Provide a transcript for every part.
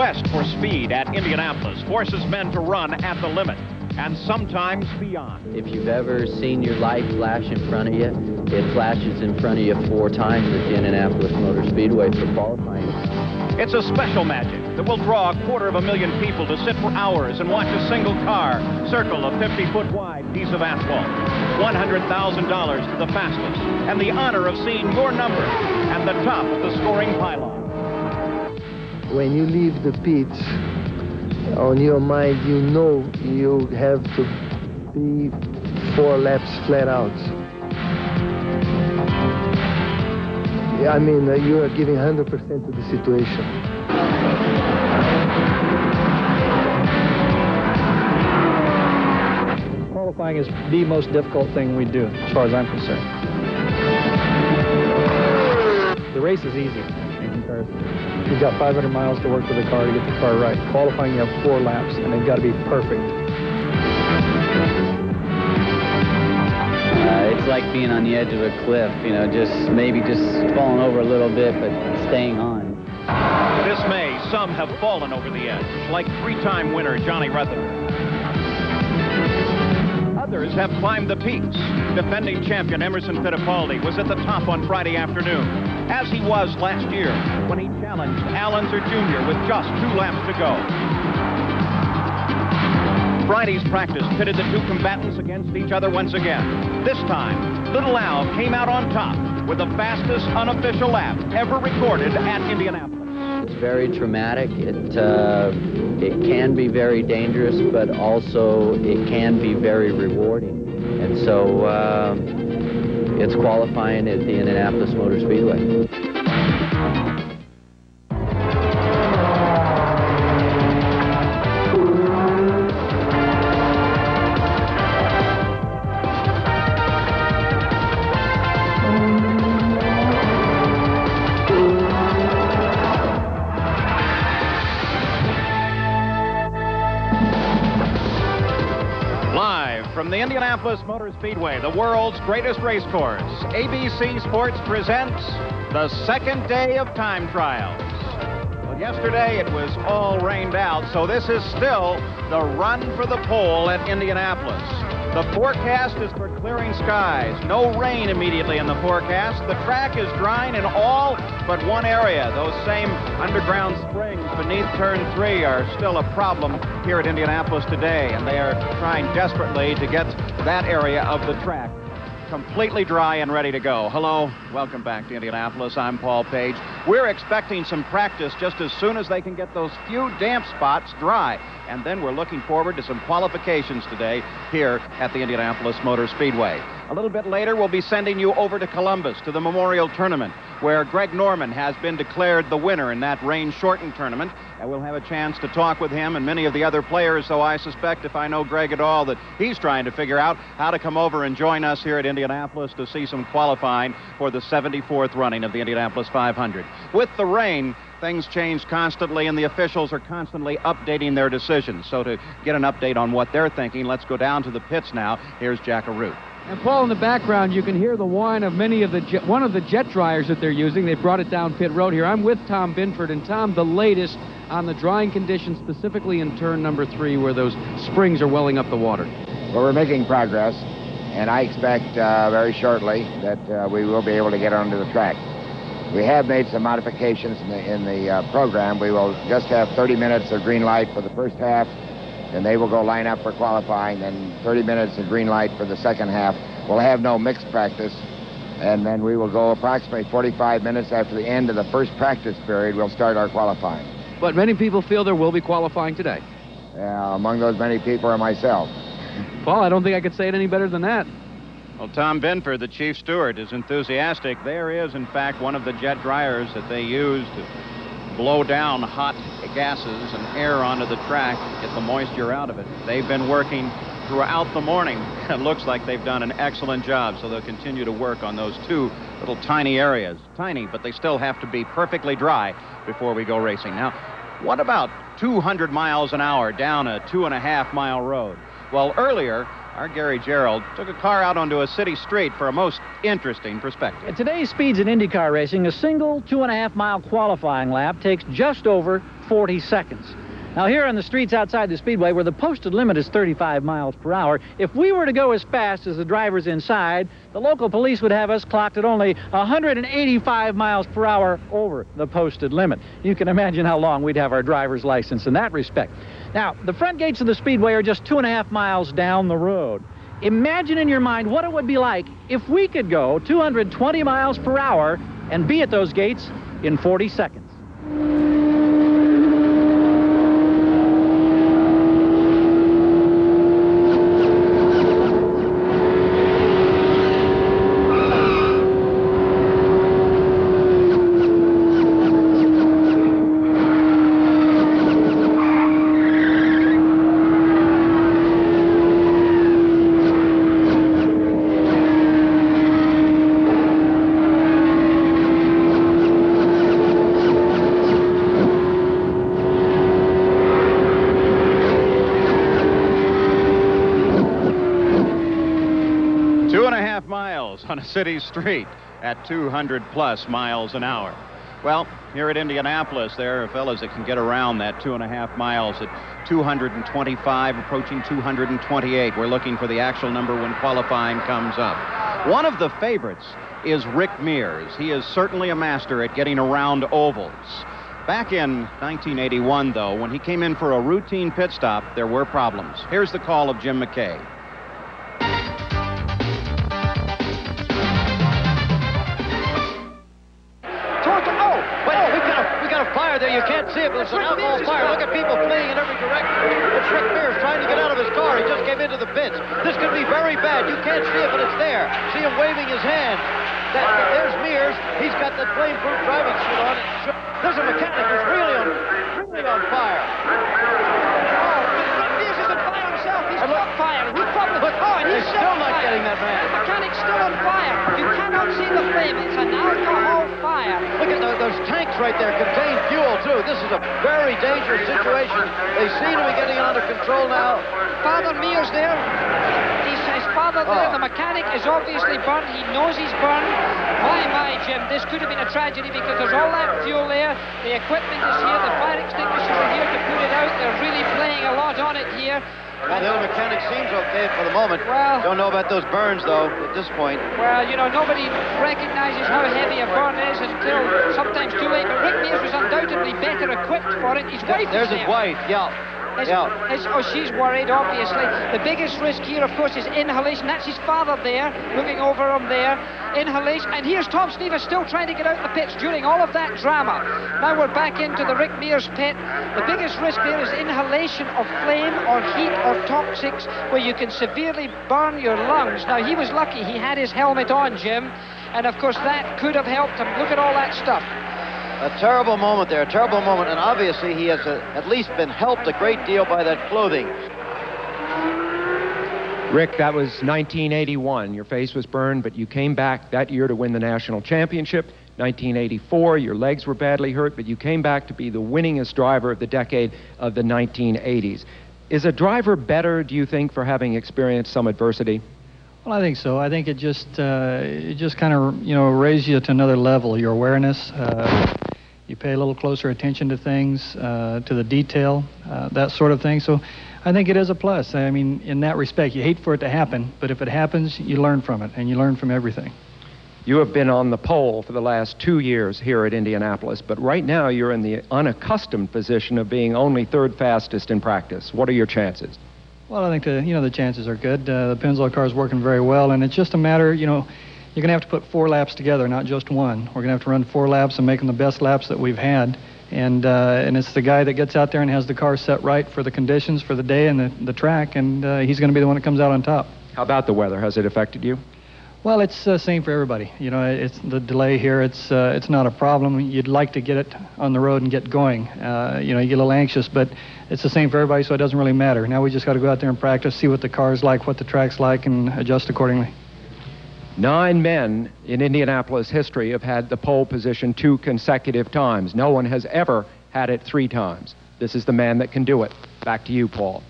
quest for speed at Indianapolis forces men to run at the limit, and sometimes beyond. If you've ever seen your light flash in front of you, it flashes in front of you 4 times at the Indianapolis Motor Speedway for qualifying. It's a special magic that will draw 250,000 people to sit for hours and watch a single car circle a 50-foot wide piece of asphalt. $100,000 to the fastest, and the honor of seeing your number and the top of the scoring pylon. When you leave the pits, on your mind, you know you have to be 4 laps flat out. I mean, you are giving 100% to the situation. Qualifying is the most difficult thing we do, as far as I'm concerned. The race is easy in comparison. You've got 500 miles to work with the car to get the car right. Qualifying, you have 4 laps, and they've got to be perfect. It's like being on the edge of a cliff, you know, maybe just falling over a little bit, but staying on. This May, some have fallen over the edge, like 3-time winner Johnny Rutherford. Others have climbed the peaks. Defending champion Emerson Fittipaldi was at the top on Friday afternoon, as he was last year when he challenged Al Unser Jr. with just 2 laps to go. Friday's practice pitted the 2 combatants against each other once again. This time, Little Al came out on top with the fastest unofficial lap ever recorded at Indianapolis. It's very traumatic. It can be very dangerous, but also it can be very rewarding. And so it's qualifying at the Indianapolis Motor Speedway. From the Indianapolis Motor Speedway, the world's greatest race course, ABC Sports presents the second day of time trials. Well, yesterday it was all rained out, so this is still the run for the pole at Indianapolis. The forecast is for clearing skies. No rain immediately in the forecast. The track is drying in all but one area. Those same underground springs beneath turn 3 are still a problem here at Indianapolis today, and they are trying desperately to get that area of the track completely dry and ready to go. Hello, welcome back to Indianapolis. I'm Paul Page. We're expecting some practice just as soon as they can get those few damp spots dry. And then we're looking forward to some qualifications today here at the Indianapolis Motor Speedway. A little bit later, we'll be sending you over to Columbus to the Memorial Tournament, where Greg Norman has been declared the winner in that rain-shortened tournament. And we'll have a chance to talk with him and many of the other players, so I suspect, if I know Greg at all, that he's trying to figure out how to come over and join us here at Indianapolis to see some qualifying for the 74th running of the Indianapolis 500. With the rain, things change constantly, and the officials are constantly updating their decisions. So to get an update on what they're thinking, let's go down to the pits now. Here's Jack Arute. And Paul, in the background, you can hear the whine of one of the jet dryers that they're using. They brought it down pit road here. I'm with Tom Binford, and Tom, the latest on the drying conditions, specifically in turn number 3, where those springs are welling up the water. Well, we're making progress, and I expect very shortly that we will be able to get onto the track. We have made some modifications in the program. We will just have 30 minutes of green light for the first half, and they will go line up for qualifying, then 30 minutes of green light for the second half. We'll have no mixed practice, and then we will go approximately 45 minutes after the end of the first practice period. We'll start our qualifying. But many people feel there will be qualifying today. Among those many people are myself. Paul, I don't think I could say it any better than that. Well, Tom Binford, the chief steward, is enthusiastic. There is, in fact, one of the jet dryers that they use to blow down hot gases and air onto the track, get the moisture out of it. They've been working throughout the morning. It looks like they've done an excellent job, so they'll continue to work on those 2 little tiny areas. Tiny, but they still have to be perfectly dry before we go racing. Now, what about 200 miles an hour down a 2.5-mile road? Well, earlier, our Gary Gerald took a car out onto a city street for a most interesting perspective. At today's speeds in IndyCar racing, a single 2.5-mile qualifying lap takes just over 40 seconds. Now, here on the streets outside the Speedway, where the posted limit is 35 miles per hour, if we were to go as fast as the drivers inside, the local police would have us clocked at only 185 miles per hour over the posted limit. You can imagine how long we'd have our driver's license in that respect. Now, the front gates of the Speedway are just 2.5 miles down the road. Imagine in your mind what it would be like if we could go 220 miles per hour and be at those gates in 40 seconds. 2.5 miles on a city street at 200+ miles an hour. Well, here at Indianapolis, there are fellas that can get around that 2.5 miles at 225, approaching 228. We're looking for the actual number when qualifying comes up. One of the favorites is Rick Mears. He is certainly a master at getting around ovals. Back in 1981, though, when he came in for a routine pit stop, there were problems. Here's the call of Jim McKay. There, you can't see it, but it's an outlaw fire. Look at people fleeing in every direction. It's Rick Mears trying to get out of his car. He just came into the pits. This could be very bad. You can't see it, but it's there. See him waving his hand. There's Mears. He's got the flame-proof driving suit on. There's a mechanic who's really on fire. Mears is on fire himself. He's on fire. He probably... He's still not getting that man. The mechanic's still on fire. You cannot see the flame. It's an alcohol fire. Look at those tanks right there contain fuel, too. This is a very dangerous situation. They seem to be getting it under control now. Father Mears there. His father there. The mechanic is obviously burned. He knows he's burned. My, Jim, this could have been a tragedy because there's all that fuel there. The equipment is here. The fire extinguishers are here to put it out. They're really playing a lot on it here. Well, the other mechanic seems okay for the moment. Well, don't know about those burns, though, at this point. Well, you know, nobody recognizes how heavy a burn is until sometimes too late. But Rick Mears was undoubtedly better equipped for it. His wife There's is his there. wife, yeah. She's worried, obviously. The biggest risk here, of course, is inhalation. That's his father there, looking over him there. Inhalation. And here's Tom Stevens still trying to get out the pits during all of that drama. Now we're back into the Rick Mears pit. The biggest risk there is inhalation of flame or heat or toxics where you can severely burn your lungs. Now, he was lucky. He had his helmet on, Jim. And, of course, that could have helped him. Look at all that stuff. A terrible moment there, a terrible moment, and obviously he has at least been helped a great deal by that clothing. Rick, that was 1981. Your face was burned, but you came back that year to win the national championship. 1984, your legs were badly hurt, but you came back to be the winningest driver of the decade of the 1980s. Is a driver better, do you think, for having experienced some adversity? Well, I think so. I think it just kind of, you know, raises you to another level, your awareness. You pay a little closer attention to things, to the detail, that sort of thing. So I think it is a plus. I mean, in that respect, you hate for it to happen, but if it happens, you learn from it, and you learn from everything. You have been on the pole for the last 2 years here at Indianapolis, but right now you're in the unaccustomed position of being only third fastest in practice. What are your chances? Well, I think the chances are good. The Pennzoil car is working very well, and it's just a matter, you know, you're going to have to put 4 laps together, not just one. We're going to have to run 4 laps and make them the best laps that we've had. And it's the guy that gets out there and has the car set right for the conditions, for the day and the track, and he's going to be the one that comes out on top. How about the weather? Has it affected you? Well, it's the same for everybody. You know, it's the delay here. It's not a problem. You'd like to get it on the road and get going. You know, you get a little anxious, but it's the same for everybody, so it doesn't really matter. Now we just got to go out there and practice, see what the car's like, what the track's like, and adjust accordingly. 9 men in Indianapolis history have had the pole position 2 consecutive times. No one has ever had it 3 times. This is the man that can do it. Back to you, Paul.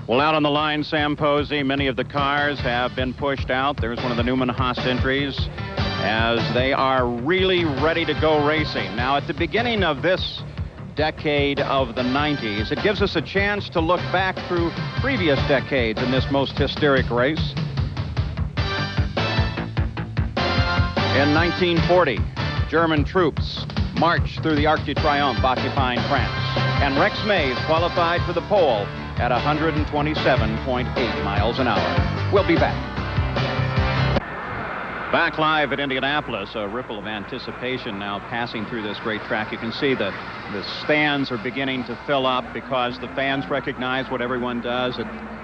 Well, out on the line, Sam Posey, many of the cars have been pushed out. There's one of the Newman Haas entries as they are really ready to go racing. Now, at the beginning of this decade of the 90s. It gives us a chance to look back through previous decades in this most hysteric race. In 1940, German troops marched through the Arc de Triomphe occupying France, and Rex Mays qualified for the pole at 127.8 miles an hour. We'll be back. Back live at Indianapolis, a ripple of anticipation now passing through this great track. You can see that the stands are beginning to fill up because the fans recognize what everyone does.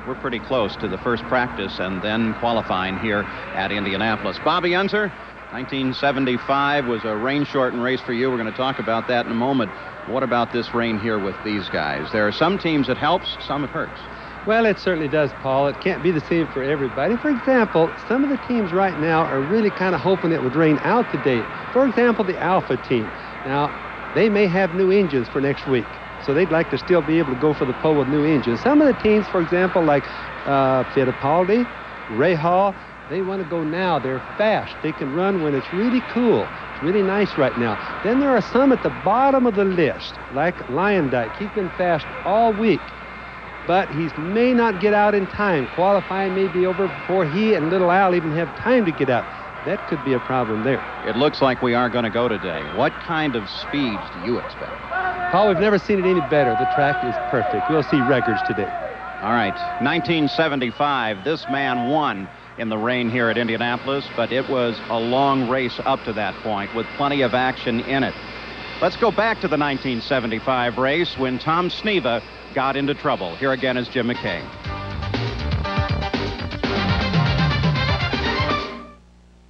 We're pretty close to the first practice and then qualifying here at Indianapolis. Bobby Unser, 1975 was a rain-shortened race for you. We're going to talk about that in a moment. What about this rain here with these guys? There are some teams it helps, some it hurts. Well, it certainly does, Paul. It can't be the same for everybody. For example, some of the teams right now are really kind of hoping it would rain out today. For example, the Alpha team. Now, they may have new engines for next week, so they'd like to still be able to go for the pole with new engines. Some of the teams, for example, like Fittipaldi, Ray Hall, they want to go now. They're fast. They can run when it's really cool. It's really nice right now. Then there are some at the bottom of the list, like Lyondike. He's been fast all week, but he may not get out in time. Qualifying may be over before he and Little Al even have time to get out. That could be a problem there. It looks like we are going to go today. What kind of speeds do you expect? Paul, we've never seen it any better. The track is perfect. We'll see records today. All right, 1975, this man won in the rain here at Indianapolis, but it was a long race up to that point with plenty of action in it. Let's go back to the 1975 race when Tom Sneva got into trouble. Here again is Jim McKay.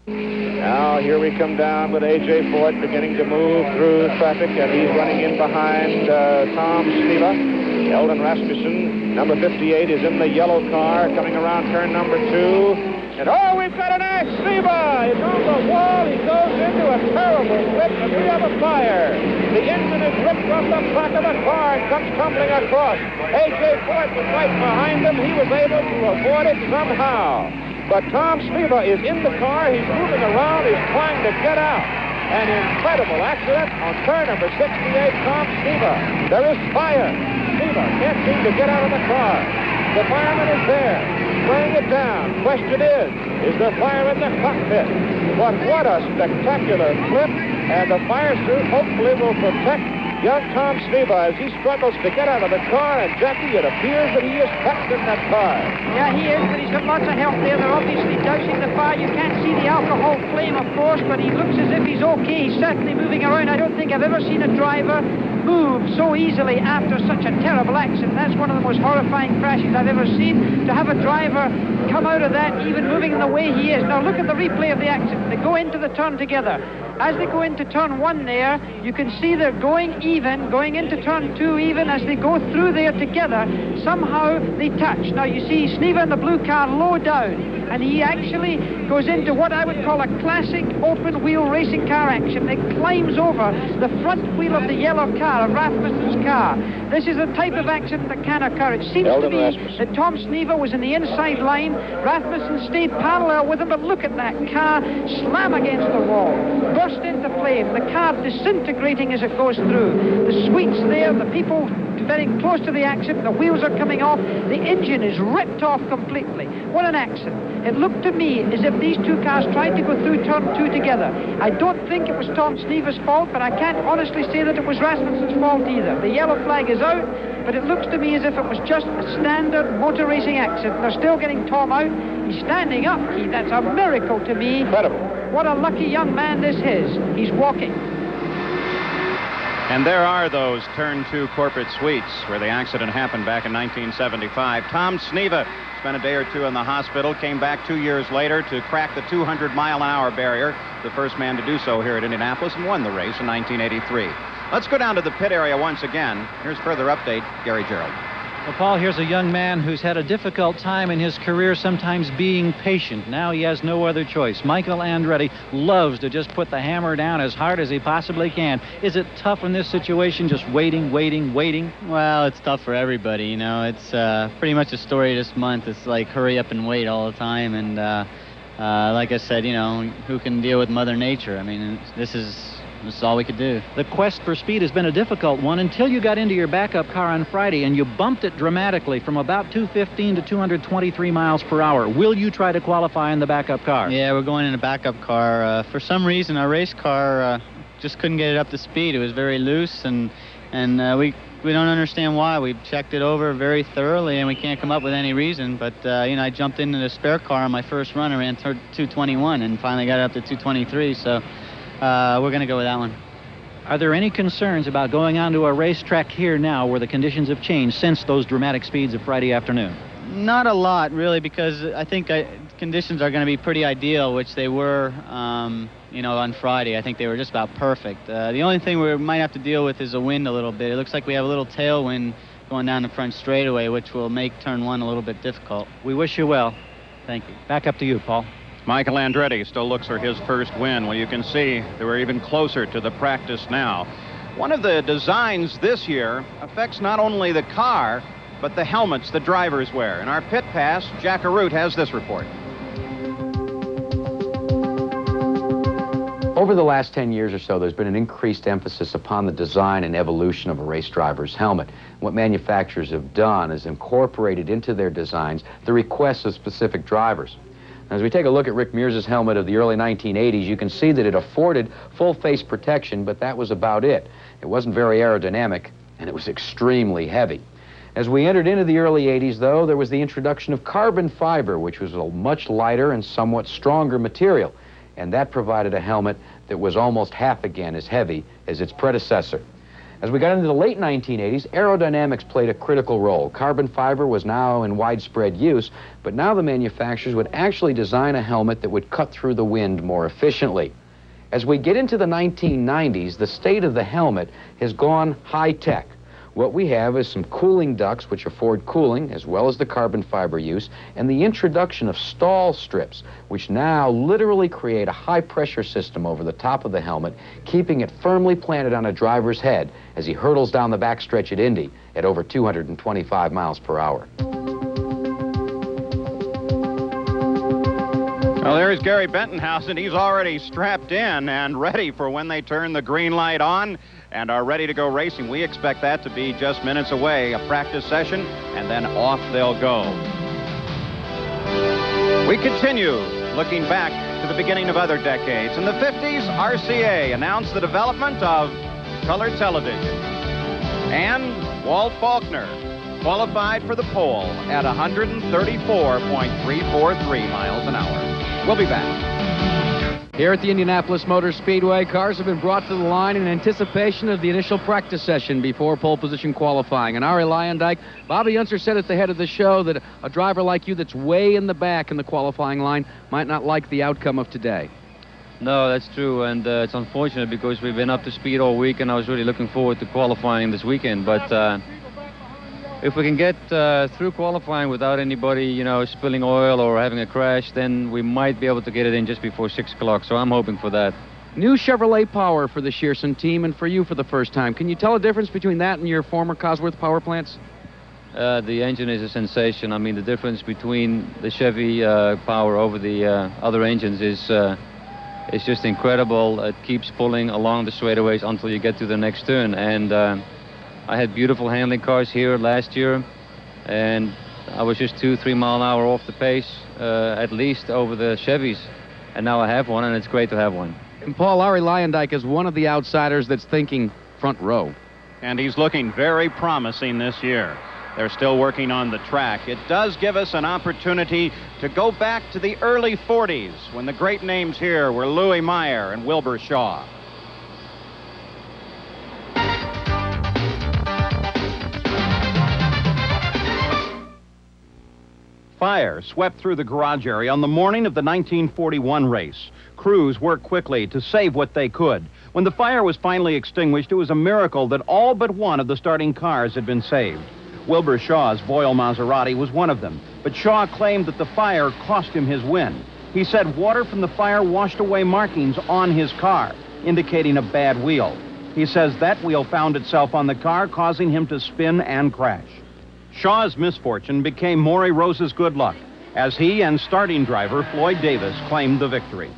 Now here we come down with A.J. Ford beginning to move through traffic, and he's running in behind Tom Sneva. Eldon Rasmussen, number 58, is in the yellow car coming around turn number 2. And oh, we've got an axe. Sneva is on the wall. He goes into a terrible slip, and we have a fire. The engine is ripped from the back of the car and comes tumbling across. A.J. Ford was right behind him. He was able to avoid it somehow. But Tom Sneva is in the car. He's moving around. He's trying to get out. An incredible accident on turn number 68, Tom Sneva. There is fire. Sneva can't seem to get out of the car. The fireman is there, spraying it down. Question is there fire in the cockpit? But what a spectacular flip, and the fire suit hopefully will protect young Tom Sneva as he struggles to get out of the car, and Jackie, it appears that he is trapped in that car. Yeah, he is, but he's got lots of help there. They're obviously dousing the fire. You can't see the alcohol flame, of course, but he looks as if he's okay. He's certainly moving around. I don't think I've ever seen a driver move so easily after such a terrible accident. That's one of the most horrifying crashes I've ever seen. To have a driver come out of that even moving in the way he is. Now look at the replay of the accident. They go into the turn together. As they go into turn 1 there, you can see they're going even, going into turn 2 even. As they go through there together, somehow they touch. Now you see Sneva in the blue car low down, and he actually goes into what I would call a classic open wheel racing car action. It climbs over the front wheel of the yellow car, of Rasmussen's car. This is a type of accident that can occur. It seems to me that Tom Sneva was in the inside line. Rasmussen stayed parallel with him, but look at that car slam against the wall, burst into flame, the car disintegrating as it goes through. The suites there, the people very close to the accident, the wheels are coming off, the engine is ripped off completely. What an accident. It looked to me as if these two cars tried to go through turn 2 together. I don't think it was Tom Sneva's fault, but I can't honestly say that it was Rasmussen's fault either. The yellow flag is out, but it looks to me as if it was just a standard motor racing accident. They're still getting Tom out. He's standing up, Keith. That's a miracle to me. Incredible. What a lucky young man this is. He's walking. And there are those turn 2 corporate suites where the accident happened back in 1975. Tom Sneva spent a day or 2 in the hospital, came back 2 years later to crack the 200-mile-an-hour barrier, the first man to do so here at Indianapolis, and won the race in 1983. Let's go down to the pit area once again. Here's further update, Gary Gerald. Well, Paul, here's a young man who's had a difficult time in his career sometimes being patient. Now he has no other choice. Michael Andretti loves to just put the hammer down as hard as he possibly can. Is it tough in this situation, just waiting? Well, it's tough for everybody, you know. It's pretty much the story this month. It's like hurry up and wait all the time. And like I said, you know, who can deal with Mother Nature? I mean, this is This is all we could do. The quest for speed has been a difficult one until you got into your backup car on Friday and you bumped it dramatically from about 215 to 223 miles per hour. Will you try to qualify in the backup car? Yeah, we're going in a backup car. For some reason, our race car just couldn't get it up to speed. It was very loose, and we don't understand why. We've checked it over very thoroughly, and we can't come up with any reason. But, I jumped into the spare car on my first run and ran 221 and finally got it up to 223. So we're going to go with that one. Are there any concerns about going onto a racetrack here now where the conditions have changed since those dramatic speeds of Friday afternoon? Not a lot, really, because I think conditions are going to be pretty ideal, which they were, on Friday. I think they were just about perfect. The only thing we might have to deal with is the wind a little bit. It looks like we have a little tailwind going down the front straightaway, which will make turn one a little bit difficult. We wish you well. Thank you. Back up to you, Paul. Michael Andretti still looks for his first win. Well, you can see that we're even closer to the practice now. One of the designs this year affects not only the car, but the helmets the drivers wear. In our pit pass, Jack Arute has this report. Over the last 10 years or so, there's been an increased emphasis upon the design and evolution of a race driver's helmet. What manufacturers have done is incorporated into their designs the requests of specific drivers. As we take a look at Rick Mears's helmet of the early 1980s, you can see that it afforded full face protection, but that was about it. It wasn't very aerodynamic, and it was extremely heavy. As we entered into the early 80s, though, there was the introduction of carbon fiber, which was a much lighter and somewhat stronger material, and that provided a helmet that was almost half again as heavy as its predecessor. As we got into the late 1980s, aerodynamics played a critical role. Carbon fiber was now in widespread use, but now the manufacturers would actually design a helmet that would cut through the wind more efficiently. As we get into the 1990s, the state of the helmet has gone high-tech. What we have is some cooling ducts which afford cooling, as well as the carbon fiber use, and the introduction of stall strips, which now literally create a high-pressure system over the top of the helmet, keeping it firmly planted on a driver's head as he hurtles down the backstretch at Indy at over 225 miles per hour. Well, there's Gary Bentonhausen. He's already strapped in and ready for when they turn the green light on and are ready to go racing. We expect that to be just minutes away, a practice session, and then off they'll go. We continue looking back to the beginning of other decades. In the 50s, RCA announced the development of color television. And Walt Faulkner qualified for the pole at 134.343 miles an hour. We'll be back. Here at the Indianapolis Motor Speedway, cars have been brought to the line in anticipation of the initial practice session before pole position qualifying. And Arie Luyendyk, Bobby Unser said at the head of the show that a driver like you that's way in the back in the qualifying line might not like the outcome of today. No, that's true, and it's unfortunate because we've been up to speed all week, and I was really looking forward to qualifying this weekend. But if we can get through qualifying without anybody, spilling oil or having a crash, then we might be able to get it in just before 6 o'clock, so I'm hoping for that. New Chevrolet Power for the Shearson team and for you for the first time. Can you tell a difference between that and your former Cosworth power plants? The engine is a sensation. I mean, the difference between the Chevy Power over the other engines is just incredible. It keeps pulling along the straightaways until you get to the next turn, and I had beautiful handling cars here last year, and I was just 2-3 mile an hour off the pace, at least over the Chevys, and now I have one, and it's great to have one. And Paul, Arie Luyendyk is one of the outsiders that's thinking front row. And he's looking very promising this year. They're still working on the track. It does give us an opportunity to go back to the early 40s when the great names here were Louis Meyer and Wilbur Shaw. Fire swept through the garage area on the morning of the 1941 race. Crews worked quickly to save what they could. When the fire was finally extinguished, it was a miracle that all but one of the starting cars had been saved. Wilbur Shaw's Voyle Maserati was one of them, but Shaw claimed that the fire cost him his win. He said water from the fire washed away markings on his car, indicating a bad wheel. He says that wheel found itself on the car, causing him to spin and crash. Shaw's misfortune became Maury Rose's good luck, as he and starting driver Floyd Davis claimed the victory.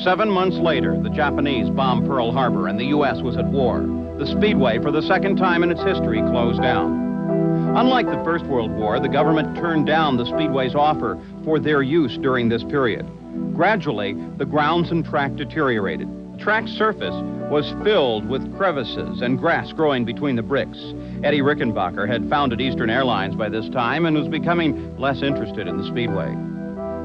7 months later, the Japanese bombed Pearl Harbor and the U.S. was at war. The Speedway, for the second time in its history, closed down. Unlike the First World War, the government turned down the Speedway's offer for their use during this period. Gradually, the grounds and track deteriorated. The track's surface was filled with crevices and grass growing between the bricks. Eddie Rickenbacker had founded Eastern Airlines by this time and was becoming less interested in the Speedway.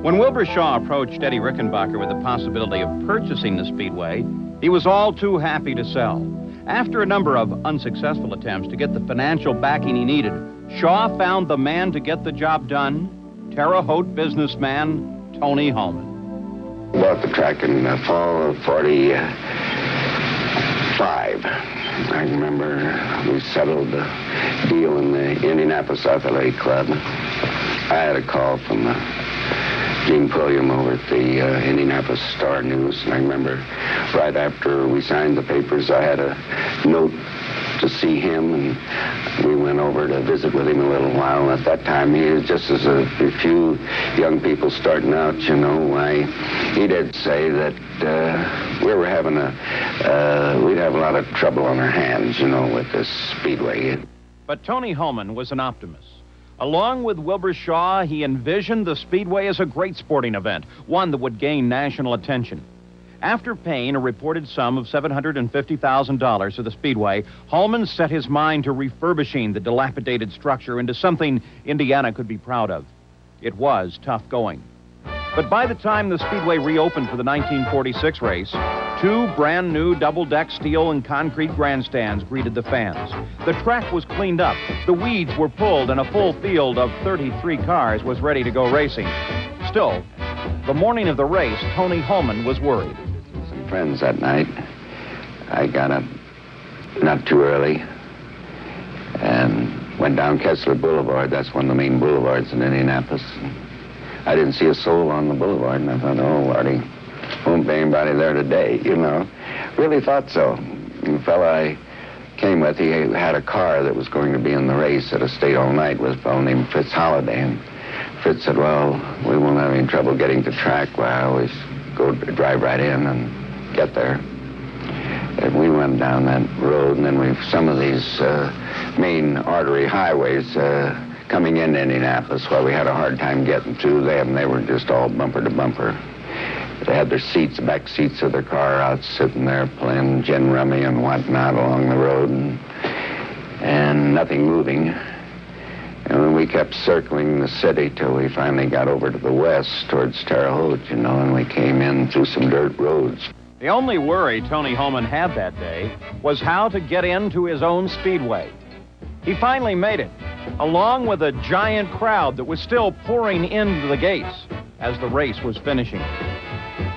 When Wilbur Shaw approached Eddie Rickenbacker with the possibility of purchasing the Speedway, he was all too happy to sell. After a number of unsuccessful attempts to get the financial backing he needed, Shaw found the man to get the job done, Terre Haute businessman Tony Holman. Bought the track in the fall of 45. I remember we settled the deal in the Indianapolis Athletic Club. I had a call from Gene Pulliam over at the Indianapolis Star-News, and I remember right after we signed the papers, I had a note to see him, and we went over to visit with him a little while. At that time, he was just as a few young people starting out, you know. He did say that we were having we'd have a lot of trouble on our hands, you know, with this Speedway. But Tony Holman was an optimist. Along with Wilbur Shaw, he envisioned the Speedway as a great sporting event, one that would gain national attention. After paying a reported sum of $750,000 to the Speedway, Holman set his mind to refurbishing the dilapidated structure into something Indiana could be proud of. It was tough going. But by the time the Speedway reopened for the 1946 race, 2 brand new double-deck steel and concrete grandstands greeted the fans. The track was cleaned up, the weeds were pulled, and a full field of 33 cars was ready to go racing. Still, the morning of the race, Tony Holman was worried. Some friends that night. I got up not too early and went down Kessler Boulevard. That's one of the main boulevards in Indianapolis. I didn't see a soul on the boulevard, and I thought, oh, Artie, won't be anybody there today, you know. Really thought so. The fellow I came with, he had a car that was going to be in the race that stayed all night with a fellow named Fitz Holliday. And Fitz said, well, we won't have any trouble getting to track. Well, I always go drive right in and get there. And we went down that road, and then some of these main artery highways coming into Indianapolis, well, we had a hard time getting to them. They were just all bumper to bumper. They had their seats, back seats of their car out sitting there playing gin rummy and whatnot along the road, and nothing moving. And we kept circling the city till we finally got over to the west towards Terre Haute, you know, and we came in through some dirt roads. The only worry Tony Holman had that day was how to get into his own Speedway. He finally made it, along with a giant crowd that was still pouring into the gates as the race was finishing.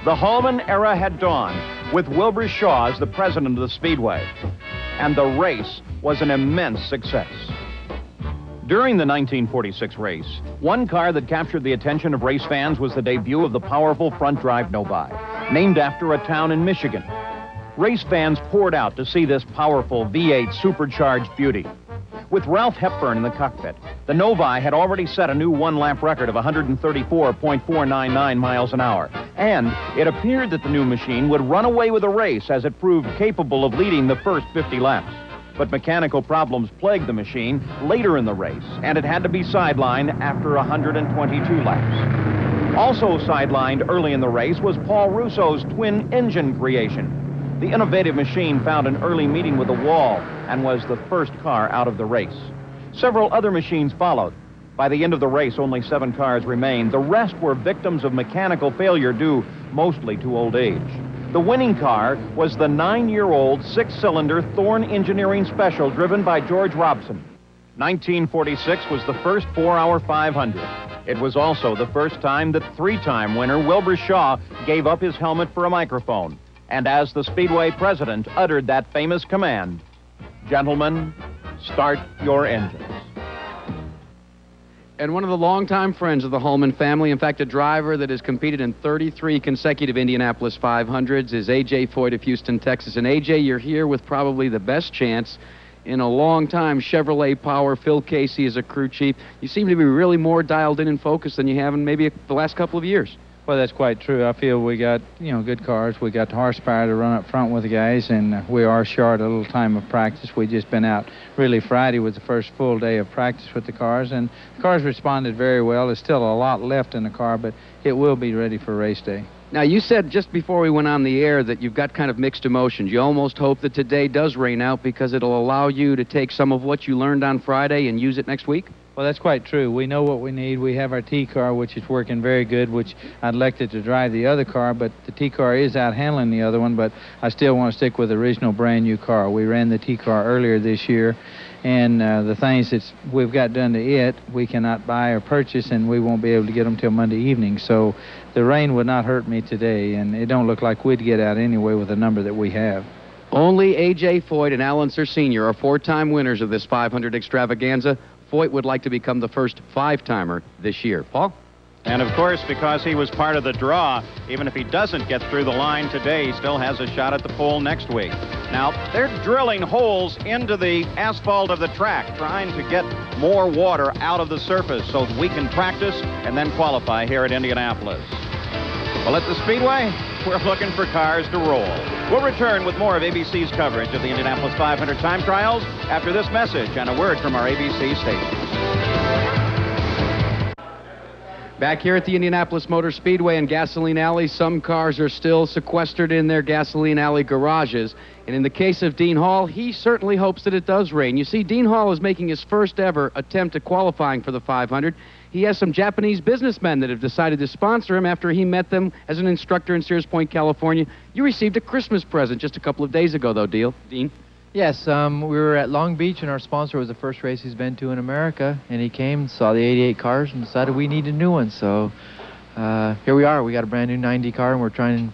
The Holman era had dawned, with Wilbur Shaw as the president of the Speedway, and the race was an immense success. During the 1946 race, one car that captured the attention of race fans was the debut of the powerful front-drive Novi, named after a town in Michigan. Race fans poured out to see this powerful V8 supercharged beauty. With Ralph Hepburn in the cockpit, the Novi had already set a new one-lap record of 134.499 miles an hour. And it appeared that the new machine would run away with the race as it proved capable of leading the first 50 laps. But mechanical problems plagued the machine later in the race, and it had to be sidelined after 122 laps. Also sidelined early in the race was Paul Russo's twin-engine creation. The innovative machine found an early meeting with the wall and was the first car out of the race. Several other machines followed. By the end of the race, only 7 cars remained. The rest were victims of mechanical failure due mostly to old age. The winning car was the 9-year-old 6-cylinder Thorne Engineering Special driven by George Robson. 1946 was the first 4-hour 500. It was also the first time that 3-time winner Wilbur Shaw gave up his helmet for a microphone. And as the Speedway president uttered that famous command, "Gentlemen, start your engines." And one of the longtime friends of the Holman family, in fact, a driver that has competed in 33 consecutive Indianapolis 500s, is A.J. Foyt of Houston, Texas. And A.J., you're here with probably the best chance in a long time. Chevrolet Power, Phil Casey is a crew chief. You seem to be really more dialed in and focused than you have in maybe the last couple of years. Well, that's quite true. I feel we got, good cars. We got the horsepower to run up front with the guys, and we are short a little time of practice. We just been out. Really, Friday was the first full day of practice with the cars, and the cars responded very well. There's still a lot left in the car, but it will be ready for race day. Now, you said just before we went on the air that you've got kind of mixed emotions. You almost hope that today does rain out because it'll allow you to take some of what you learned on Friday and use it next week? Well, that's quite true. We know what we need. We have our T car, which is working very good, which I'd like it to drive the other car, but the T car is out handling the other one, but I still want to stick with the original brand new car. We ran the T car earlier this year, and the things that we've got done to it, we cannot buy or purchase, and we won't be able to get them till Monday evening. So the rain would not hurt me today, and it don't look like we'd get out anyway with the number that we have. Only A.J. Foyt and Al Unser Sr. are four-time winners of this 500 extravaganza. Foyt would like to become the first five-timer this year. Paul? And of course, because he was part of the draw, even if he doesn't get through the line today, he still has a shot at the pole next week. Now, they're drilling holes into the asphalt of the track, trying to get more water out of the surface so that we can practice and then qualify here at Indianapolis. Well, at the Speedway, we're looking for cars to roll. We'll return with more of ABC's coverage of the Indianapolis 500 time trials after this message and a word from our ABC stations. Back here at the Indianapolis Motor Speedway and Gasoline Alley, some cars are still sequestered in their Gasoline Alley garages. And in the case of Dean Hall, he certainly hopes that it does rain. You see, Dean Hall is making his first ever attempt at qualifying for the 500. He has some Japanese businessmen that have decided to sponsor him after he met them as an instructor in Sears Point, California. You received a Christmas present just a couple of days ago, though, Dean. Yes, we were at Long Beach, and our sponsor was the first race he's been to in America, and he came, saw the 88 cars, and decided we needed new ones. So here we are. We got a brand new 90 car, and we're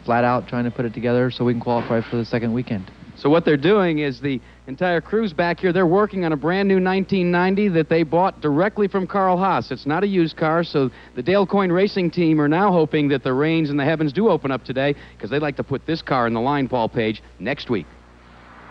flat out trying to put it together so we can qualify for the second weekend. So what they're doing is the entire crew's back here. They're working on a brand new 1990 that they bought directly from Carl Haas. It's not a used car, so the Dale Coyne Racing team are now hoping that the rains and the heavens do open up today because they'd like to put this car in the line, Paul Page, next week.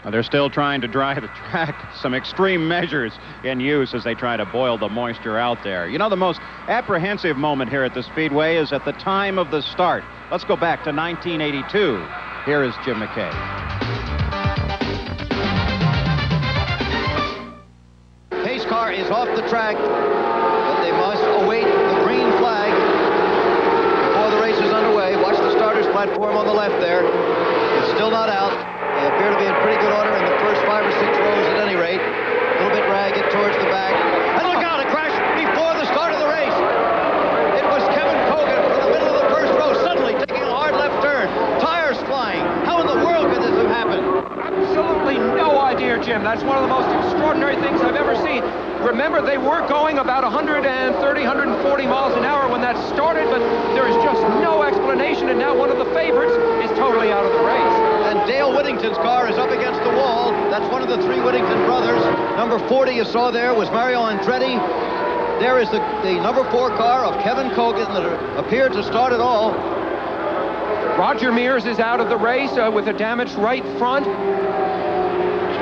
They're still trying to dry the track. Some extreme measures in use as they try to boil the moisture out there. You know, the most apprehensive moment here at the Speedway is at the time of the start. Let's go back to 1982. Here is Jim McKay. Pace car is off the track, but they must await the green flag before the race is underway. Watch the starter's platform on the left there. It's still not out. They appear to be in pretty good order in the first 5 or 6 rows at any rate. A little bit ragged towards the back. And look out, a crash before the start of the race. It was Kevin Cogan from the middle of the first row, suddenly taking a hard left turn. Tires flying. How in the world could this have happened? Absolutely no idea, Jim. That's one of the most extraordinary things I've ever seen. Remember, they were going about 130, 140 miles an hour when that started, but there is just no explanation, and now one of the favorites is totally out of the race. And Dale Whittington's car is up against the wall. That's one of the 3 Whittington brothers. Number 40 you saw there was Mario Andretti. There is the number 4 car of Kevin Cogan that appeared to start it all. Roger Mears is out of the race with a damaged right front.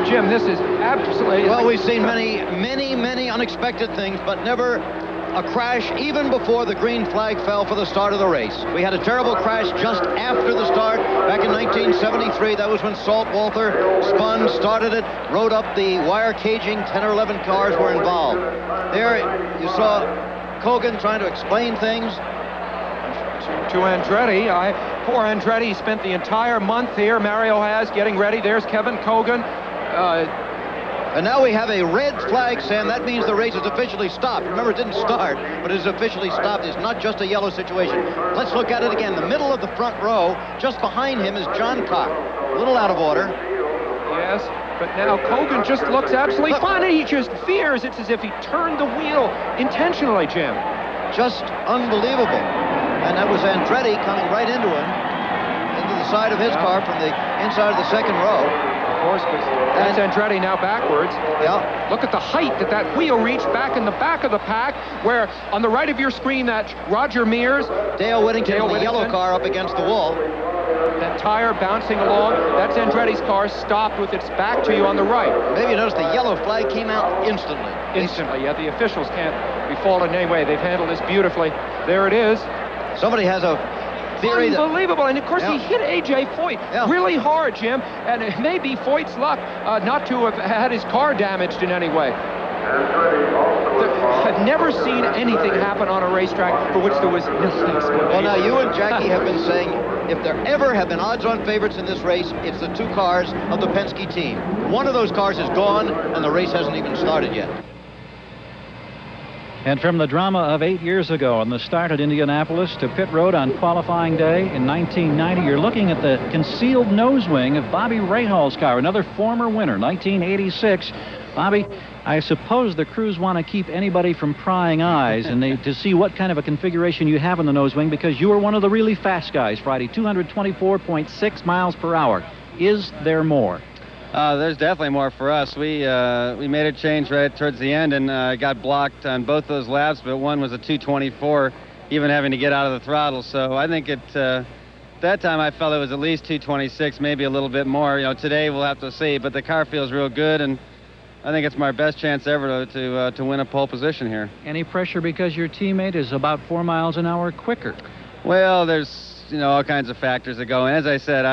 Jim, this is absolutely... Well, we've seen many unexpected things, but never a crash even before the green flag fell for the start of the race. We had a terrible crash just after the start back in 1973. That was when Salt Walther spun, started it, rode up the wire caging. 10 or 11 cars were involved. There you saw Cogan trying to explain things. To Andretti. Poor Andretti spent the entire month here. Mario has getting ready. There's Kevin Cogan. And now we have a red flag, Sam. That means the race is officially stopped. Remember, it didn't start, but it is officially stopped. It's not just a yellow situation. Let's look at it again. The middle of the front row, just behind him is John Cock. A little out of order. Yes, but now Cogan just looks absolutely fine, and he just veers. It's as if he turned the wheel intentionally, Jim. Just unbelievable. And that was Andretti coming right into him, into the side of his car from the inside of the second row. Of course, that's Andretti now backwards. Yeah. Look at the height that wheel reached back in the back of the pack, where on the right of your screen, that's Roger Mears. Dale Whittington, the yellow car up against the wall. That tire bouncing along, that's Andretti's car stopped with its back to you on the right. Maybe you noticed the yellow flag came out instantly. Instantly, yeah. The officials can't be faulted in any way. They've handled this beautifully. There it is. Somebody has a theory. Unbelievable. And, of course, he hit A.J. Foyt really hard, Jim. And it may be Foyt's luck not to have had his car damaged in any way. I've never seen anything happen on a racetrack for which there was no explanation. Well, now, you and Jackie have been saying if there ever have been odds-on favorites in this race, it's the two cars of the Penske team. One of those cars is gone, and the race hasn't even started yet. And from the drama of 8 years ago on the start at Indianapolis to pit road on qualifying day in 1990, you're looking at the concealed nose wing of Bobby Rahal's car, another former winner, 1986. Bobby, I suppose the crews want to keep anybody from prying eyes and to see what kind of a configuration you have in the nose wing, because you were one of the really fast guys Friday, 224.6 miles per hour. Is there more? There's definitely more for us. We made a change right towards the end and got blocked on both those laps, but one was a 224, even having to get out of the throttle. So I think that time I felt it was at least 226, maybe a little bit more. You know, today we'll have to see, but the car feels real good, and I think it's my best chance ever to win a pole position here. Any pressure because your teammate is about 4 miles an hour quicker? Well, there's all kinds of factors that go in. As I said,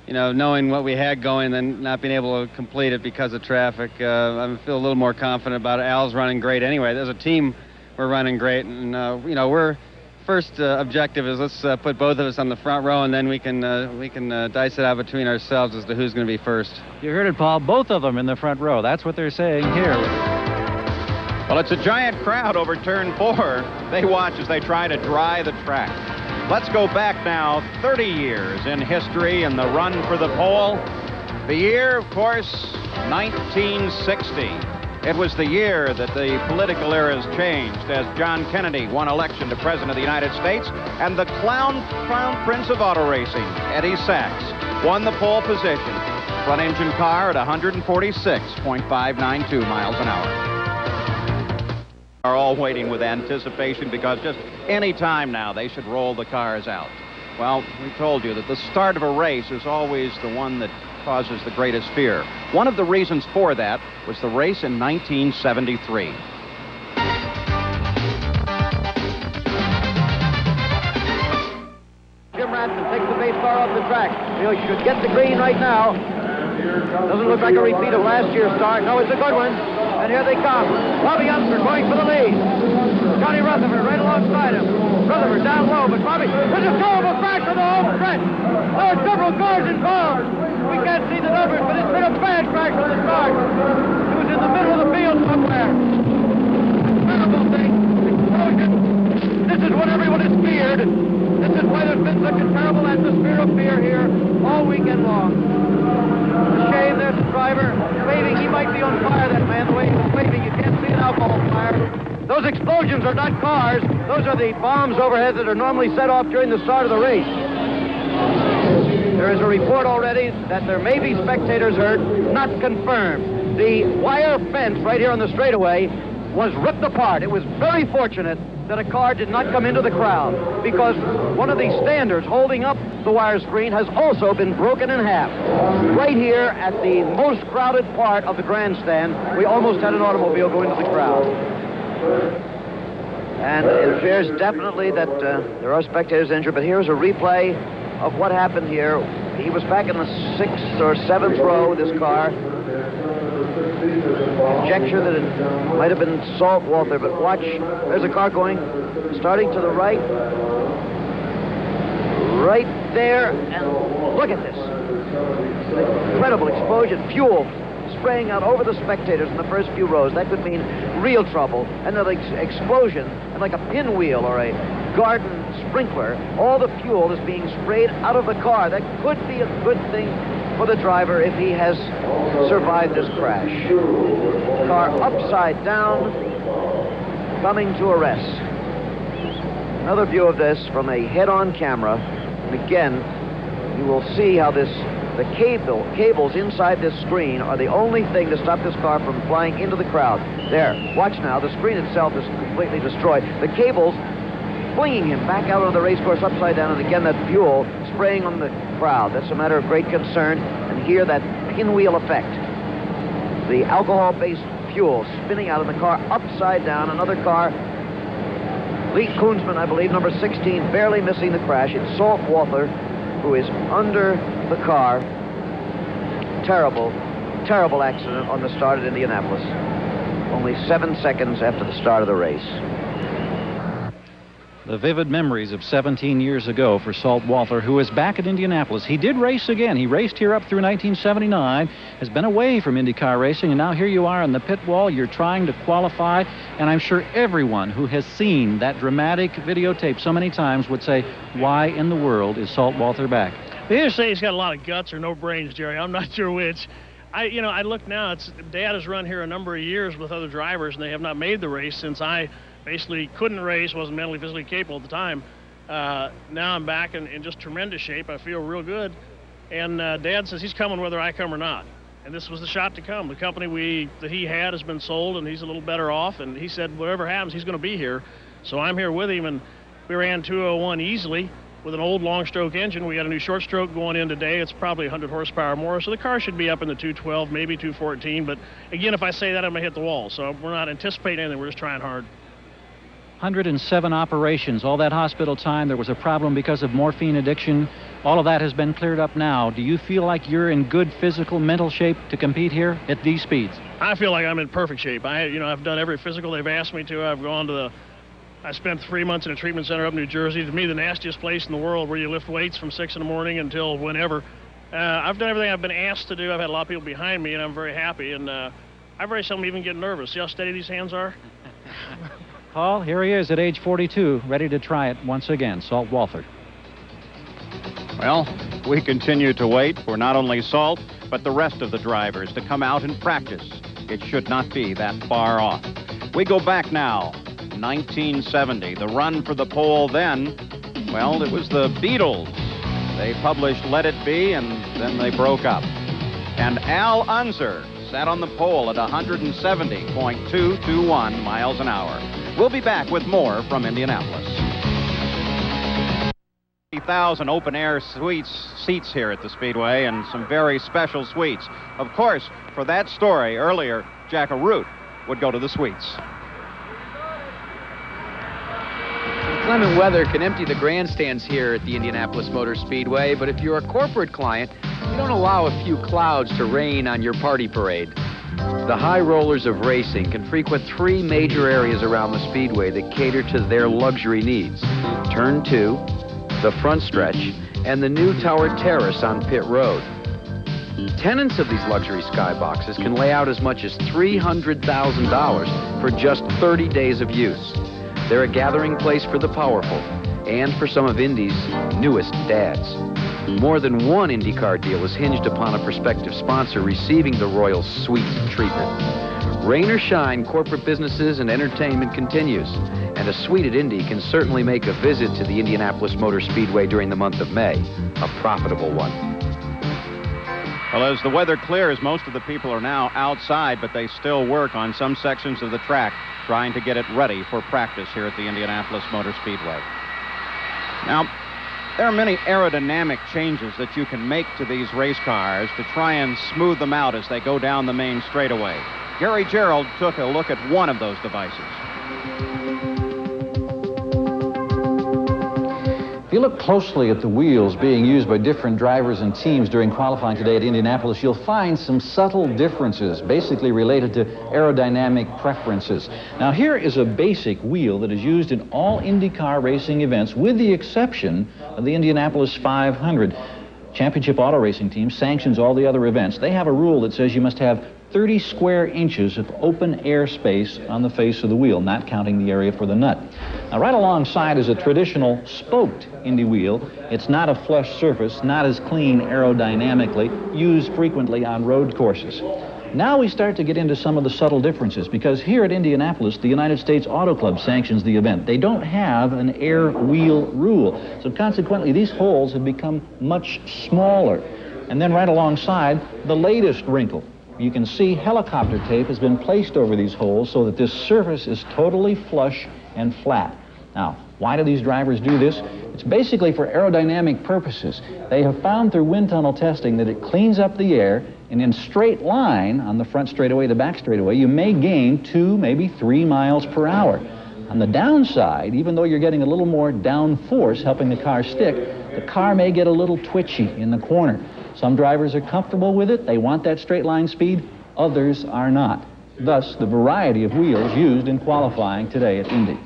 knowing what we had going and not being able to complete it because of traffic, I feel a little more confident about it. Al's running great anyway. As a team, we're running great, and we're first objective is let's put both of us on the front row, and then we can dice it out between ourselves as to who's going to be first. You heard it, Paul. Both of them in the front row. That's what they're saying here. Well, it's a giant crowd over turn 4. They watch as they try to dry the track. Let's go back now 30 years in history in the run for the pole. The year, of course, 1960. It was the year that the political eras changed as John Kennedy won election to President of the United States, and the crown prince of auto racing, Eddie Sachs, won the pole position. Front engine car at 146.592 miles an hour. Are all waiting with anticipation because just any time now they should roll the cars out. Well, we told you that the start of a race is always the one that causes the greatest fear. One of the reasons for that was the race in 1973. Jim Ranson takes the base car off the track. You should get the green right now. Doesn't look like a repeat of last year's start. No, it's a good one. And here they come. Bobby Unser going for the lead. Johnny Rutherford right alongside him. Rutherford down low, but Bobby, there's a terrible crash on the home stretch. There are several cars involved. We can't see the numbers, but it's been a bad crash on the start. It was in the middle of the field somewhere. Terrible thing. Explosion. This is what everyone is feared. This is why there's been such a terrible atmosphere of fear here all weekend long. It's a shame there's a driver waving. He might be on fire, that man, the way he was waving. You can't see an alcohol fire. Those explosions are not cars. Those are the bombs overhead that are normally set off during the start of the race. There is a report already that there may be spectators hurt, not confirmed. The wire fence right here on the straightaway was ripped apart. It was very fortunate that a car did not come into the crowd, because one of the standards holding up the wire screen has also been broken in half. Right here at the most crowded part of the grandstand, we almost had an automobile go into the crowd. And it appears definitely that there are spectators injured, but here's a replay of what happened here. He was back in the 6th or 7th row, this car. Conjecture that it might have been Salt Walter, but watch, there's a car going, starting to the right. Right there, and look at this. Incredible explosion, fuel spraying out over the spectators in the first few rows. That could mean real trouble. And an explosion, and like a pinwheel or a garden sprinkler, all the fuel is being sprayed out of the car. That could be a good thing for the driver if he has survived this crash. Car upside down, coming to a rest. Another view of this from a head-on camera. And again, you will see how the cables inside this screen are the only thing to stop this car from flying into the crowd. There, watch now, the screen itself is completely destroyed. The cables flinging him back out on the race course upside down, and again that fuel spraying on the crowd. That's a matter of great concern. And here, that pinwheel effect. The alcohol-based fuel spinning out of the car upside down, another car Pete Koonsman, I believe, number 16, barely missing the crash. It's Salt Walther, who is under the car. Terrible, terrible accident on the start at Indianapolis. Only 7 seconds after the start of the race. The vivid memories of 17 years ago for Salt Walther, who is back at Indianapolis. He did race again. He raced here up through 1979, has been away from IndyCar racing, and now here you are on the pit wall. You're trying to qualify, and I'm sure everyone who has seen that dramatic videotape so many times would say, why in the world is Salt Walther back? They either say he's got a lot of guts or no brains, Jerry. I'm not sure which. I look now, Dad has run here a number of years with other drivers, and they have not made the race since I basically couldn't race, wasn't mentally, physically capable at the time. Now I'm back in just tremendous shape. I feel real good. And Dad says he's coming whether I come or not. And this was the shot to come. The company that he had has been sold, and he's a little better off. And he said whatever happens, he's going to be here. So I'm here with him, and we ran 201 easily with an old long-stroke engine. We got a new short-stroke going in today. It's probably 100 horsepower more, so the car should be up in the 212, maybe 214. But again, if I say that, I'm going to hit the wall. So we're not anticipating anything. We're just trying hard. 107 operations, all that hospital time. There was a problem because of morphine addiction. All of that has been cleared up now. Do you feel like you're in good physical, mental shape to compete here at these speeds? I feel like I'm in perfect shape. I've done every physical they've asked me to. I spent 3 months in a treatment center up in New Jersey. To me, the nastiest place in the world, where you lift weights from 6 in the morning until whenever. I've done everything I've been asked to do. I've had a lot of people behind me, and I'm very happy. And I very seldom even get nervous. See how steady these hands are? Paul, here he is at age 42, ready to try it once again. Salt Walther. Well, we continue to wait for not only Salt, but the rest of the drivers to come out and practice. It should not be that far off. We go back now. 1970. The run for the pole then, well, it was the Beatles. They published Let It Be, and then they broke up. And Al Unser sat on the pole at 170.221 miles an hour. We'll be back with more from Indianapolis. 30,000 open-air seats here at the Speedway, and some very special suites. Of course, for that story earlier, Jack Arute would go to the suites. Clement weather can empty the grandstands here at the Indianapolis Motor Speedway, but if you're a corporate client, you don't allow a few clouds to rain on your party parade. The high rollers of racing can frequent 3 major areas around the Speedway that cater to their luxury needs. Turn 2, the front stretch, and the new Tower Terrace on Pit Road. Tenants of these luxury skyboxes can lay out as much as $300,000 for just 30 days of use. They're a gathering place for the powerful and for some of Indy's newest dads. More than one IndyCar deal is hinged upon a prospective sponsor receiving the royal suite treatment. Rain or shine, corporate businesses and entertainment continues, and a suite at Indy can certainly make a visit to the Indianapolis Motor Speedway during the month of May a profitable one. Well, as the weather clears, most of the people are now outside, but they still work on some sections of the track trying to get it ready for practice here at the Indianapolis Motor Speedway. Now, there are many aerodynamic changes that you can make to these race cars to try and smooth them out as they go down the main straightaway. Gary Gerald took a look at one of those devices. If you look closely at the wheels being used by different drivers and teams during qualifying today at Indianapolis, you'll find some subtle differences, basically related to aerodynamic preferences. Now, here is a basic wheel that is used in all IndyCar racing events, with the exception of the Indianapolis 500. Championship Auto Racing Team sanctions all the other events. They have a rule that says you must have 30 square inches of open air space on the face of the wheel, not counting the area for the nut. Now, right alongside is a traditional spoked Indy wheel. It's not a flush surface, not as clean aerodynamically, used frequently on road courses. Now we start to get into some of the subtle differences, because here at Indianapolis, the United States Auto Club sanctions the event. They don't have an air wheel rule, so consequently these holes have become much smaller. And then right alongside, the latest wrinkle. You can see helicopter tape has been placed over these holes so that this surface is totally flush and flat. Now, why do these drivers do this? It's basically for aerodynamic purposes. They have found through wind tunnel testing that it cleans up the air, and in straight line on the front straightaway, the back straightaway, you may gain 2, maybe 3 miles per hour. On the downside, even though you're getting a little more down force helping the car stick, the car may get a little twitchy in the corner. Some drivers are comfortable with it. They want that straight line speed. Others are not. Thus, the variety of wheels used in qualifying today at Indy.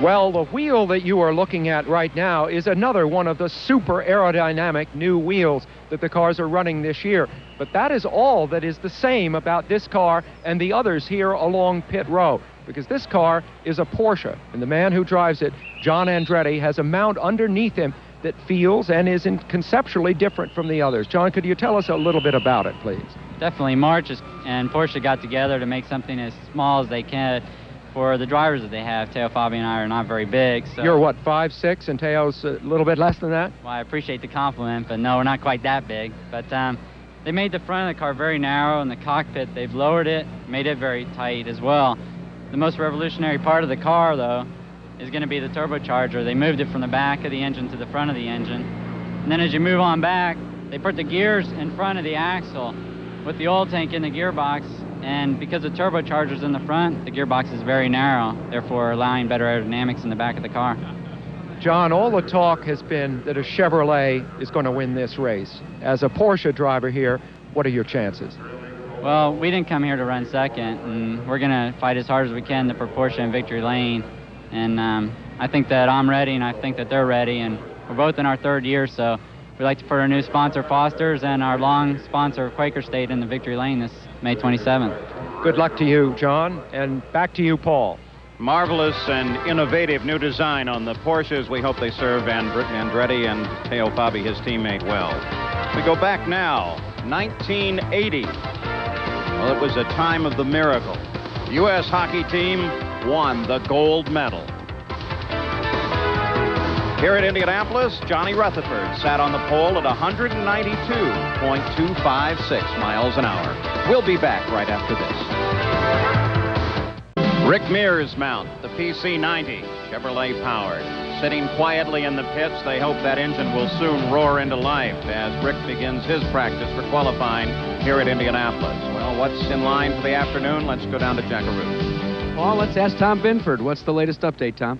Well, the wheel that you are looking at right now is another one of the super aerodynamic new wheels that the cars are running this year. But that is all that is the same about this car and the others here along pit row, because this car is a Porsche, and the man who drives it, John Andretti, has a mount underneath him that feels and is conceptually different from the others. John, could you tell us a little bit about it, please? Definitely. March and Porsche got together to make something as small as they can for the drivers that they have. Teo, Fabi, and I are not very big. So. You're what, 5'6", and Teo's a little bit less than that? Well, I appreciate the compliment, but no, we're not quite that big. But they made the front of the car very narrow, and the cockpit, they've lowered it, made it very tight as well. The most revolutionary part of the car, though, is going to be the turbocharger. They moved it from the back of the engine to the front of the engine. And then as you move on back, they put the gears in front of the axle with the oil tank in the gearbox. And because the turbocharger's in the front, the gearbox is very narrow, therefore allowing better aerodynamics in the back of the car. John, all the talk has been that a Chevrolet is going to win this race. As a Porsche driver here, what are your chances? Well, we didn't come here to run second, and we're going to fight as hard as we can to put Porsche in victory lane. And I think that I'm ready, and I think that they're ready, and we're both in our third year, so we'd like to put our new sponsor, Foster's, and our long sponsor, Quaker State, in the victory lane this May 27th. Good luck to you, John, and back to you, Paul. Marvelous and innovative new design on the Porsches. We hope they serve Andretti and Teo Fabi, his teammate, well. We go back now, 1980. Well, it was a time of the miracle. The U.S. hockey team won the gold medal. Here at Indianapolis, Johnny Rutherford sat on the pole at 192.256 miles an hour. We'll be back right after this. Rick Mears' mount, the PC-90, Chevrolet powered. Sitting quietly in the pits, they hope that engine will soon roar into life as Rick begins his practice for qualifying here at Indianapolis. Well, what's in line for the afternoon? Let's go down to Jackaroo. Well, let's ask Tom Binford. What's the latest update, Tom?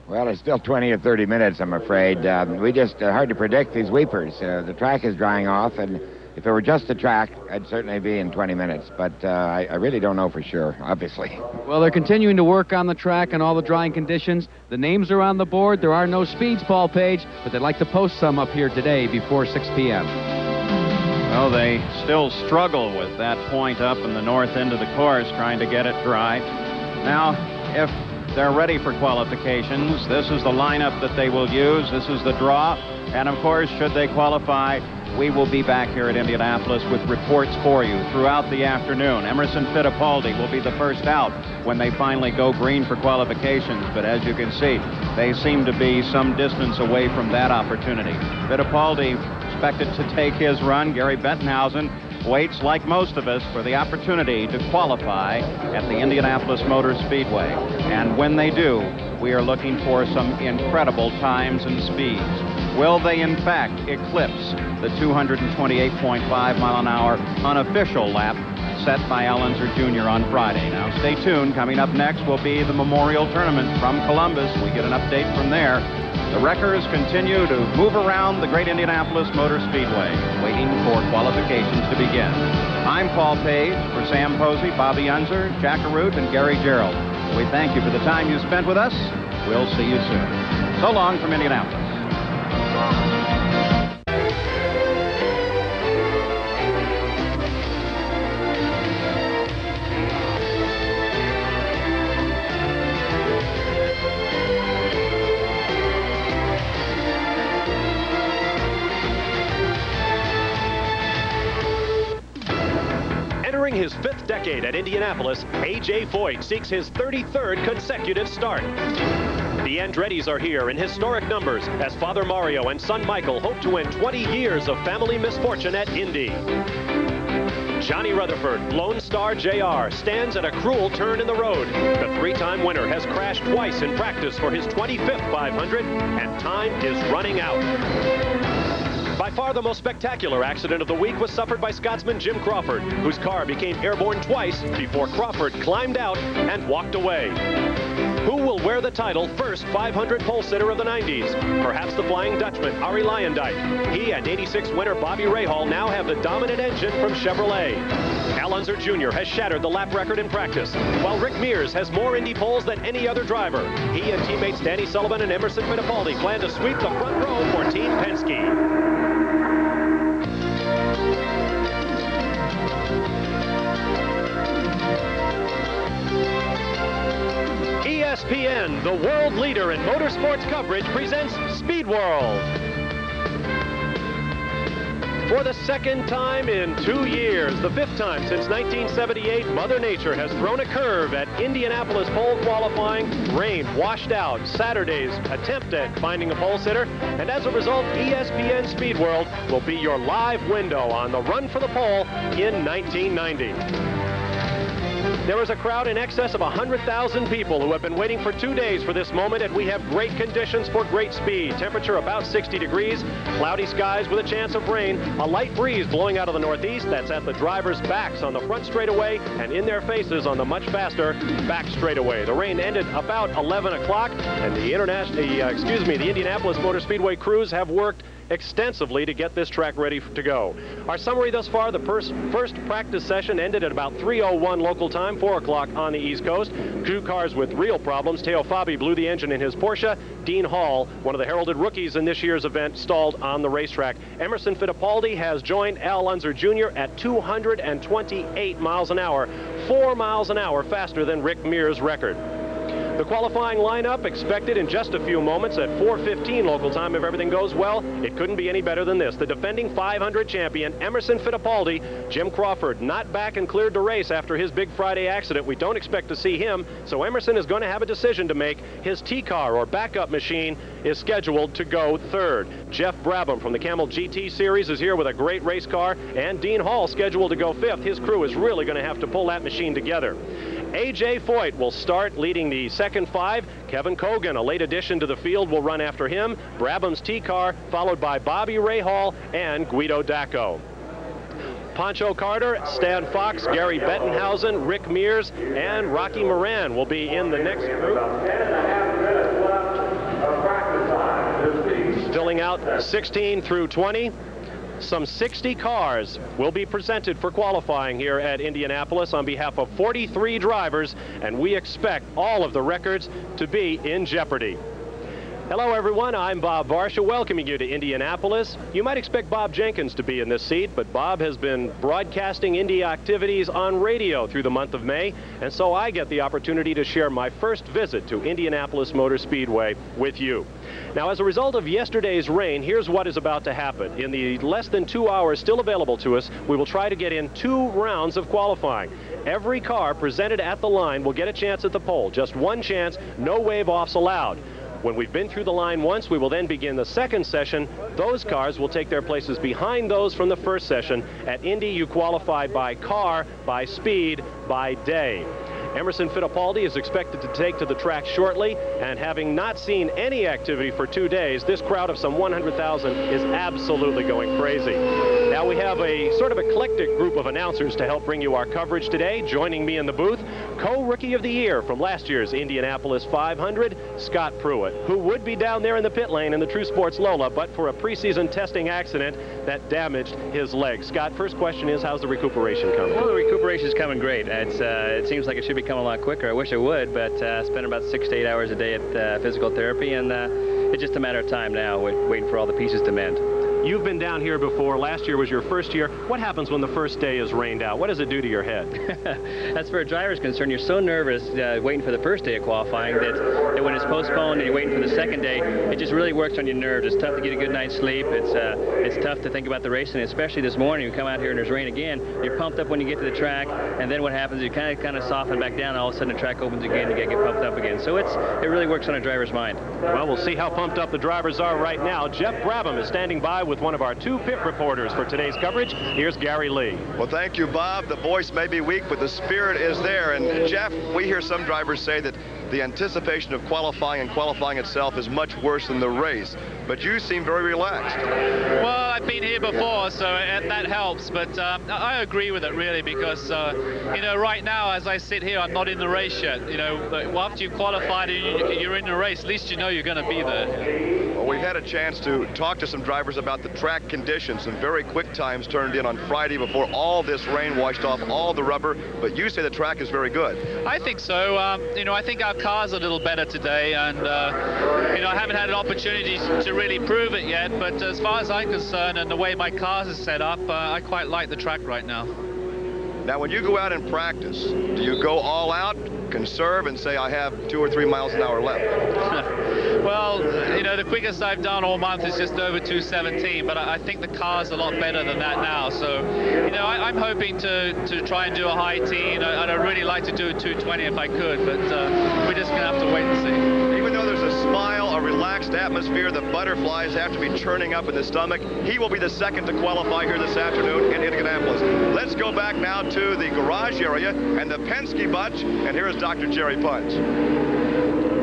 Well, it's still 20 or 30 minutes, I'm afraid. We just hard to predict these weepers. The track is drying off, and if it were just the track, I'd certainly be in 20 minutes. But I really don't know for sure, obviously. Well, they're continuing to work on the track and all the drying conditions. The names are on the board. There are no speeds, Paul Page, but they'd like to post some up here today before 6 p.m. Well, they still struggle with that point up in the north end of the course, trying to get it dry. Now, if they're ready for qualifications, this is the lineup that they will use. This is the draw. And, of course, should they qualify, we will be back here at Indianapolis with reports for you throughout the afternoon. Emerson Fittipaldi will be the first out when they finally go green for qualifications. But as you can see, they seem to be some distance away from that opportunity. Fittipaldi expected to take his run. Gary Bettenhausen waits, like most of us, for the opportunity to qualify at the Indianapolis Motor Speedway. And when they do, we are looking for some incredible times and speeds. Will they, in fact, eclipse the 228.5 mile an hour unofficial lap set by Al Unser Jr. on Friday? Now, stay tuned. Coming up next will be the Memorial Tournament from Columbus. We get an update from there. The wreckers continue to move around the great Indianapolis Motor Speedway, waiting for qualifications to begin. I'm Paul Page. For Sam Posey, Bobby Unser, Jack Arute, and Gary Gerald, we thank you for the time you spent with us. We'll see you soon. So long from Indianapolis. Entering his 5th decade at Indianapolis, A.J. Foyt seeks his 33rd consecutive start. The Andrettis are here in historic numbers as Father Mario and son Michael hope to end 20 years of family misfortune at Indy. Johnny Rutherford, Lone Star JR, stands at a cruel turn in the road. The 3-time winner has crashed twice in practice for his 25th 500, and time is running out. By far the most spectacular accident of the week was suffered by Scotsman Jim Crawford, whose car became airborne twice before Crawford climbed out and walked away. Who will wear the title first 500 pole sitter of the 90s? Perhaps the Flying Dutchman, Arie Luyendyk. He and 86 winner Bobby Rahal now have the dominant engine from Chevrolet. Al Unser Jr. has shattered the lap record in practice, while Rick Mears has more Indy poles than any other driver. He and teammates Danny Sullivan and Emerson Fittipaldi plan to sweep the front row for Team Penske. ESPN, the world leader in motorsports coverage, presents Speed World. For the second time in 2 years, the fifth time since 1978, Mother Nature has thrown a curve at Indianapolis pole qualifying. Rain washed out Saturday's attempt at finding a pole sitter, and as a result, ESPN Speed World will be your live window on the run for the pole in 1990. There was a crowd in excess of 100,000 people who have been waiting for 2 days for this moment, and we have great conditions for great speed. Temperature about 60 degrees, cloudy skies with a chance of rain, a light breeze blowing out of the northeast that's at the drivers' backs on the front straightaway and in their faces on the much faster back straightaway. The rain ended about 11 o'clock, and the Indianapolis Motor Speedway crews have worked extensively to get this track ready to go. Our summary thus far: the first practice session ended at about 3:01 local time, 4 o'clock on the East Coast. Two cars with real problems. Teo Fabi blew the engine in his Porsche. Dean Hall, one of the heralded rookies in this year's event, stalled on the racetrack. Emerson Fittipaldi has joined Al Unser Jr. at 228 miles an hour, 4 miles an hour faster than Rick Mears' record. The qualifying lineup expected in just a few moments at 4:15 local time. If everything goes well, it couldn't be any better than this. The defending 500 champion, Emerson Fittipaldi. Jim Crawford not back and cleared to race after his big Friday accident. We don't expect to see him, so Emerson is going to have a decision to make. His T-car or backup machine is scheduled to go third. Jeff Brabham from the Camel GT Series is here with a great race car, and Dean Hall scheduled to go fifth. His crew is really going to have to pull that machine together. A.J. Foyt will start leading the second five. Kevin Cogan, a late addition to the field, will run after him. Brabham's T-car, followed by Bobby Rahal and Guido Dacco. Pancho Carter, Stan Fox, Gary Bettenhausen, Rick Mears, and Rocky Moran will be in the next group. Filling out 16 through 20. Some 60 cars will be presented for qualifying here at Indianapolis on behalf of 43 drivers, and we expect all of the records to be in jeopardy. Hello, everyone. I'm Bob Varsha, welcoming you to Indianapolis. You might expect Bob Jenkins to be in this seat, but Bob has been broadcasting Indy activities on radio through the month of May, and so I get the opportunity to share my first visit to Indianapolis Motor Speedway with you. Now, as a result of yesterday's rain, here's what is about to happen. In the less than 2 hours still available to us, we will try to get in 2 rounds of qualifying. Every car presented at the line will get a chance at the pole. Just one chance, no wave-offs allowed. When we've been through the line once, we will then begin the second session. Those cars will take their places behind those from the first session. At Indy, you qualify by car, by speed, by day. Emerson Fittipaldi is expected to take to the track shortly, and having not seen any activity for 2 days, this crowd of some 100,000 is absolutely going crazy. Now we have a sort of eclectic group of announcers to help bring you our coverage today. Joining me in the booth, co-rookie of the year from last year's Indianapolis 500, Scott Pruitt, who would be down there in the pit lane in the True Sports Lola, but for a preseason testing accident that damaged his leg. Scott, first question is, how's the recuperation coming? Well, the recuperation is coming great. It seems like it should be coming a lot quicker. I wish it would, but spend about 6 to 8 hours a day at physical therapy, and it's just a matter of time now, waiting for all the pieces to mend. You've been down here before. Last year was your first year. What happens when the first day is rained out? What does it do to your head? As for a driver's concerned, you're so nervous waiting for the first day of qualifying that when it's postponed and you're waiting for the second day, it just really works on your nerves. It's tough to get a good night's sleep. It's tough to think about the racing, especially this morning. You come out here and there's rain again. You're pumped up when you get to the track, and then what happens? You kind of soften back down. And all of a sudden, the track opens again. You get pumped up again. So it really works on a driver's mind. Well, we'll see how pumped up the drivers are right now. Jeff Brabham is standing by with one of our 2 pit reporters for today's coverage. Here's Gary Lee. Well, thank you, Bob. The voice may be weak, but the spirit is there. And Jeff, we hear some drivers say that the anticipation of qualifying and qualifying itself is much worse than the race. But you seem very relaxed. Well, I been here before, so that helps. But I agree with it, really, because, you know, right now, as I sit here, I'm not in the race yet. You know, but after you qualified and you're in the race, at least you know you're going to be there. Well, we've had a chance to talk to some drivers about the track conditions. Some very quick times turned in on Friday before all this rain washed off all the rubber. But you say the track is very good. I think so. You know, I think our car's a little better today, and you know, I haven't had an opportunity to really prove it yet. But as far as I'm concerned, and the way my car is set up, I quite like the track right now. Now, when you go out and practice, do you go all out, conserve, and say, I have 2 or 3 miles an hour left? Well, you know, the quickest I've done all month is just over 2:17, but I think the car's a lot better than that now. So, you know, I'm hoping to try and do a high T, and I'd really like to do a 2:20 if I could, but we're just going to have to wait and see. Even though there's a smile, a relaxed atmosphere, the butterflies have to be churning up in the stomach. He will be the second to qualify here this afternoon in Indianapolis. Let's go back now to the garage area and the Penske bunch, and here is Dr. Jerry Punch.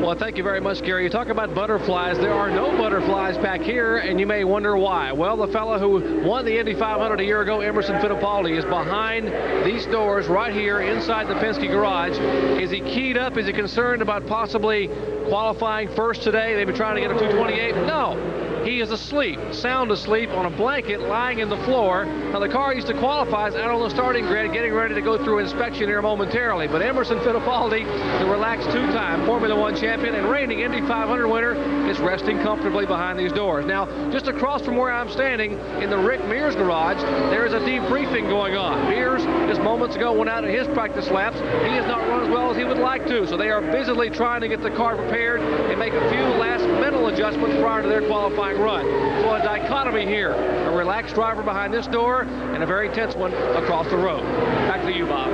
Well, thank you very much, Gary. You talk about butterflies. There are no butterflies back here, and you may wonder why. Well, the fellow who won the Indy 500 a year ago, Emerson Fittipaldi, is behind these doors right here inside the Penske garage. Is he keyed up? Is he concerned about possibly qualifying first today? They've been trying to get a 2:28. No. He is asleep, sound asleep on a blanket lying in the floor. Now, the car used to qualify is out on the starting grid, getting ready to go through inspection here momentarily. But Emerson Fittipaldi, the relaxed two-time Formula One champion and reigning Indy 500 winner, is resting comfortably behind these doors. Now, just across from where I'm standing in the Rick Mears garage, there is a debriefing going on. Mears, just moments ago, went out in his practice laps. He has not run as well as he would like to, so they are busily trying to get the car prepared and make a few last mental adjustments prior to their qualifying run. So a dichotomy here, a relaxed driver behind this door and a very tense one across the road. Back to you, Bob.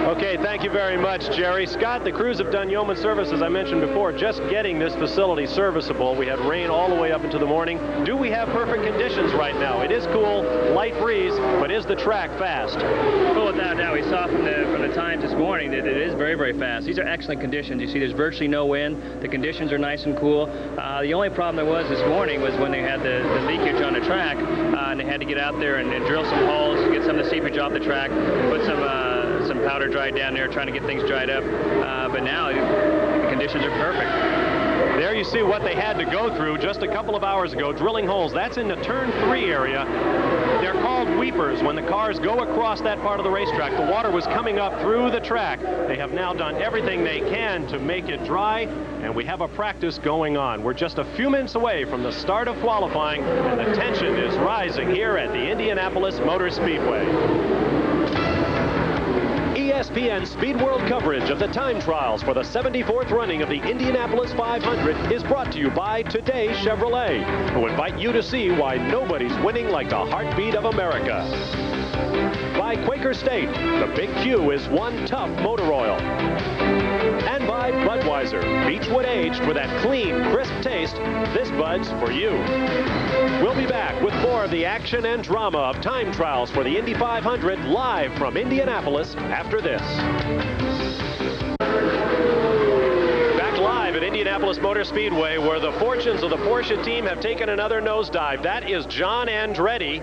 Okay, thank you very much, Jerry. Scott, the crews have done yeoman service, as I mentioned before, just getting this facility serviceable. We had rain all the way up into the morning. Do we have perfect conditions right now? It is cool, light breeze, but is the track fast? Well, without a doubt, we saw from the times this morning that it is very, very fast. These are excellent conditions. You see there's virtually no wind. The conditions are nice and cool. The only problem there was this morning was when they had the leakage on the track, and they had to get out there and drill some holes to get some of the seepage off the track, put some powder dried down there, trying to get things dried up. But now the conditions are perfect. There you see what they had to go through just a couple of hours ago, drilling holes. That's in the turn 3 area. They're called weepers. When the cars go across that part of the racetrack, the water was coming up through the track. They have now done everything they can to make it dry, and we have a practice going on. We're just a few minutes away from the start of qualifying, and the tension is rising here at the Indianapolis Motor Speedway. ESPN Speed World coverage of the time trials for the 74th running of the Indianapolis 500 is brought to you by Today Chevrolet, who invite you to see why nobody's winning like the heartbeat of America. By Quaker State, the Big Q is one tough motor oil. And by Budweiser, Beechwood aged with that clean, crisp taste. This Bud's for you. We'll be back with more of the action and drama of time trials for the Indy 500 live from Indianapolis after this. Back live at Indianapolis Motor Speedway, where the fortunes of the Porsche team have taken another nosedive. That is John Andretti,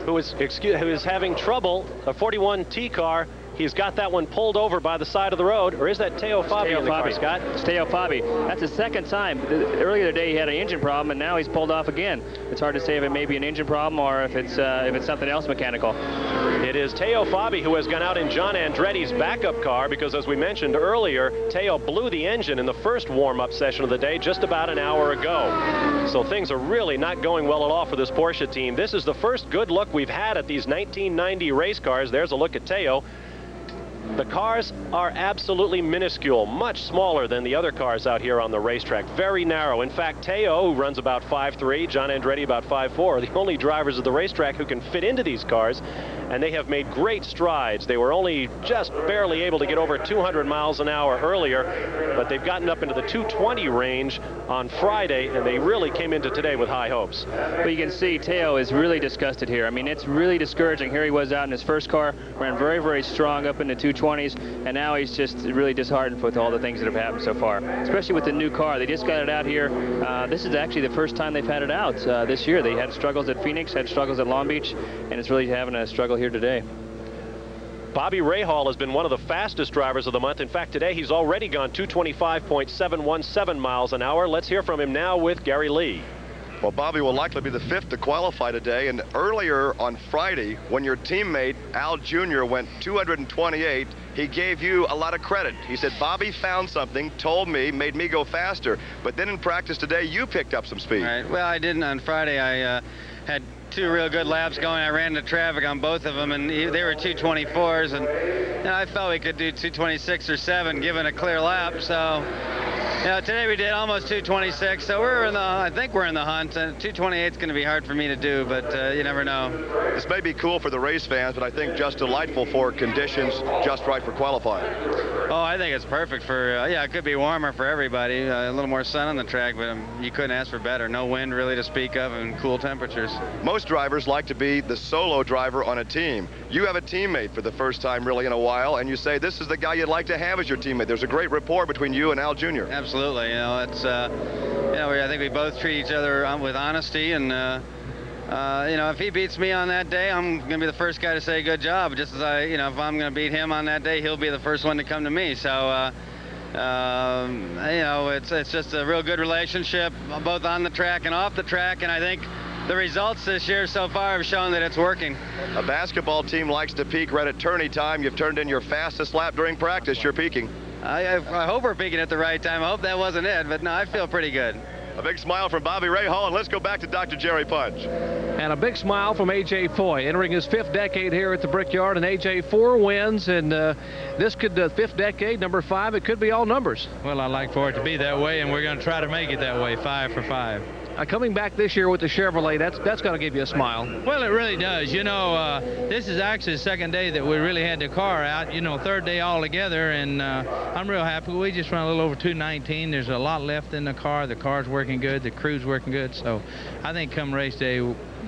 who is having trouble. A 41T car. He's got that one pulled over by the side of the road. Or is that Teo Fabi in the car, Scott? It's Teo Fabi. That's the second time. Earlier today he had an engine problem, and now he's pulled off again. It's hard to say if it may be an engine problem or if it's something else mechanical. It is Teo Fabi who has gone out in John Andretti's backup car because, as we mentioned earlier, Teo blew the engine in the first warm-up session of the day just about an hour ago. So things are really not going well at all for this Porsche team. This is the first good look we've had at these 1990 race cars. There's a look at Teo. The cars are absolutely minuscule, much smaller than the other cars out here on the racetrack. Very narrow. In fact, Teo, who runs about 5'3", John Andretti about 5'4", are the only drivers of the racetrack who can fit into these cars, and they have made great strides. They were only just barely able to get over 200 miles an hour earlier, but they've gotten up into the 220 range on Friday, and they really came into today with high hopes. But you can see Teo is really disgusted here. I mean, it's really discouraging. Here he was out in his first car, ran very, very strong up into 220. 220s, and now he's just really disheartened with all the things that have happened so far, especially with the new car. They just got it out here. This is actually the first time they've had it out this year. They had struggles at Phoenix, had struggles at Long Beach, and it's really having a struggle here today. Bobby Rahal has been one of the fastest drivers of the month. In fact, today he's already gone 225.717 miles an hour. Let's hear from him now with Gary Lee. Well, Bobby will likely be the 5th to qualify today, and earlier on Friday, when your teammate Al Jr. went 228, he gave you a lot of credit. He said, Bobby found something, told me, made me go faster, but then in practice today, you picked up some speed. Right. Well, I didn't on Friday. I had 2 real good laps going. I ran into traffic on both of them, and they were 224s, and I felt we could do 226 or 7 given a clear lap. So, you know, today we did almost 226, so I think we're in the hunt. 228 is going to be hard for me to do, but you never know. This may be cool for the race fans, but I think just delightful for conditions just right for qualifying. Oh, I think it's perfect for, yeah, it could be warmer for everybody. A little more sun on the track, but you couldn't ask for better. No wind really to speak of, and cool temperatures. Most drivers like to be the solo driver on a team. You have a teammate for the first time really in a while, and you say this is the guy you'd like to have as your teammate. There's a great rapport between you and Al Jr. Absolutely. You know, it's, you know, I think we both treat each other with honesty, and, you know, if he beats me on that day, I'm going to be the first guy to say good job. Just as you know, if I'm going to beat him on that day, he'll be the first one to come to me. So, you know, it's just a real good relationship, both on the track and off the track, and I think the results this year so far have shown that it's working. A basketball team likes to peak right at tourney time. You've turned in your fastest lap during practice. You're peaking. I hope we're peaking at the right time. I hope that wasn't it, but no, I feel pretty good. A big smile from Bobby Rahal, and let's go back to Dr. Jerry Punch. And a big smile from A.J. Foy, entering his 5th decade here at the Brickyard, and A.J. 4 wins, and this could, 5th decade, number 5, it could be all numbers. Well, I like for it to be that way, and we're going to try to make it that way, 5 for 5. Coming back this year with the Chevrolet, that's got to give you a smile. Well, it really does. You know, this is actually the 2nd day that we really had the car out, you know, 3rd day all together, and I'm real happy. We just run a little over 219. There's a lot left in the car. The car's working good. The crew's working good. So I think come race day,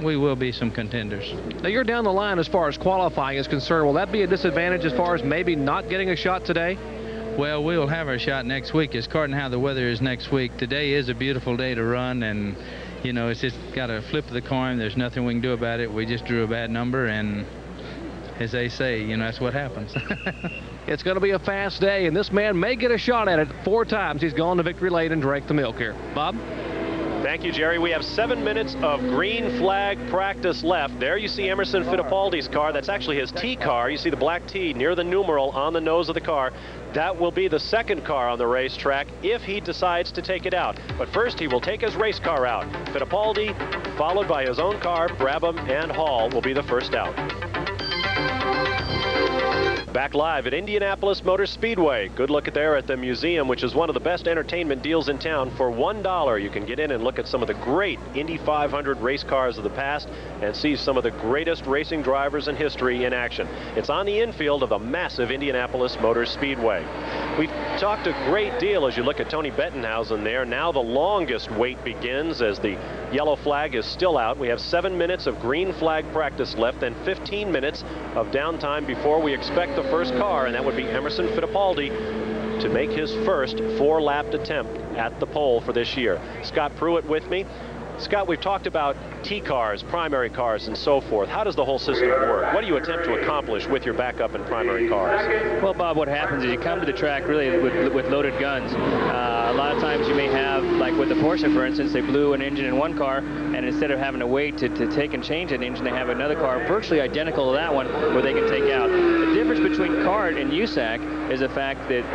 we will be some contenders. Now, you're down the line as far as qualifying is concerned. Will that be a disadvantage as far as maybe not getting a shot today? Well, we'll have our shot next week. It's according to how the weather is next week. Today is a beautiful day to run, and, you know, it's just got a flip of the coin. There's nothing we can do about it. We just drew a bad number, and as they say, you know, that's what happens. It's going to be a fast day, and this man may get a shot at it. 4 times he's gone to victory lane and drank the milk here. Bob? Thank you, Jerry. We have 7 minutes of green flag practice left. There you see Emerson Fittipaldi's car. That's actually his T car. You see the black T near the numeral on the nose of the car. That will be the 2nd car on the racetrack if he decides to take it out. But first, he will take his race car out. Fittipaldi, followed by his own car, Brabham and Hall, will be the first out. Back live at Indianapolis Motor Speedway. Good look there at the museum, which is one of the best entertainment deals in town. For $1, you can get in and look at some of the great Indy 500 race cars of the past and see some of the greatest racing drivers in history in action. It's on the infield of the massive Indianapolis Motor Speedway. We've talked a great deal as you look at Tony Bettenhausen there. Now the longest wait begins as the yellow flag is still out. We have 7 minutes of green flag practice left and 15 minutes of downtime before we expect the first car, and that would be Emerson Fittipaldi to make his first 4-lapped attempt at the pole for this year. Scott Pruitt with me. Scott, we've talked about T cars, primary cars, and so forth. How does the whole system work? What do you attempt to accomplish with your backup and primary cars? Well, Bob, what happens is you come to the track really with loaded guns. A lot of times you may have, like with the Porsche, for instance, they blew an engine in one car, and instead of having to wait to take and change an engine, they have another car virtually identical to that one where they can take out. The difference between CART and USAC is the fact that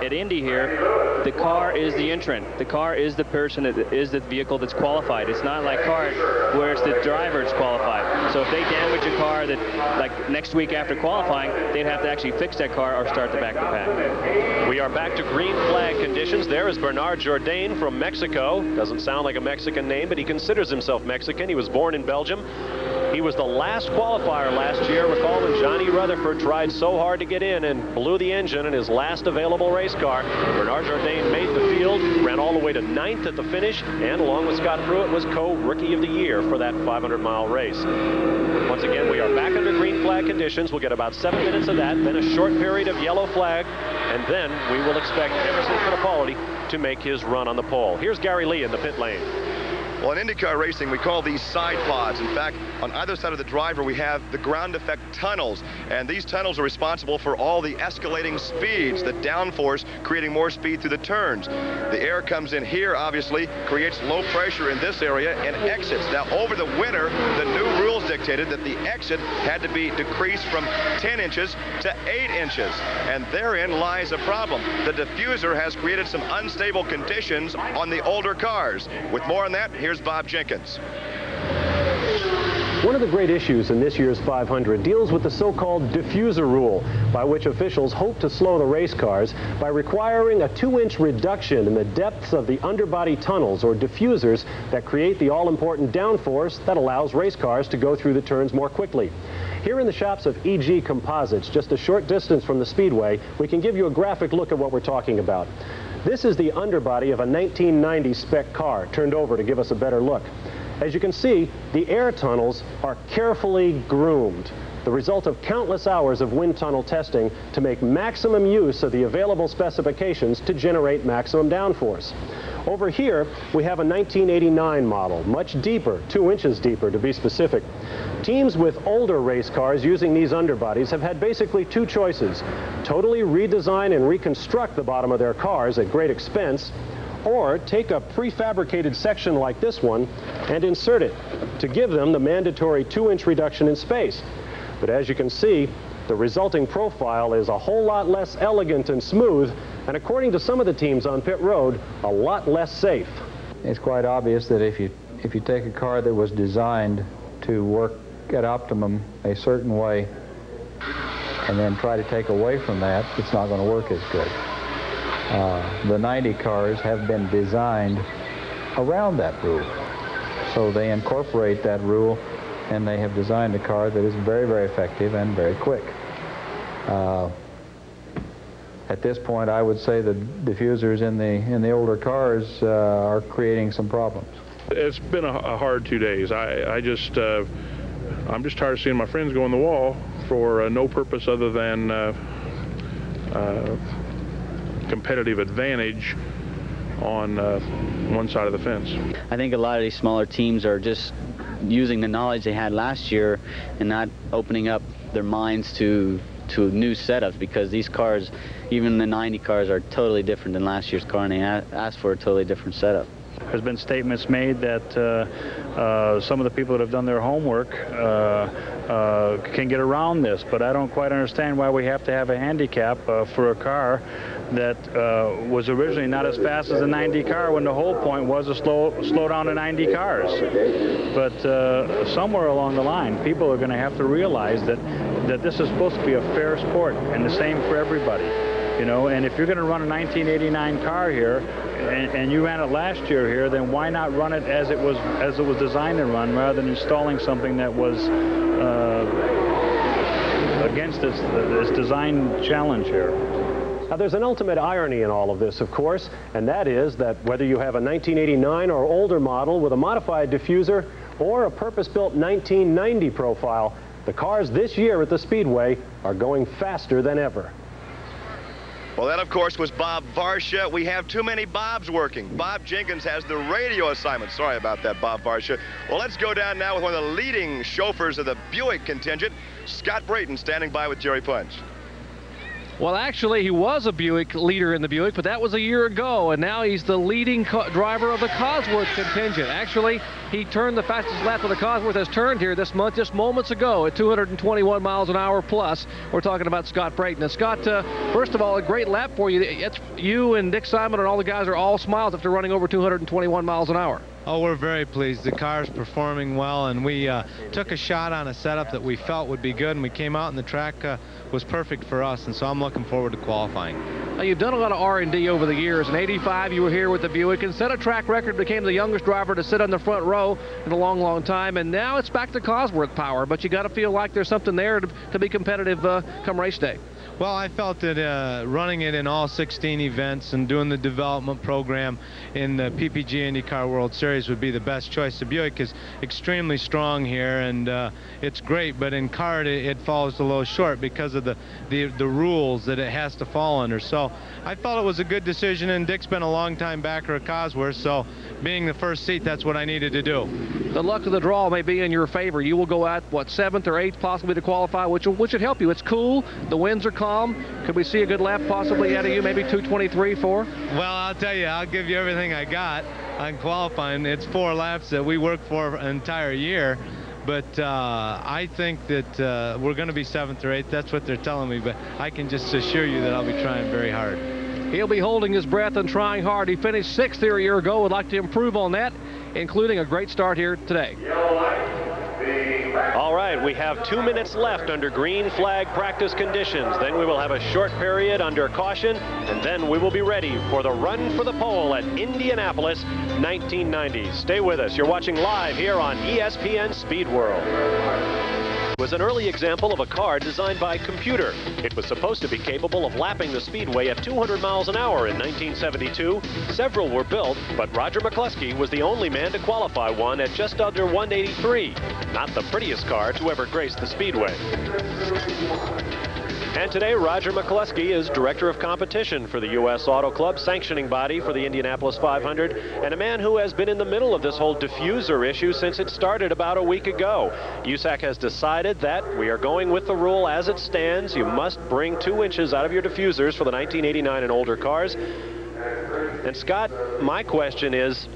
at Indy here, the car is the entrant. The car is the person that is the vehicle that's qualified. It's not like CART where it's the driver that's qualified. So if they damage a car that, like next week after qualifying, they'd have to actually fix that car or start the back-to-back. We are back to green flag conditions. There is Bernard Jourdain from Mexico. Doesn't sound like a Mexican name, but he considers himself Mexican. He was born in Belgium. He was the last qualifier last year. Recall when Johnny Rutherford tried so hard to get in and blew the engine in his last available race car. Bernard Jourdain made the field, ran all the way to 9th at the finish, and along with Scott Pruitt was co-Rookie of the Year for that 500-mile race. Once again, we are back under green flag flag conditions. We'll get about 7 minutes of that, then a short period of yellow flag, and then we will expect Emerson Fittipaldi to make his run on the pole. Here's Gary Lee in the pit lane. Well, in IndyCar racing, we call these side pods. In fact, on either side of the driver, we have the ground effect tunnels. And these tunnels are responsible for all the escalating speeds, the downforce creating more speed through the turns. The air comes in here, obviously, creates low pressure in this area and exits. Now, over the winter, the new rules dictated that the exit had to be decreased from 10 inches to 8 inches. And therein lies a problem. The diffuser has created some unstable conditions on the older cars. With more on that, here's Bob Jenkins. One of the great issues in this year's 500 deals with the so-called diffuser rule, by which officials hope to slow the race cars by requiring a 2-inch reduction in the depths of the underbody tunnels or diffusers that create the all-important downforce that allows race cars to go through the turns more quickly. Here in the shops of EG Composites, just a short distance from the speedway, we can give you a graphic look at what we're talking about. This is the underbody of a 1990 spec car, turned over to give us a better look. As you can see, the air tunnels are carefully groomed, the result of countless hours of wind tunnel testing to make maximum use of the available specifications to generate maximum downforce. Over here, we have a 1989 model, much deeper, 2 inches deeper to be specific. Teams with older race cars using these underbodies have had basically two choices: totally redesign and reconstruct the bottom of their cars at great expense, or take a prefabricated section like this one and insert it to give them the mandatory 2-inch reduction in space. But as you can see, the resulting profile is a whole lot less elegant and smooth, and according to some of the teams on pit road, a lot less safe. It's quite obvious that if you take a car that was designed to work at optimum a certain way and then try to take away from that, it's not going to work as good. The 90 cars have been designed around that rule. So they incorporate that rule, and they have designed a car that is very, very effective and very quick. At this point, I would say the diffusers in the older cars are creating some problems. It's been a hard 2 days. I'm just tired of seeing my friends go on the wall for no purpose other than competitive advantage on one side of the fence. I think a lot of these smaller teams are just using the knowledge they had last year and not opening up their minds to new setups, because these cars, even the 90 cars, are totally different than last year's car, and they asked for a totally different setup. There's been statements made that some of the people that have done their homework can get around this, but I don't quite understand why we have to have a handicap for a car that was originally not as fast as a 90 car, when the whole point was to slow down the 90 cars. But somewhere along the line, people are going to have to realize that this is supposed to be a fair sport and the same for everybody. You know, and if you're going to run a 1989 car here, and you ran it last year here, then why not run it as it was designed to run, rather than installing something that was against its design challenge here? Now, there's an ultimate irony in all of this, of course, and that is that whether you have a 1989 or older model with a modified diffuser or a purpose-built 1990 profile, the cars this year at the Speedway are going faster than ever. Well, that, of course, was Bob Varsha. We have too many Bobs working. Bob Jenkins has the radio assignment. Sorry about that, Bob Varsha. Well, let's go down now with one of the leading chauffeurs of the Buick contingent, Scott Brayton, standing by with Jerry Punch. Well, actually, he was a Buick leader in the Buick, but that was a year ago, and now he's the leading driver of the Cosworth contingent. Actually, he turned the fastest lap of the Cosworth has turned here this month just moments ago at 221 miles an hour plus. We're talking about Scott Brayton. And Scott, first of all, a great lap for you. You and Dick Simon and all the guys are all smiles after running over 221 miles an hour. Oh, we're very pleased. The car's performing well, and we took a shot on a setup that we felt would be good, and we came out and the track was perfect for us, and so I'm looking forward to qualifying. Now, you've done a lot of R&D over the years. In '85, you were here with the Buick and set a track record, became the youngest driver to sit on the front row in a long, long time, and now it's back to Cosworth power, but you got to feel like there's something there to be competitive come race day. Well, I felt that running it in all 16 events and doing the development program in the PPG IndyCar World Series series would be the best choice. The Buick is extremely strong here, and it's great, but in kart it falls a little short because of the rules that it has to fall under. So I felt it was a good decision, and Dick's been a long time backer at Cosworth, so being the first seat, that's what I needed to do. The luck of the draw may be in your favor. You will go out, what, 7th or 8th possibly to qualify, which should help you. It's cool. The winds are calm. Could we see a good lap possibly out of you, maybe 2:23, 4? Well, I'll tell you, I'll give you everything I got on qualifying. It's 4 laps that we work for an entire year. But I think that we're going to be 7th or 8th. That's what they're telling me. But I can just assure you that I'll be trying very hard. He'll be holding his breath and trying hard. He finished 6th here a year ago. Would like to improve on that, including a great start here today. All right, we have 2 minutes left under green flag practice conditions. Then we will have a short period under caution, and then we will be ready for the run for the pole at Indianapolis 1990. Stay with us. You're watching live here on ESPN Speed World. Was an early example of a car designed by computer. It was supposed to be capable of lapping the speedway at 200 miles an hour in 1972. Several were built, but Roger McCluskey was the only man to qualify one at just under 183. Not the prettiest car to ever grace the speedway. And today, Roger McCluskey is Director of Competition for the U.S. Auto Club, sanctioning body for the Indianapolis 500, and a man who has been in the middle of this whole diffuser issue since it started about a week ago. USAC has decided that we are going with the rule as it stands. You must bring 2 inches out of your diffusers for the 1989 and older cars. And Scott, my question is,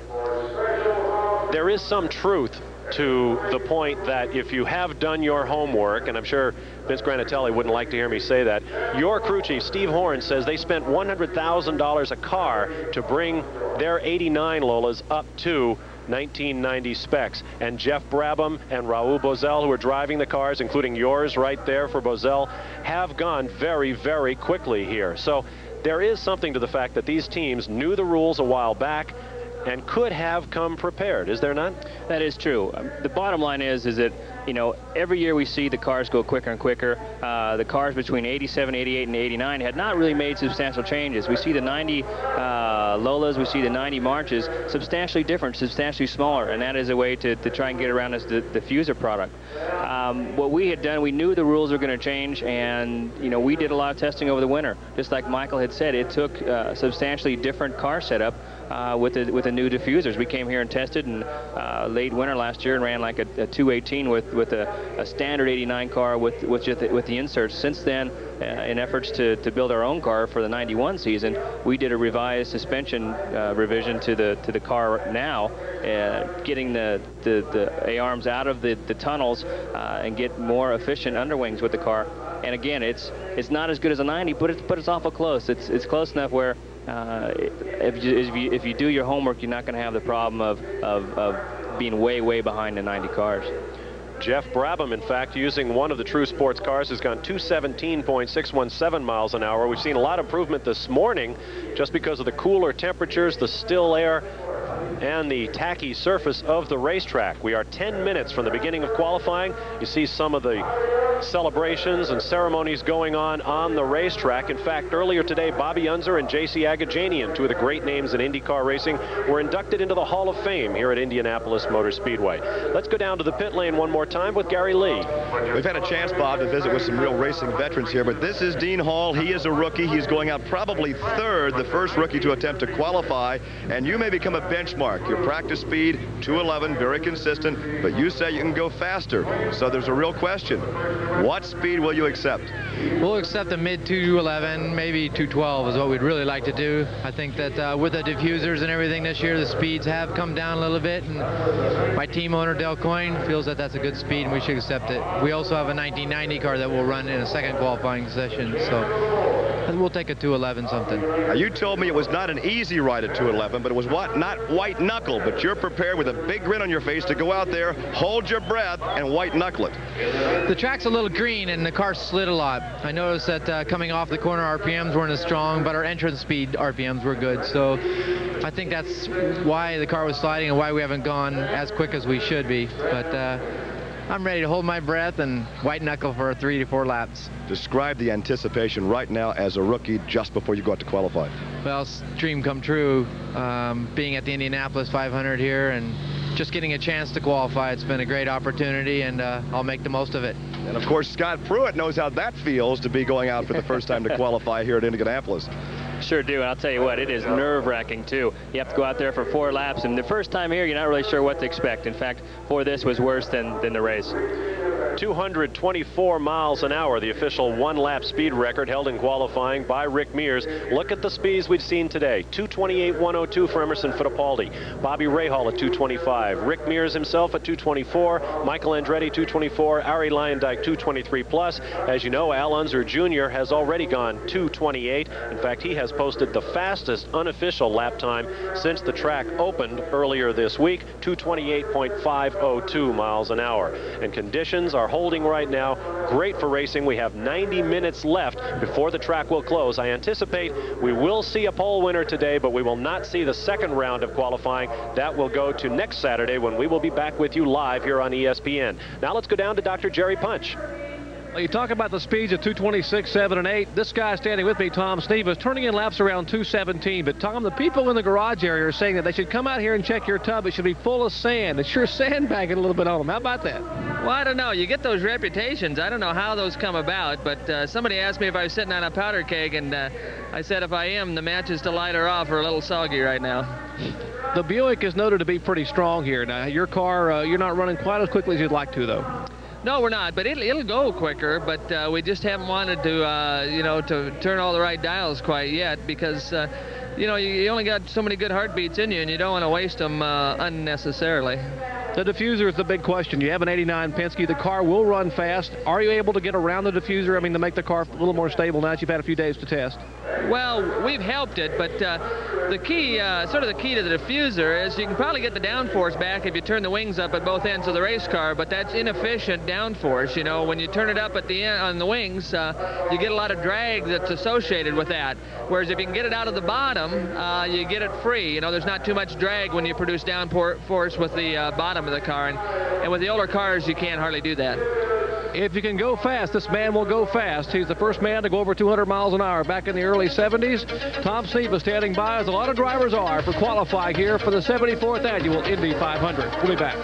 there is some truth to the point that if you have done your homework, and I'm sure Vince Granatelli wouldn't like to hear me say that, your crew chief, Steve Horn, says they spent $100,000 a car to bring their 89 Lolas up to 1990 specs. And Jeff Brabham and Raul Boesel, who are driving the cars, including yours right there for Boesel, have gone very, very quickly here. So there is something to the fact that these teams knew the rules a while back and could have come prepared, is there not? That is true. The bottom line is that, you know, every year we see the cars go quicker and quicker. The cars between 87, 88, and 89 had not really made substantial changes. We see the 90 Lolas, we see the 90 Marches, substantially different, substantially smaller, and that is a way to try and get around this diffuser product. What we had done, we knew the rules were going to change, and, you know, we did a lot of testing over the winter. Just like Michael had said, it took a substantially different car setup with the new diffusers. We came here and tested in late winter last year and ran like a 218 with a standard 89 car with the inserts. Since then, in efforts to build our own car for the 91 season, we did a revised suspension revision to the car now, getting the A-arms out of the tunnels and get more efficient underwings with the car. And again, it's not as good as a 90, but it's awful close. It's close enough where if you do your homework, you're not going to have the problem of being way behind the 90 cars. Jeff Brabham, in fact, using one of the True Sports cars, has gone 217.617 miles an hour. We've seen a lot of improvement this morning just because of the cooler temperatures, the still air, and the tacky surface of the racetrack. We are 10 minutes from the beginning of qualifying. You see some of the celebrations and ceremonies going on the racetrack. In fact, earlier today, Bobby Unser and J.C. Agajanian, 2 of the great names in IndyCar racing, were inducted into the Hall of Fame here at Indianapolis Motor Speedway. Let's go down to the pit lane one more time with Gary Lee. We've had a chance, Bob, to visit with some real racing veterans here, but this is Dean Hall. He is a rookie. He's going out probably 3rd, the first rookie to attempt to qualify, and you may become a benchmark. Your practice speed, 211, very consistent, but you say you can go faster. So there's a real question. What speed will you accept? We'll accept a mid 211, maybe 212 is what we'd really like to do. I think that with the diffusers and everything this year, the speeds have come down a little bit, and my team owner, Del Coyne, feels that that's a good speed and we should accept it. We also have a 1990 car that will run in a second qualifying session, so we'll take a 211 something. Now, you told me it was not an easy ride at 211, but it was what? Not white knuckle, but you're prepared with a big grin on your face to go out there, hold your breath, and white knuckle it. The track's a little green and the car slid a lot. I noticed that coming off the corner, RPMs weren't as strong, but our entrance speed RPMs were good. So I think that's why the car was sliding and why we haven't gone as quick as we should be. But I'm ready to hold my breath and white knuckle for 3 to 4 laps. Describe the anticipation right now as a rookie just before you go out to qualify. Well, dream come true, being at the Indianapolis 500 here and just getting a chance to qualify. It's been a great opportunity, and I'll make the most of it. And of course, Scott Pruitt knows how that feels to be going out for the first time to qualify here at Indianapolis. Sure do, and I'll tell you what, it is nerve-wracking too. You have to go out there for 4 laps, and the first time here, you're not really sure what to expect. In fact, this was worse than the race. 224 miles an hour, the official one-lap speed record held in qualifying by Rick Mears. Look at the speeds we've seen today. 228.102 for Emerson Fittipaldi. Bobby Rahal at 225. Rick Mears himself at 224. Michael Andretti 224. Ari Luyendyk 223 plus. As you know, Al Unser Jr. has already gone 228. In fact, he has posted the fastest unofficial lap time since the track opened earlier this week, 228.502 miles an hour. And conditions are holding right now. Great for racing. We have 90 minutes left before the track will close. I anticipate we will see a pole winner today, but we will not see the second round of qualifying. That will go to next Saturday when we will be back with you live here on ESPN. Now let's go down to Dr. Jerry Punch. Well, you talk about the speeds of 226, 7, and 8. This guy standing with me, Tom Sneeve, is turning in laps around 217. But, Tom, the people in the garage area are saying that they should come out here and check your tub. It should be full of sand. It's sure sandbagging a little bit on them. How about that? Well, I don't know. You get those reputations. I don't know how those come about, but somebody asked me if I was sitting on a powder keg, and I said if I am, the matches to light her off are a little soggy right now. The Buick is noted to be pretty strong here. Now, your car, you're not running quite as quickly as you'd like to, though. No, we're not, but it'll go quicker, but we just haven't wanted to, to turn all the right dials quite yet because, you only got so many good heartbeats in you, and you don't want to waste them unnecessarily. The diffuser is the big question. You have an 89 Penske. The car will run fast. Are you able to get around the diffuser? I mean, to make the car a little more stable now that you've had a few days to test. Well, we've helped it, but the key, the key to the diffuser is you can probably get the downforce back if you turn the wings up at both ends of the race car, but that's inefficient downforce. You know, when you turn it up at the end on the wings, you get a lot of drag that's associated with that. Whereas if you can get it out of the bottom, you get it free. You know, there's not too much drag when you produce downforce with the bottom of the car, and with the older cars, you can't hardly do that. If you can go fast, this man will go fast. He's the first man to go over 200 miles an hour back in the early 70s. Tom Sneeve is standing by, as a lot of drivers are, for qualifying here for the 74th annual Indy 500. We'll be back.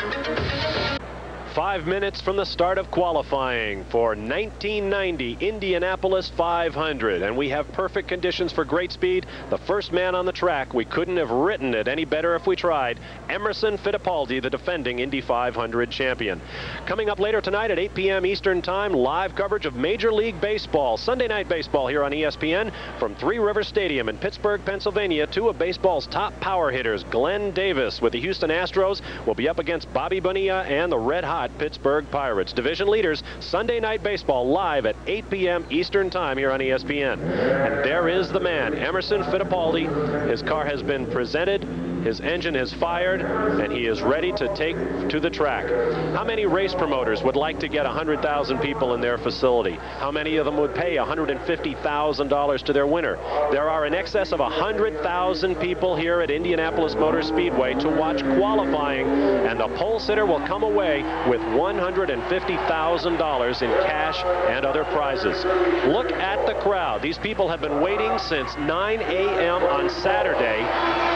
5 minutes from the start of qualifying for 1990 Indianapolis 500, and we have perfect conditions for great speed. The first man on the track, we couldn't have written it any better if we tried. Emerson Fittipaldi, the defending Indy 500 champion. Coming up later tonight at 8 p.m. Eastern Time, live coverage of Major League Baseball, Sunday Night Baseball here on ESPN from Three River Stadium in Pittsburgh, Pennsylvania. Two of baseball's top power hitters, Glenn Davis with the Houston Astros, will be up against Bobby Bonilla and the red-hot Pittsburgh Pirates. Division leaders, Sunday Night Baseball live at 8 p.m. Eastern Time here on ESPN. And there is the man, Emerson Fittipaldi. His car has been presented, his engine is fired, and he is ready to take to the track. How many race promoters would like to get 100,000 people in their facility? How many of them would pay $150,000 to their winner? There are in excess of 100,000 people here at Indianapolis Motor Speedway to watch qualifying, and the pole sitter will come away with $150,000 in cash and other prizes. Look at the crowd. These people have been waiting since 9 a.m. on Saturday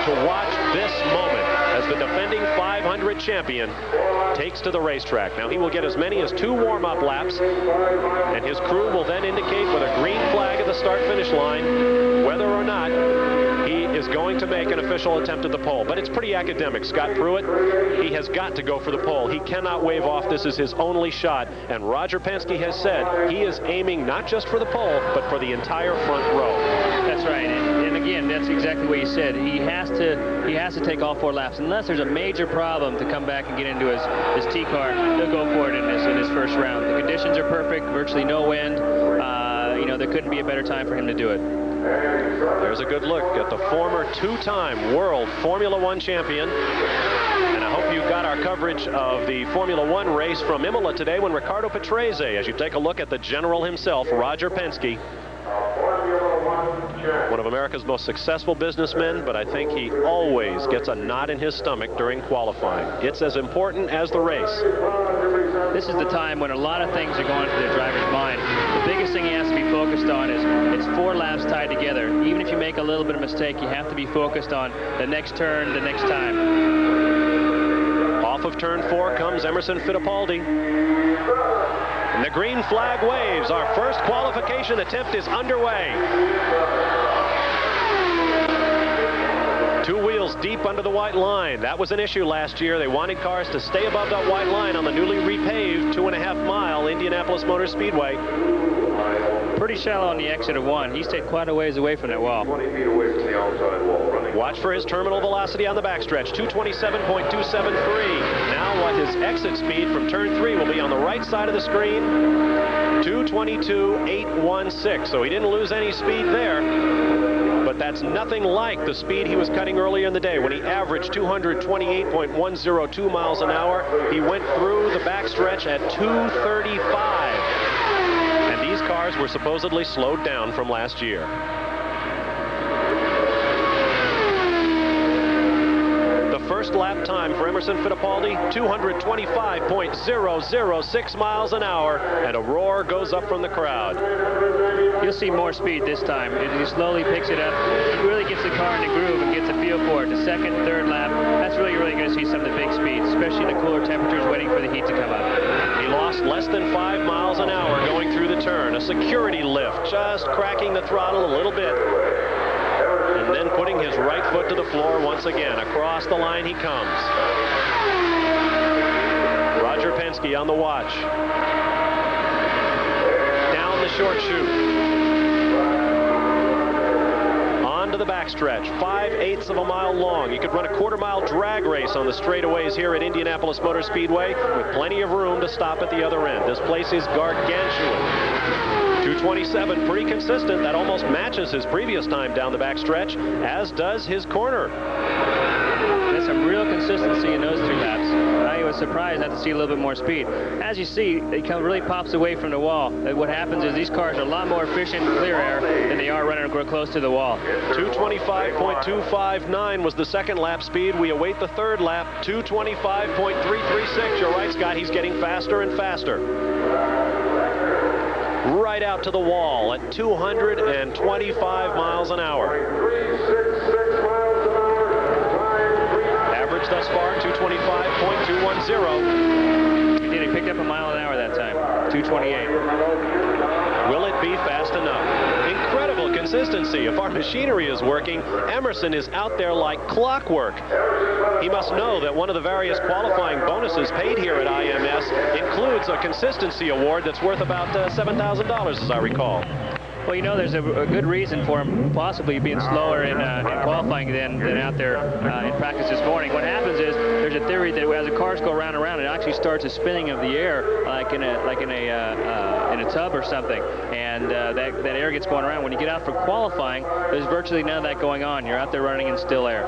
to watch this moment as the defending 500 champion takes to the racetrack. Now, he will get as many as 2 warm-up laps, and his crew will then indicate with a green flag at the start-finish line whether or not he is going to make an official attempt at the pole. But it's pretty academic. Scott Pruitt, he has got to go for the pole. He cannot wave off. This is his only shot. And Roger Penske has said he is aiming not just for the pole, but for the entire front row. That's right. And again, that's exactly what he said. He has to take all 4 laps. Unless there's a major problem to come back and get into his T car, he'll go for it in his first round. The conditions are perfect, virtually no wind. There couldn't be a better time for him to do it. There's a good look at the former 2-time world Formula One champion. And I hope you got our coverage of the Formula One race from Imola today when Riccardo Patrese, as you take a look at the general himself, Roger Penske, one of America's most successful businessmen, but I think he always gets a knot in his stomach during qualifying. It's as important as the race. this is the time when a lot of things are going through the driver's mind. The biggest thing he has to be focused on is it's 4 laps tied together. Even if you make a little bit of mistake, you have to be focused on the next turn, the next time. Off of turn 4 comes Emerson Fittipaldi. And the green flag waves. Our first qualification attempt is underway. 2 wheels deep under the white line. That was an issue last year. They wanted cars to stay above that white line on the newly repaved 2.5-mile Indianapolis Motor Speedway. Pretty shallow on the exit of 1. He stayed quite a ways away from that wall. 20 feet away from the outside wall. Watch for his terminal velocity on the backstretch, 227.273. Now what his exit speed from turn 3 will be on the right side of the screen, 222.816. So he didn't lose any speed there. But that's nothing like the speed he was cutting earlier in the day when he averaged 228.102 miles an hour. He went through the backstretch at 235. And these cars were supposedly slowed down from last year. The first lap time for Emerson Fittipaldi, 225.006 miles an hour, and a roar goes up from the crowd. You'll see more speed this time. He slowly picks it up. He really gets the car in the groove and gets a feel for it. The second, third lap, that's really going to see some of the big speeds, especially in the cooler temperatures waiting for the heat to come up. He lost less than 5 miles an hour going through the turn. A security lift, just cracking the throttle a little bit. And then putting his right foot to the floor once again. Across the line he comes. Roger Penske on the watch. Down the short chute. To the backstretch, 5/8 of a mile long. You could run a quarter-mile drag race on the straightaways here at Indianapolis Motor Speedway with plenty of room to stop at the other end. This place is gargantuan. 227, pretty consistent. That almost matches his previous time down the backstretch, as does his corner. There's some real consistency in those 2 laps. I was surprised not to see a little bit more speed. As you see, it really pops away from the wall. What happens is these cars are a lot more efficient in clear air than they are running close to the wall. 225.259 was the second lap speed. We await the third lap, 225.336. You're right, Scott, he's getting faster and faster. Right out to the wall at 225 miles an hour. Average thus far, 225.210. He did. He picked up a mile an hour that time, 228. Will it be fast enough? Incredible consistency. If our machinery is working, Emerson is out there like clockwork. He must know that one of the various qualifying bonuses paid here at IMS includes a consistency award that's worth about $7,000, as I recall. Well, you know, there's a good reason for him possibly being slower in qualifying than out there in practice this morning. What happens is there's a theory that as the cars go round and round, it actually starts a spinning of the air like in a tub or something, and that air gets going around. When you get out for qualifying, there's virtually none of that going on. You're out there running in still air.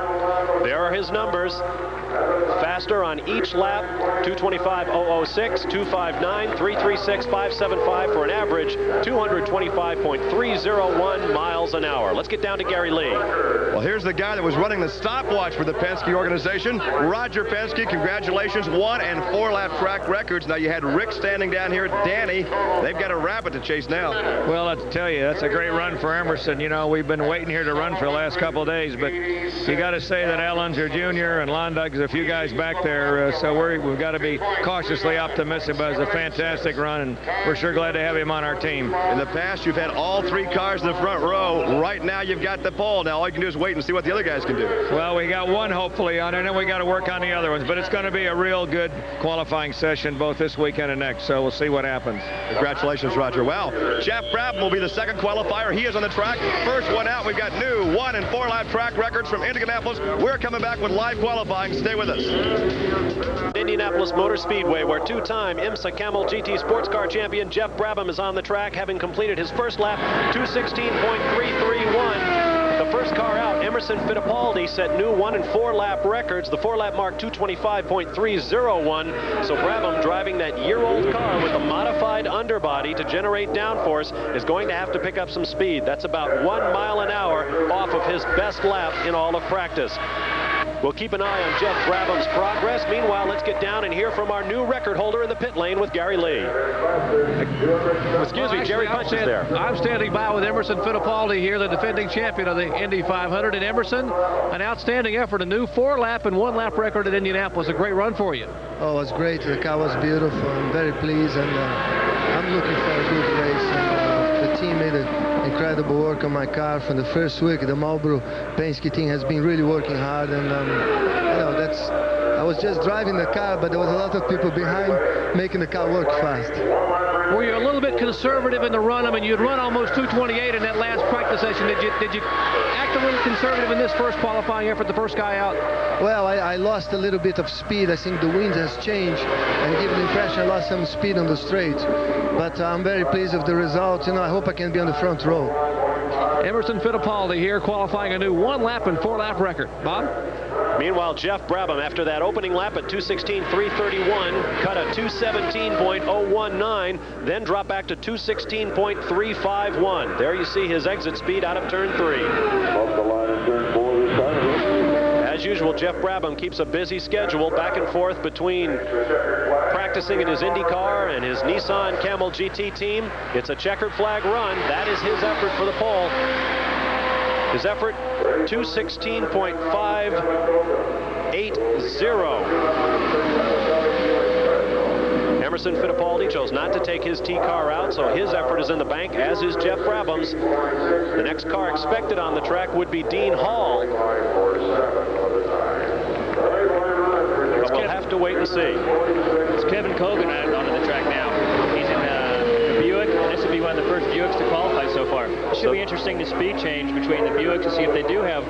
There are his numbers. Faster on each lap, 225.006, 259, 336, 575 for an average 225.301 miles an hour. Let's get down to Gary Lee. Well, here's the guy that was running the stopwatch for the Penske organization, Roger Penske. Congratulations, 1- and 4-lap track records. Now you had Rick standing down here at Danny. They've got a rabbit to chase now. Well, I tell you, that's a great run for Emerson. You know, we've been waiting here to run for the last couple of days, but you got to say that Ellinger Jr. and Londo's a few guys back there, so we've got to be cautiously optimistic, but it's a fantastic run, and we're sure glad to have him on our team. In the past, you've had all 3 cars in the front row. Right now, you've got the pole. Now, all you can do is wait and see what the other guys can do. Well, we got one hopefully on it, and then we got to work on the other ones, but it's going to be a real good qualifying session both this weekend and next, so we'll see what happens. Congratulations, Roger. Well, Jeff Brabham will be the second qualifier. He is on the track. First one out, we've got new 1- and 4-lap track records from Indianapolis. We're coming back with live qualifying. Stay with us. Indianapolis Motor Speedway, where 2-time IMSA Camel GT Sports Car Champion Jeff Brabham is on the track, having completed his first lap, 216.331. The first car out, Emerson Fittipaldi, set new 1- and 4-lap records. The 4-lap mark, 225.301. So Brabham, driving that year-old car with a modified underbody to generate downforce, is going to have to pick up some speed. That's about 1 mile an hour off of his best lap in all of practice. We'll keep an eye on Jeff Brabham's progress. Meanwhile, let's get down and hear from our new record holder in the pit lane with Gary Lee. Excuse me, Jerry Punch is there. I'm standing by with Emerson Fittipaldi here, the defending champion of the Indy 500. And Emerson, an outstanding effort, a new 4-lap and 1-lap record at Indianapolis. A great run for you. Oh, it was great. The car was beautiful. I'm very pleased, and I'm looking for a good race. And the team made incredible work on my car from the first week. The Marlboro Penske team has been really working hard, and you know, I was just driving the car, but there was a lot of people behind making the car work fast. Were you a little bit conservative in the run? I mean, you'd run almost 228 in that last practice session. Did you act a little conservative in this first qualifying effort, the first guy out? Well, I lost a little bit of speed. I think the wind has changed and given the impression I lost some speed on the straight. But I'm very pleased with the results. You know, I hope I can be on the front row. Emerson Fittipaldi here, qualifying a new 1-lap and 4-lap record. Bob? Meanwhile, Jeff Brabham, after that opening lap at 2:16.331, cut a 2:17.019, then dropped back to 2:16.351. There you see his exit speed out of turn 3. As usual, Jeff Brabham keeps a busy schedule back and forth between practicing in his Indy car and his Nissan Camel GT team. It's a checkered flag run. That is his effort for the pole. His effort, 2:16.580. Emerson Fittipaldi chose not to take his T car out, so his effort is in the bank, as is Jeff Brabham's. The next car expected on the track would be Dean Hall. But we'll have to wait and see. It's Kevin Kogan on the track now. He's in the Buick, and this will be one of the first Buicks to qualify so far. It should be interesting to speed change between the Buicks to see if they do have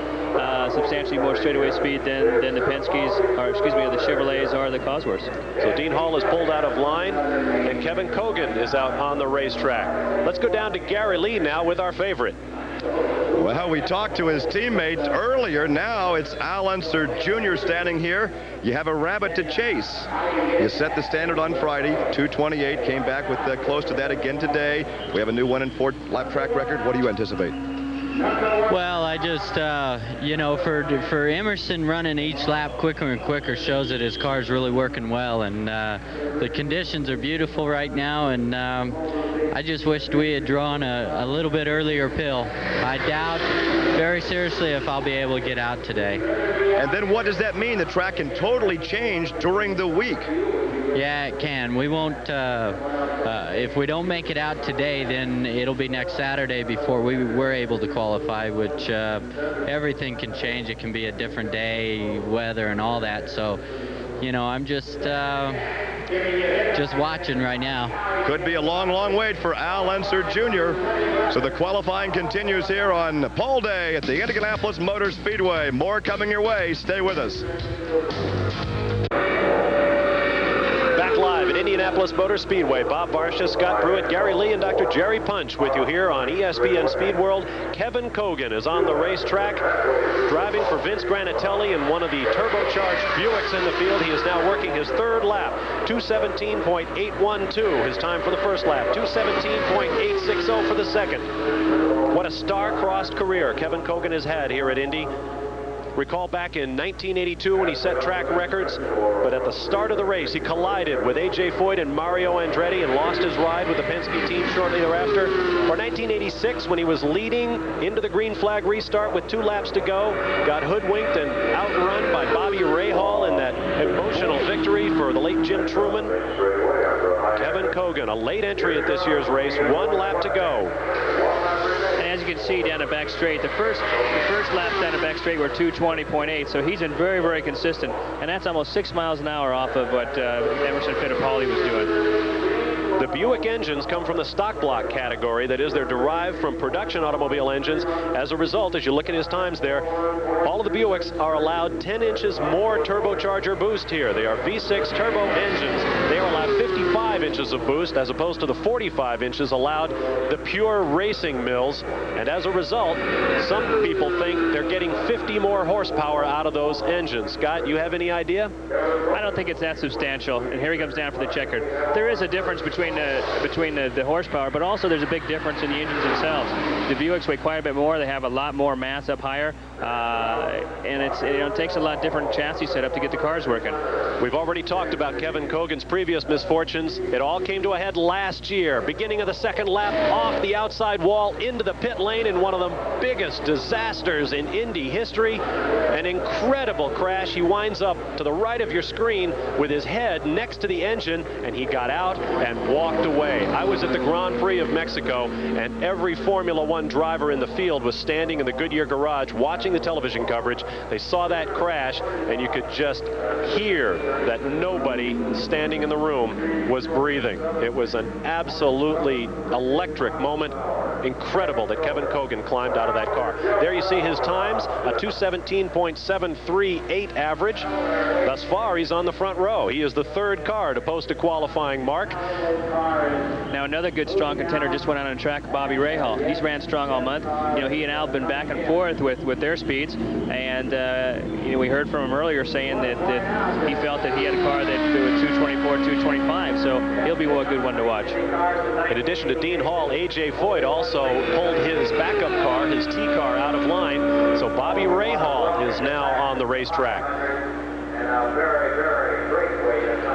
substantially more straightaway speed than the Penske's, or excuse me, the Chevrolets or the Cosworths. So Dean Hall is pulled out of line, and Kevin Kogan is out on the racetrack. Let's go down to Gary Lee now with our favorite. Well, we talked to his teammate earlier. Now it's Al Unser Jr. standing here. You have a rabbit to chase. You set the standard on Friday, 2:28. Came back with close to that again today. We have a new 1 and 4 lap track record. What do you anticipate? Well, I just, you know, for Emerson running each lap quicker and quicker shows that his car's really working well, and the conditions are beautiful right now, and I just wished we had drawn a little bit earlier pill. I doubt very seriously if I'll be able to get out today. And then what does that mean? The track can totally change during the week. Yeah, it can. We won't, if we don't make it out today, then it'll be next Saturday before we're able to qualify, which everything can change. It can be a different day, weather and all that. So, you know, I'm just watching right now. Could be a long, long wait for Al Unser Jr. So the qualifying continues here on pole day at the Indianapolis Motor Speedway. More coming your way. Stay with us. Back live at Indianapolis Motor Speedway. Bob Barsha, Scott Pruitt, Gary Lee, and Dr. Jerry Punch with you here on ESPN Speed World. Kevin Kogan is on the racetrack, driving for Vince Granatelli in one of the turbocharged Buicks in the field. He is now working his 3rd lap, 2:17.812, his time for the first lap, 2:17.860 for the second. What a star-crossed career Kevin Kogan has had here at Indy. Recall back in 1982 when he set track records, but at the start of the race he collided with A.J. Foyt and Mario Andretti and lost his ride with the Penske team shortly thereafter. Or 1986 when he was leading into the green flag restart with 2 laps to go, got hoodwinked and outrun by Bobby Rahal in that emotional victory for the late Jim Truman. Kevin Kogan, a late entry at this year's race, 1 lap to go. As you can see down the back straight, the first lap down the back straight were 2:20.8, so he's been very, very consistent, and that's almost 6 miles an hour off of what Emerson Fittipaldi was doing. The Buick engines come from the stock block category. That is, they're derived from production automobile engines. As a result, as you look at his times there, all of the Buicks are allowed 10 inches more turbocharger boost here. They are V6 turbo engines. They are allowed 55 inches of boost as opposed to the 45 inches allowed the pure racing mills. And as a result, some people think they're getting 50 more horsepower out of those engines. Scott, you have any idea? I don't think it's that substantial. And here he comes down for the checkered. There is a difference between the horsepower, but also there's a big difference in the engines themselves. The Buicks weigh quite a bit more. They have a lot more mass up higher. and it takes a lot different chassis setup to get the cars working. We've already talked about Kevin Cogan's previous misfortunes. It all came to a head last year. Beginning of the second lap, off the outside wall into the pit lane in one of the biggest disasters in Indy history. An incredible crash. He winds up to the right of your screen with his head next to the engine, and he got out and walked away. I was at the Grand Prix of Mexico, and every Formula One driver in the field was standing in the Goodyear garage watching the television coverage. They saw that crash, and you could just hear that nobody standing in the room was breathing. It was an absolutely electric moment. Incredible that Kevin Cogan climbed out of that car. There you see his times, a 2:17.738 average. Thus far, he's on the front row. He is the third car to post a qualifying mark. Now another good strong contender just went out on track, Bobby Rahal. He's ran strong all month. You know, he and Al have been back and forth with their speeds, and you know, we heard from him earlier saying that he felt that he had a car that was 224, 225, so he'll be a good one to watch. In addition to Dean Hall, A.J. Foyt also pulled his backup car, his T car, out of line, so Bobby Rahal is now on the racetrack.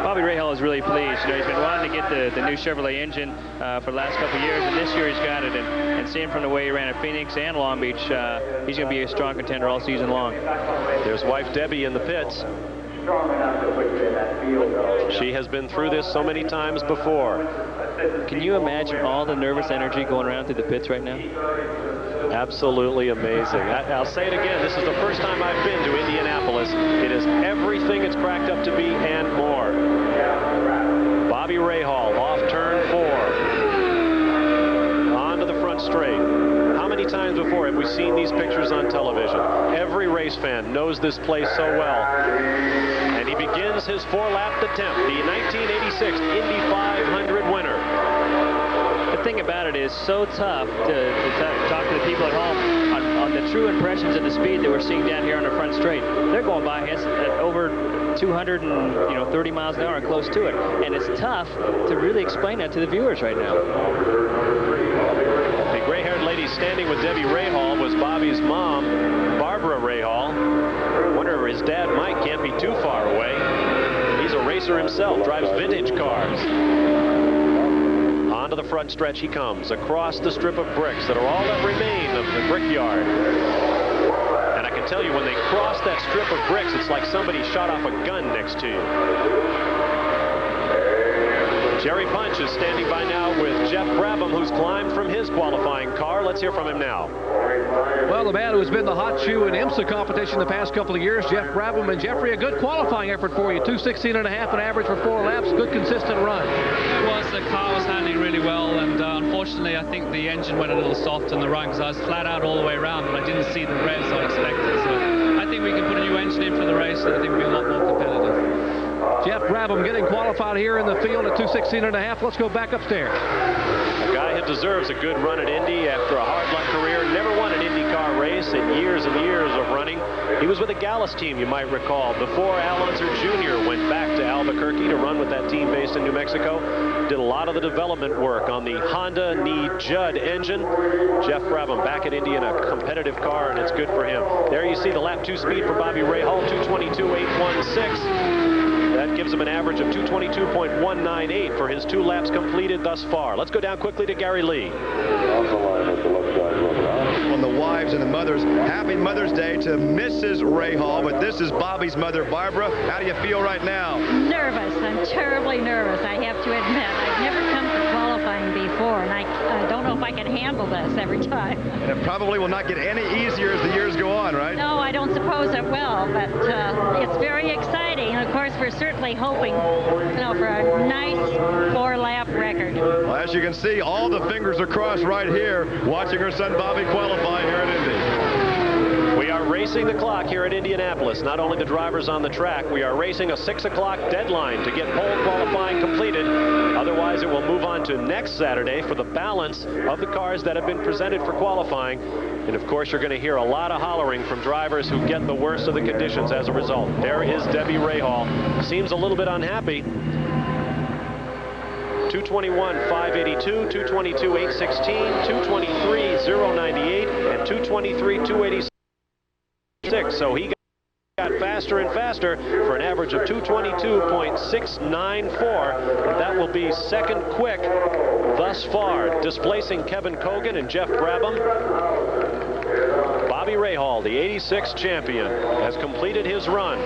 Bobby Rahal is really pleased. You know, he's been wanting to get the new Chevrolet engine for the last couple of years, and this year he's got it. And seeing from the way he ran at Phoenix and Long Beach, he's going to be a strong contender all season long. There's wife Debbie in the pits. She has been through this so many times before. Can you imagine all the nervous energy going around through the pits right now? Absolutely amazing. I'll say it again. This is the first time I've been to Indianapolis. It is everything it's cracked up to be and more. Bobby Rahal off turn 4. Onto the front straight. How many times before have we seen these pictures on television? Every race fan knows this place so well. And he begins his 4-lap attempt, the 1986 Indy 500 winner. The thing about it is so tough to talk to the people at home on the true impressions of the speed that we're seeing down here on the front straight. They're going by us at over 230 miles an hour and close to it. And it's tough to really explain that to the viewers right now. The gray-haired lady standing with Debbie Rahal was Bobby's mom, Barbara Rahal. I wonder if his dad, Mike, can't be too far away. He's a racer himself, drives vintage cars. Onto the front stretch he comes, across the strip of bricks that are all that remain of the brickyard. And I can tell you, when they cross that strip of bricks, it's like somebody shot off a gun next to you. Jerry Punch is standing by now with Jeff Brabham, who's climbed from his qualifying car. Let's hear from him now. Well, the man who's been the hot shoe in IMSA competition the past couple of years, Jeff Brabham. And Jeffrey, a good qualifying effort for you. 2:16.5 an average for 4 laps. Good, consistent run. It was. The car was handling really well, and unfortunately, I think the engine went a little soft in the run because I was flat out all the way around, but I didn't see the revs I expected. So I think we can put a new engine in for the race, and I think we'll be a lot more competitive. Jeff Brabham getting qualified here in the field at 2:16.5. Let's go back upstairs. A guy who deserves a good run at Indy after a hard-luck career. Never won an IndyCar race in years and years of running. He was with the Gallus team, you might recall, before Al Unser Jr. went back to Albuquerque to run with that team based in New Mexico. Did a lot of the development work on the Honda Judd engine. Jeff Brabham back at Indy in a competitive car, and it's good for him. There you see the lap 2 speed for Bobby Rahal, 2:22.816. That gives him an average of 2:22.198 for his 2 laps completed thus far. Let's go down quickly to Gary Lee. On the wives and the mothers, happy Mother's Day to Mrs. Rahal, but this is Bobby's mother, Barbara. How do you feel right now? Nervous. I'm terribly nervous, I have to admit. I've never come to qualifying before, and I don't know if I can handle this every time. And it probably will not get any easier as the years go on, right? No, I don't suppose it will, but it's very exciting. And of course, we're certainly hoping, for a nice 4-lap record. Well, as you can see, all the fingers are crossed right here, watching her son Bobby qualify here at Indy. We are racing the clock here at Indianapolis. Not only the drivers on the track, we are racing a 6 o'clock deadline to get pole qualifying completed. Otherwise, it will move on to next Saturday for the balance of the cars that have been presented for qualifying. And of course, you're going to hear a lot of hollering from drivers who get the worst of the conditions as a result. There is Debbie Rahal. Seems a little bit unhappy. 2:21.582, 2:22.816, 2:23.098, and 2:23.286. So he got faster and faster for an average of 222.694. That will be second quick thus far, displacing Kevin Cogan and Jeff Brabham. Bobby Rahal, the '86 champion, has completed his run.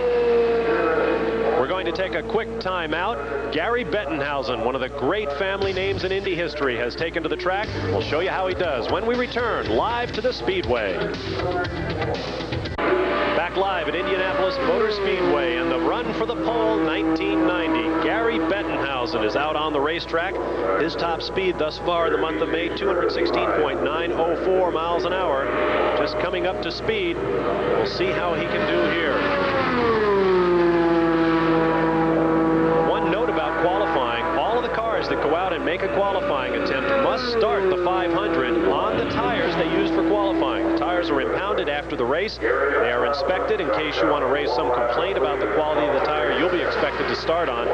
We're going to take a quick timeout. Gary Bettenhausen, one of the great family names in Indy history, has taken to the track. We'll show you how he does when we return live to the Speedway. Back live at Indianapolis Motor Speedway and the Run for the Pole 1990. Gary Bettenhausen is out on the racetrack. His top speed thus far in the month of May, 216.904 miles an hour. Just coming up to speed. We'll see how he can do here. One note about qualifying, all of the cars that go out and make a qualifying attempt must start the 500 on the tires they used for qualifying. The tires are impounded after the race. They are inspected in case you want to raise some complaint about the quality of the tire you'll be expected to start on.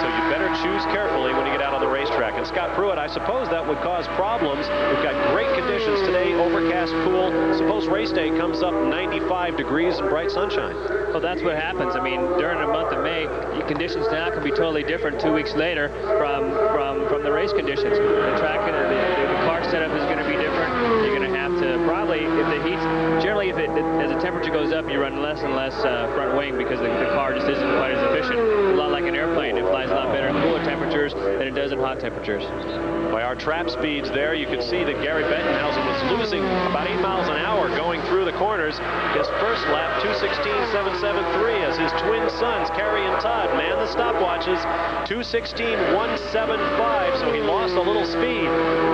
So you better choose carefully when you get out on the racetrack. And Scott Pruitt, I suppose that would cause problems. We've got great conditions today, overcast, cool. Suppose race day comes up 95 degrees and bright sunshine. Well, that's what happens. I mean, during the month of May, conditions now can be totally different 2 weeks later from the race conditions. The track, the car setup is going to be different. You're going to have to probably, if the heat's, generally as the temperature goes up, you run less and less front wing because the car just isn't quite as efficient. A lot like an airplane. It flies a lot better in cooler temperatures than it does in hot temperatures. By our trap speeds there, you can see that Gary Bettenhausen was losing about 8 miles an hour going through the corners. His first lap, 2:16.773, as his twin sons, Kerry and Todd, man the stopwatches, 2:16.175, so he lost a little speed.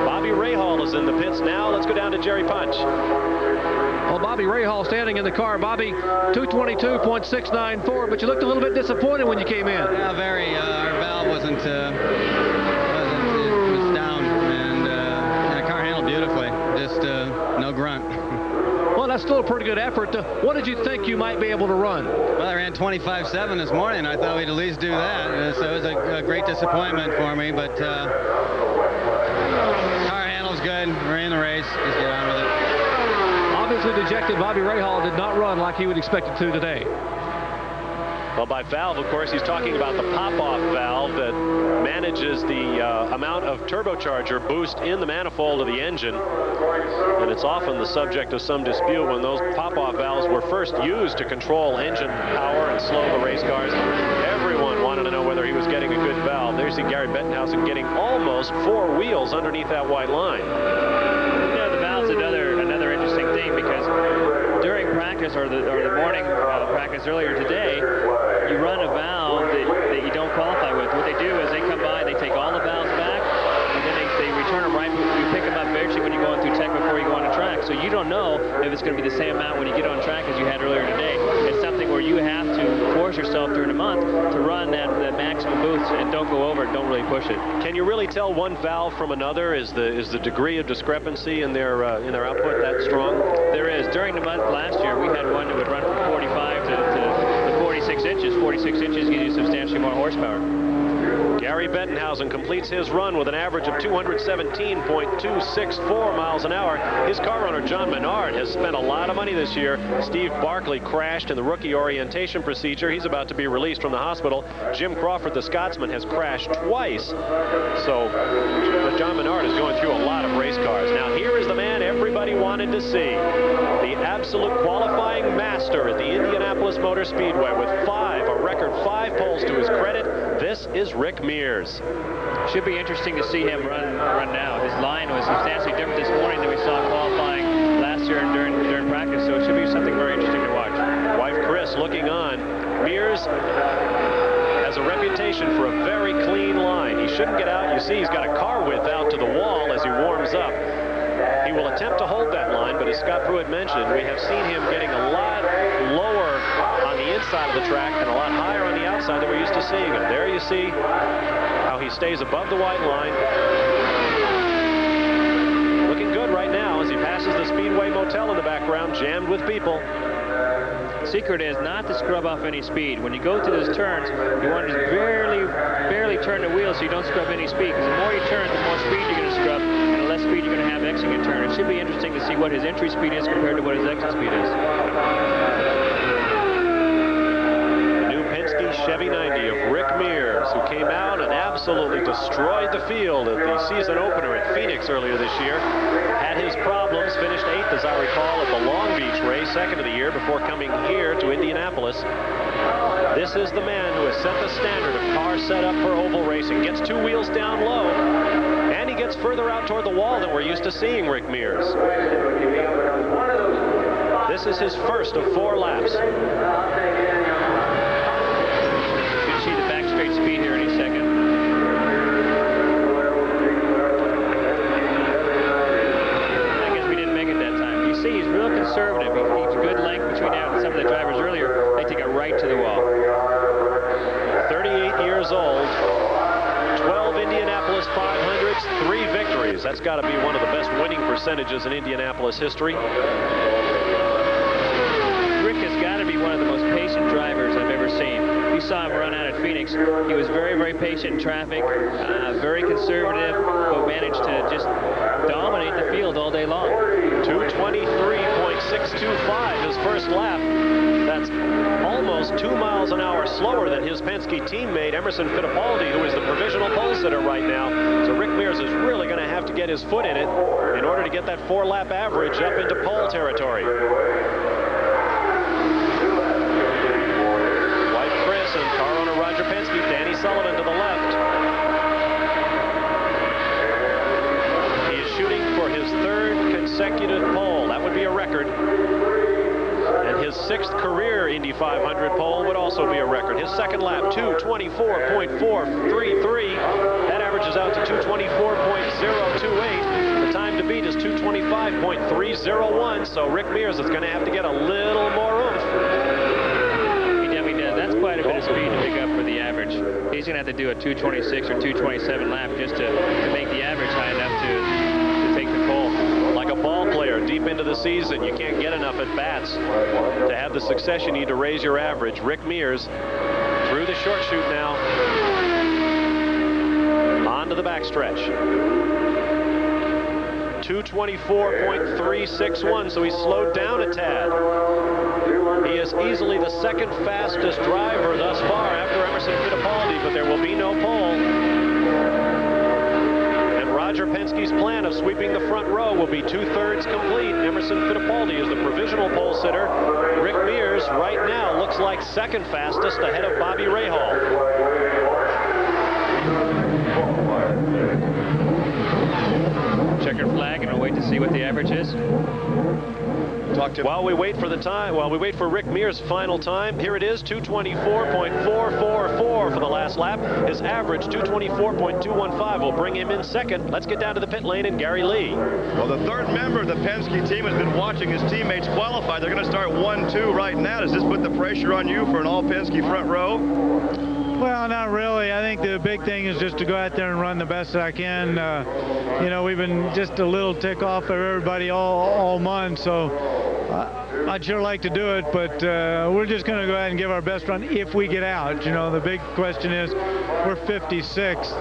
Bobby Rahal is in the pits now. Let's go down to Jerry Punch. Well, Bobby Rahal standing in the car. Bobby, 222.694, but you looked a little bit disappointed when you came in. Yeah, very. Our valve wasn't it was down, and the car handled beautifully. Just no grunt. Well, that's still a pretty good effort. What did you think you might be able to run? Well, I ran 25.7 this morning. I thought we'd at least do that. So it was a great disappointment for me, but car handles good. We're in the race. Just get on with it. Obviously dejected, Bobby Rahal did not run like he would expect it to today. Well, by valve, of course, he's talking about the pop-off valve that manages the amount of turbocharger boost in the manifold of the engine. And it's often the subject of some dispute when those pop-off valves were first used to control engine power and slow the race cars. Everyone wanted to know whether he was getting a good valve. There you see Gary Bettenhausen getting almost 4 wheels underneath that white line. You know, the valve's another interesting thing because during practice or the morning practice earlier today, you run a valve that you don't qualify with. What they do is they come by, they take all the valves back, and then they return them right. You pick them up virtually when you're going through tech before you go on the track. So you don't know if it's going to be the same amount when you get on track as you had earlier today. It's something where you have to force yourself during the month to run that maximum boost and don't go over it, don't really push it. Can you really tell one valve from another? Is the degree of discrepancy in their output that strong? There is. During the month last year, we had one that would run from 45 to 46 inches. 46 inches gives you substantially more horsepower. Gary Bettenhausen completes his run with an average of 217.264 miles an hour. His car owner, John Menard, has spent a lot of money this year. Steve Barkley crashed in the rookie orientation procedure. He's about to be released from the hospital. Jim Crawford, the Scotsman, has crashed twice. So John Menard is going through a lot of race cars. Now here is the man everybody wanted to see. The absolute qualifying master at the Indianapolis Motor Speedway with a record 5 poles to his credit. This is Rick Mears. Should be interesting to see him run now. His line was substantially different this morning than we saw qualifying last year and during practice, so it should be something very interesting to watch. Wife Chris looking on. Mears has a reputation for a very clean line. He shouldn't get out. You see he's got a car width out to the wall as he warms up. He will attempt to hold that line, but as Scott Pruitt mentioned, we have seen him getting a lot lower on the inside of the track and a lot higher on the outside than we're used to seeing him. There you see how he stays above the white line. Looking good right now as he passes the Speedway Motel in the background, jammed with people. Secret is not to scrub off any speed. When you go through those turns, you want to just barely turn the wheel so you don't scrub any speed. Because the more you turn, the more speed you're going to scrub, and the less speed you're going to have exiting a turn. It should be interesting to see what his entry speed is compared to what his exit speed is. The new Penske Chevy 90 of Rick Mears, who came out and absolutely destroyed the field at the season opener at Phoenix earlier this year. Had his problems, finished 8th, as I recall, at the Long Beach race, 2nd of the year, before coming here to Indianapolis. This is the man who has set the standard of car setup for oval racing. Gets 2 wheels down low, and he gets further out toward the wall than we're used to seeing Rick Mears. This is his first of 4 laps. You should see the back straight speed here any second. I guess we didn't make it that time. You see, he's real conservative. He keeps good length between now and some of the drivers earlier. They take it right to the wall. 38 years old, 12 Indianapolis 500s, 3 victories. That's got to be one of the best winning percentages in Indianapolis history. Rick has got to be one of the most patient drivers I've ever seen. You saw him run out at Phoenix. He was very, very patient in traffic, very conservative, but managed to just dominate the field all day long. 223.625 his first lap. That's almost 2 miles an hour slower than his Penske teammate Emerson Fittipaldi, who is the provisional pole sitter right now. So Rick Mears is really going to have to get his foot in it in order to get that 4-lap average up into pole territory. White Chris and car owner Roger Penske, Danny Sullivan to the left. He is shooting for his 3rd consecutive pole. That would be a record. And his 6th career Indy 500 pole would also be a record. His second lap, 2:24.433. That averages out to 2:24.028. The time to beat is 2:25.301. So Rick Mears is going to have to get a little more oomph. He definitely does. That's quite a bit of speed to pick up for the average. He's going to have to do a 2:26 or 2:27 lap just to make the average high enough to take the pole. Like a ball player deep into the season, you can't get enough at bats to have the success you need to raise your average. Rick Mears through the short chute now, onto the backstretch. 2:24.361, so he slowed down a tad. He is easily the 2nd fastest driver thus far after Emerson Fittipaldi, but there will be no pole. Roger Penske's plan of sweeping the front row will be 2/3 complete. Emerson Fittipaldi is the provisional pole sitter. Rick Mears right now looks like 2nd fastest ahead of Bobby Rahal. Checkered flag, and we'll wait to see what the average is. While we wait for the time, while we wait for Rick Mears' final time, here it is, 2:24.444 for the last lap. His average, 2:24.215, will bring him in 2nd. Let's get down to the pit lane and Gary Lee. Well, the 3rd member of the Penske team has been watching his teammates qualify. They're going to start 1-2 right now. Does this put the pressure on you for an all-Penske front row? Well, not really. I think the big thing is just to go out there and run the best that I can. You know, we've been just a little tick off of everybody all month, so I'd sure like to do it, but we're just going to go ahead and give our best run if we get out. You know, the big question is we're 56th.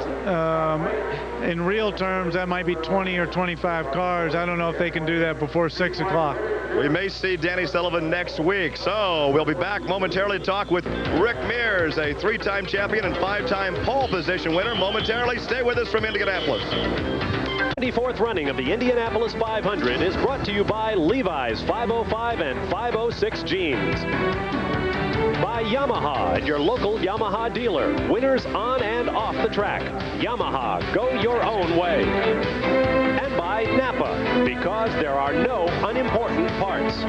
In real terms, that might be 20 or 25 cars. I don't know if they can do that before 6 o'clock. We may see Danny Sullivan next week, so we'll be back momentarily to talk with Rick Mears, a 3-time champion and 5-time pole position winner. Momentarily, stay with us from Indianapolis. 24th running of the Indianapolis 500 is brought to you by Levi's 505 and 506 jeans. By Yamaha at your local Yamaha dealer. Winners on and off the track. Yamaha, go your own way. And by Napa, because there are no unimportant parts.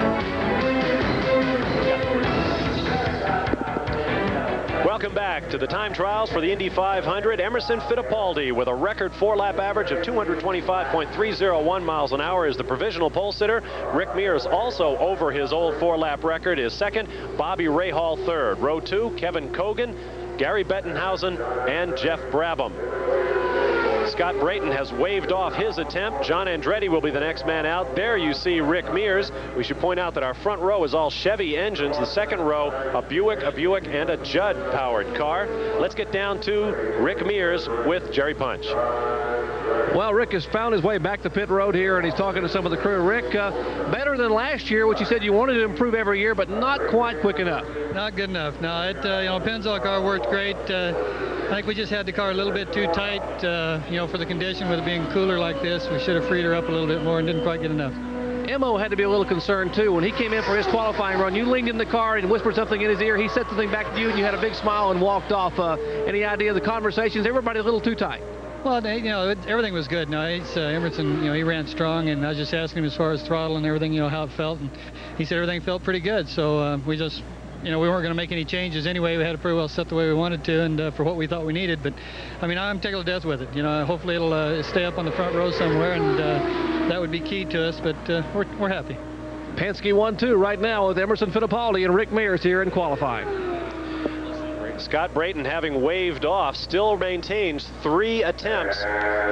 Welcome back to the time trials for the Indy 500. Emerson Fittipaldi with a record 4-lap average of 225.301 miles an hour is the provisional pole sitter. Rick Mears also over his old 4-lap record is 2nd. Bobby Rahal 3rd. Row 2, Kevin Kogan, Gary Bettenhausen, and Jeff Brabham. Scott Brayton has waved off his attempt. John Andretti will be the next man out. There you see Rick Mears. We should point out that our front row is all Chevy engines. The 2nd row, a Buick, and a Judd-powered car. Let's get down to Rick Mears with Jerry Punch. Well, Rick has found his way back to pit road here, and he's talking to some of the crew. Rick, better than last year, which you said you wanted to improve every year, but not quite quick enough. Not good enough. No, it Pennzoil car worked great. I think we just had the car a little bit too tight, for the condition with it being cooler like this. We should have freed her up a little bit more and didn't quite get enough. Emo had to be a little concerned, too. When he came in for his qualifying run, you leaned in the car and whispered something in his ear. He said something back to you, and you had a big smile and walked off. Any idea of the conversations? Everybody a little too tight. Well, everything was good. No, Emerson, he ran strong, and I was just asking him as far as throttle and everything, how it felt, and he said everything felt pretty good. So we just, we weren't going to make any changes anyway. We had it pretty well set the way we wanted to, and for what we thought we needed. But I'm tickled to death with it. Hopefully it'll stay up on the front row somewhere, and that would be key to us. But we're happy. Penske 1-2 right now with Emerson Fittipaldi and Rick Mears here in qualifying. Scott Brayton, having waved off, still maintains 3 attempts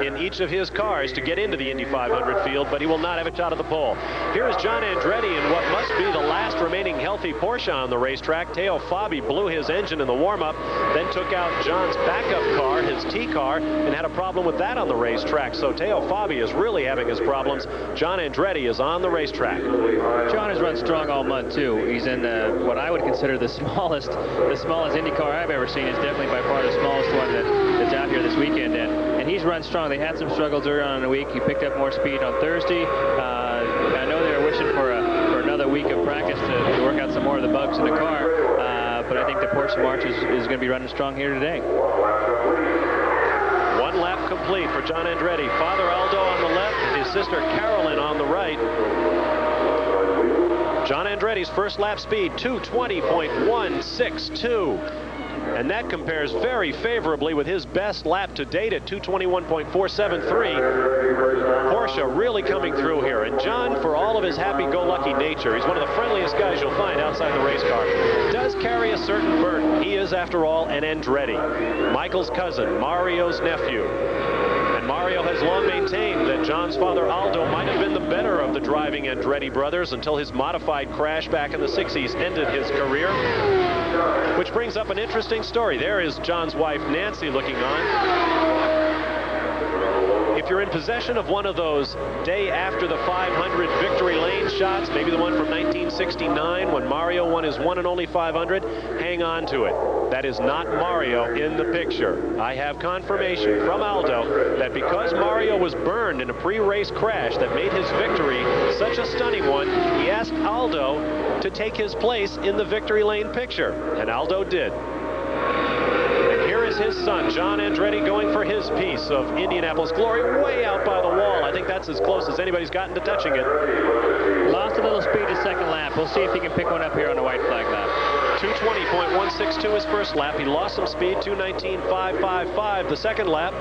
in each of his cars to get into the Indy 500 field, but he will not have a shot at the pole. Here is John Andretti in what must be the last remaining healthy Porsche on the racetrack. Teo Fabi blew his engine in the warm-up, then took out John's backup car, his T car, and had a problem with that on the racetrack. So Teo Fabi is really having his problems. John Andretti is on the racetrack. John has run strong all month, too. He's in what I would consider the smallest Indy car I've ever seen. Is definitely by far the smallest one that's out here this weekend, and he's run strong. They had some struggles earlier on in the week. He picked up more speed on Thursday. I know they're wishing for another week of practice to work out some more of the bugs in the car, but I think the Porsche March is going to be running strong here today. 1 lap complete for John Andretti. Father Aldo on the left, and his sister Carolyn on the right. John Andretti's first lap speed, 2:20.162. And that compares very favorably with his best lap to date at 2:21.473. Porsche really coming through here. And John, for all of his happy-go-lucky nature, he's one of the friendliest guys you'll find outside the race car, does carry a certain burden. He is, after all, an Andretti. Michael's cousin, Mario's nephew. And Mario has long maintained that John's father Aldo might have been the better of the driving Andretti brothers until his modified crash back in the 60s ended his career. Which brings up an interesting story. There is John's wife, Nancy, looking on. If you're in possession of one of those day after the 500 victory lane shots, maybe the one from 1969 when Mario won his one and only 500, hang on to it. That is not Mario in the picture. I have confirmation from Aldo that because Mario was burned in a pre-race crash that made his victory such a stunning one, he asked Aldo to take his place in the victory lane picture, and Aldo did. And here is his son, John Andretti, going for his piece of Indianapolis glory way out by the wall. I think that's as close as anybody's gotten to touching it. Lost a little speed his second lap. We'll see if he can pick one up here on the white flag lap. 2:20.162 his first lap. He lost some speed, 2:19.555 the second lap.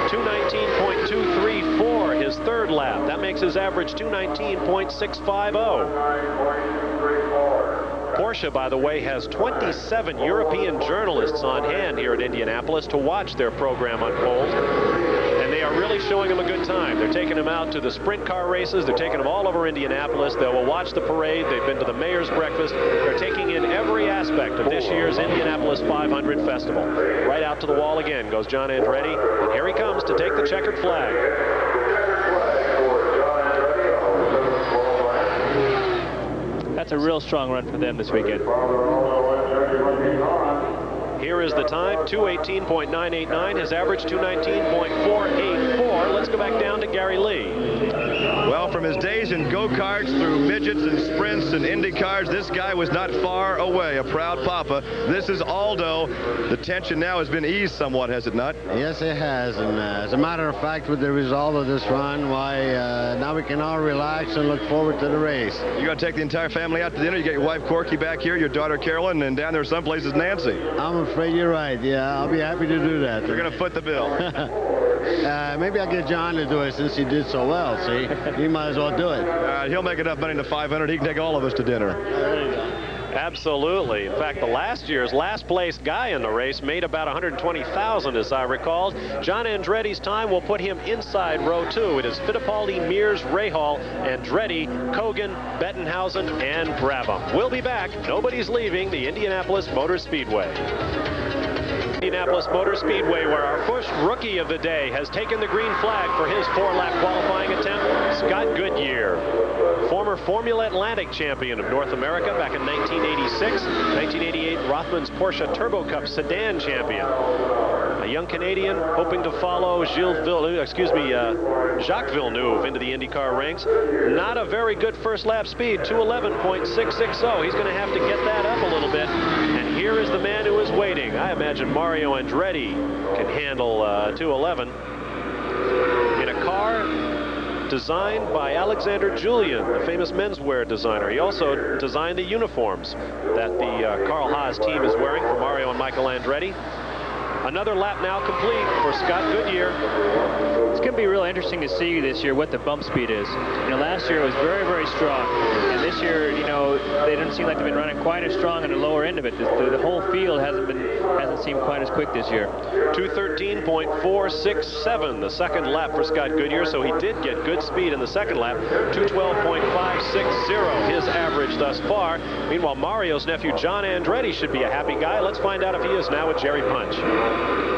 2:19.234 his third lap. That makes his average 2:19.650. Porsche, by the way, has 27 European journalists on hand here at Indianapolis to watch their program unfold. And they are really showing them a good time. They're taking them out to the sprint car races. They're taking them all over Indianapolis. They will watch the parade. They've been to the mayor's breakfast. They're taking in every aspect of this year's Indianapolis 500 Festival. Right out to the wall again goes John Andretti. And here he comes to take the checkered flag. That's a real strong run for them this weekend. Here is the time, 2:18.989. His average, 2:19.484. Let's go back down to Gary Lee. Well, from his days in go-karts through midgets and sprints and Indy cars, this guy was not far away, a proud papa. This is Aldo. The tension now has been eased somewhat, has it not? Yes, it has. And as a matter of fact, with the result of this run, now we can all relax and look forward to the race. You got to take the entire family out to dinner. You got your wife Corky back here, your daughter Carolyn, and down there someplace is Nancy. I'm afraid you're right. Yeah, I'll be happy to do that. You're going to foot the bill. Maybe I'll get John to do it since he did so well, see? He might as well do it. He'll make enough money in the 500. He can take all of us to dinner. There you go. Absolutely. In fact, the last year's last place guy in the race made about $120,000, as I recall. John Andretti's time will put him inside row 2. It is Fittipaldi, Mears, Rahal, Andretti, Kogan, Bettenhausen, and Brabham. We'll be back. Nobody's leaving the Indianapolis Motor Speedway. Indianapolis Motor Speedway, where our first rookie of the day has taken the green flag for his 4-lap qualifying attempt, Scott Goodyear, former Formula Atlantic champion of North America back in 1986, 1988 Rothman's Porsche Turbo Cup sedan champion. A young Canadian hoping to follow Jacques Villeneuve into the IndyCar ranks. Not a very good first lap speed, 2:11.660. He's going to have to get that up a little bit. And here is the man who is waiting. I imagine Mario Andretti can handle 2:11 in a car designed by Alexander Julian, the famous menswear designer. He also designed the uniforms that the Carl Haas team is wearing for Mario and Michael Andretti. Another lap now complete for Scott Goodyear. It's going to be really interesting to see this year what the bump speed is. You know, last year it was very, very strong. And this year, you know, they didn't seem like they've been running quite as strong on the lower end of it. The whole field hasn't seemed quite as quick this year. 2:13.467, the second lap for Scott Goodyear, so he did get good speed in the second lap. 2:12.560, his average thus far. Meanwhile, Mario's nephew John Andretti should be a happy guy. Let's find out if he is now with Jerry Punch.